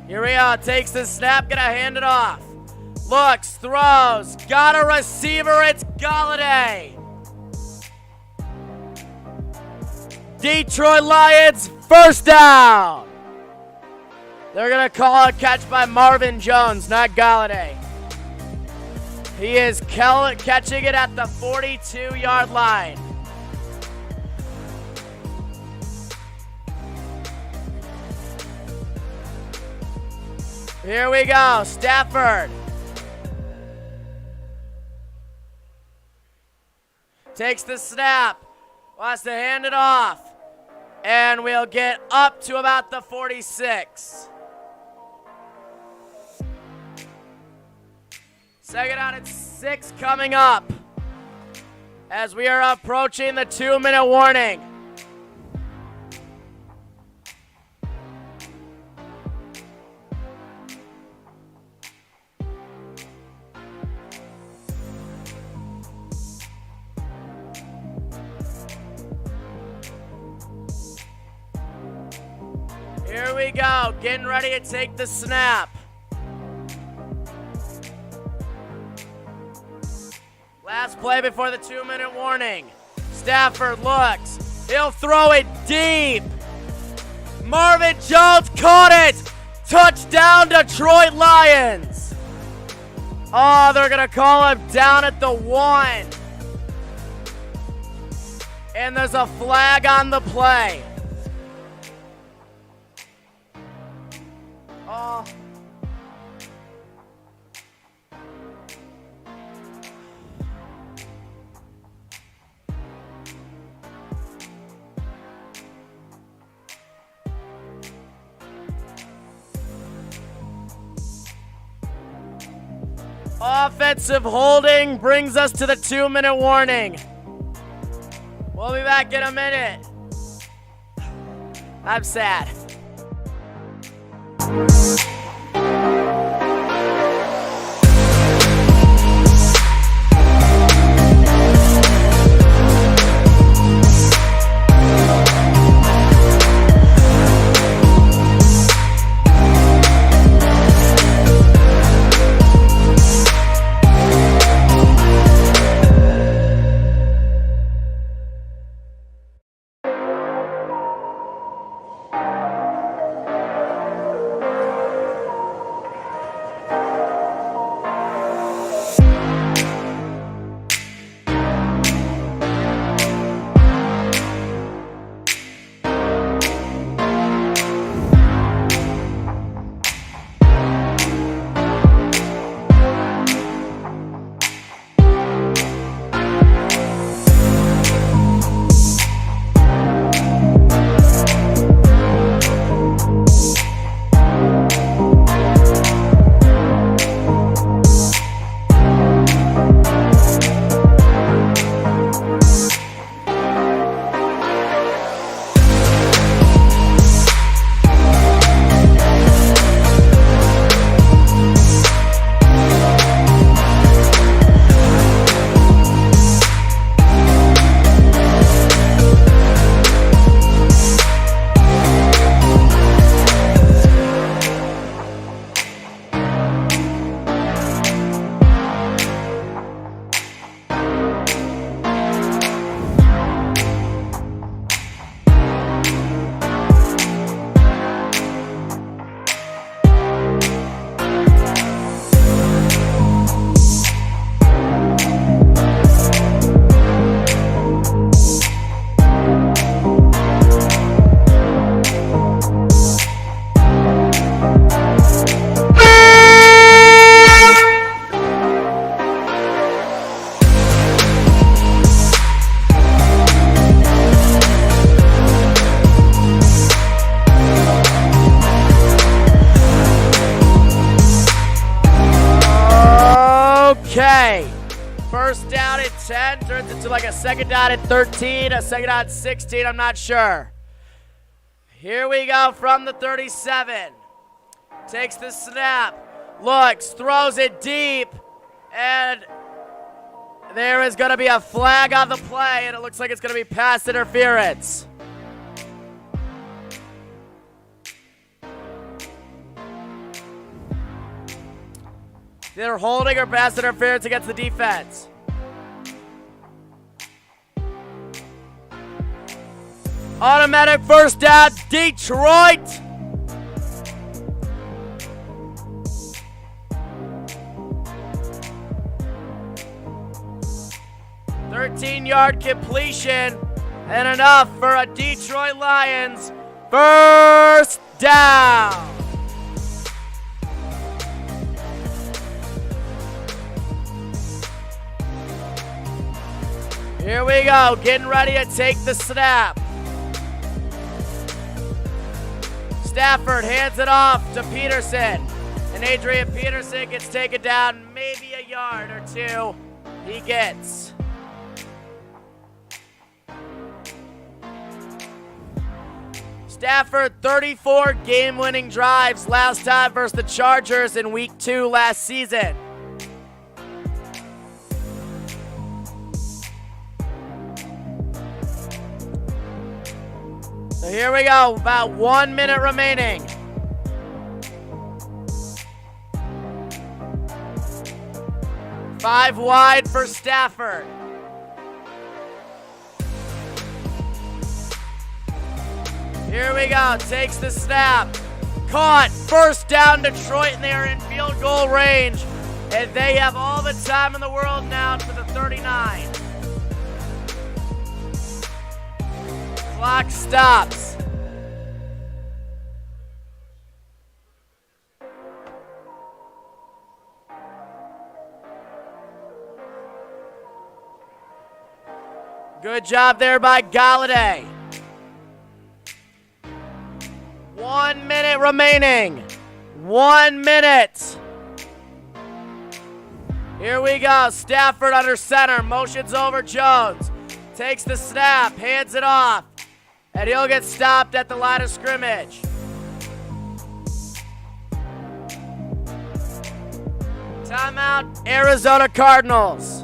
Here we are, takes the snap, gonna hand it off. Looks, throws, got a receiver, it's Galladay. Detroit Lions, 1st down. They're gonna call a catch by Marvin Jones, not Galladay. He is catching it at the 42-yard line. Here we go, Stafford. Takes the snap, wants to hand it off, and we'll get up to about the 46. 2nd down and 6 coming up as we are approaching the 2-minute warning. Here we go, getting ready to take the snap. Last play before the 2-minute warning. Stafford looks, he'll throw it deep. Marvin Jones caught it. Touchdown Detroit Lions. Oh, they're gonna call him down at the 1. And there's a flag on the play. Oh. Offensive holding brings us to the 2-minute warning. We'll be back in a minute. I'm sad. to like a second down at 13, a second down at 16, I'm not sure. Here we go from the 37. Takes the snap, looks, throws it deep, and there is going to be a flag on the play, and it looks like it's going to be pass interference. They're holding or pass interference against the defense. Automatic first down, Detroit. Thirteen-yard completion and enough for a Detroit Lions first down. Here we go, getting ready to take the snap. Stafford hands it off to Peterson, and Adrian Peterson gets taken down maybe a yard or two. He gets. Stafford, 34 game-winning drives last time versus the Chargers in Week 2 last season. So here we go, about 1 minute remaining. Five wide for Stafford. Here we go, takes the snap. Caught, first down Detroit, and they are in field goal range. And they have all the time in the world now for the 39. Clock stops. Good job there by Galladay. 1 minute remaining. 1 minute. Here we go. Stafford under center. Motions over Jones. Takes the snap. Hands it off. And he'll get stopped at the line of scrimmage. Timeout, Arizona Cardinals.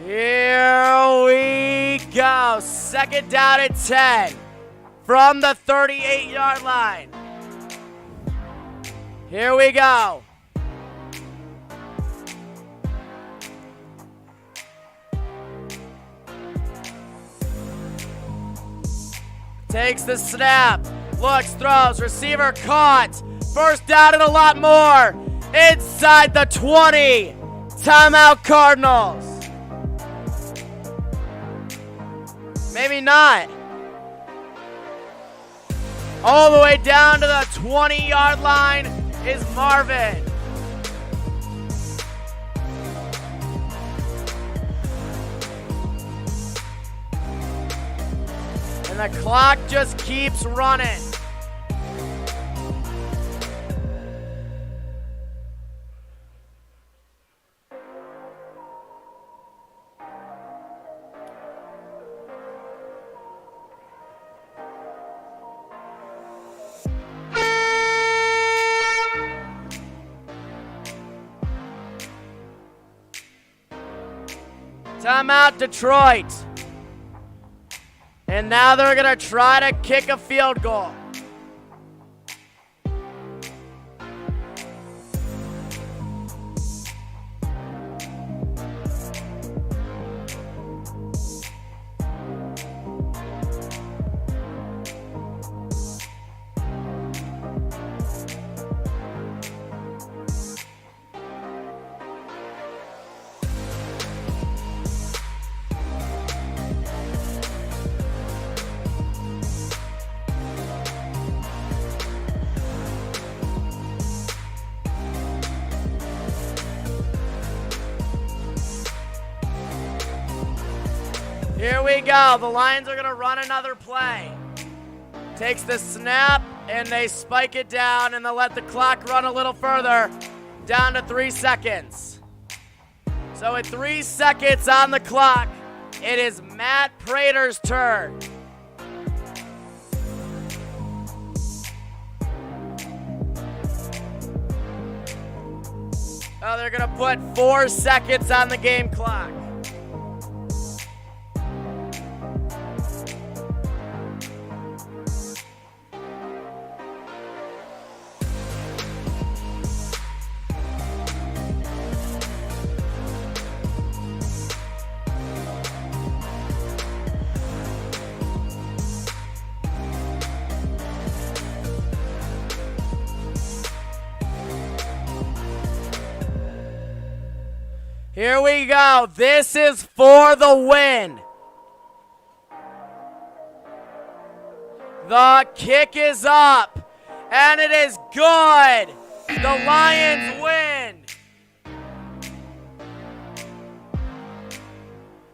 Here we go. Second down at 10 from the 38-yard line. Here we go. Takes the snap. Looks, throws, receiver caught. First down and a lot more. Inside the 20. Timeout Cardinals. Maybe not. All the way down to the 20-yard line is Marvin. And the clock just keeps running. Timeout Detroit. And now they're going to try to kick a field goal. Here we go. The Lions are going to run another play. Takes the snap, and they spike it down, and they'll let the clock run a little further, down to 3 seconds. So at 3 seconds on the clock, it is Matt Prater's turn. Oh, they're going to put 4 seconds on the game clock. Here we go. This is for the win. The kick is up, and it is good. The Lions win.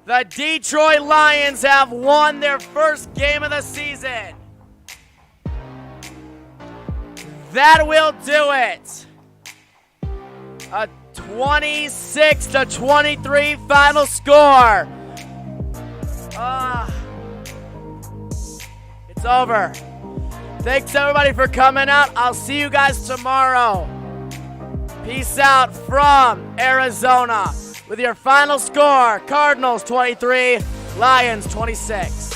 The Detroit Lions have won their first game of the season. That will do it. A 26-23 final score. It's over. Thanks everybody for coming out. I'll see you guys tomorrow. Peace out from Arizona with your final score, Cardinals 23, Lions 26.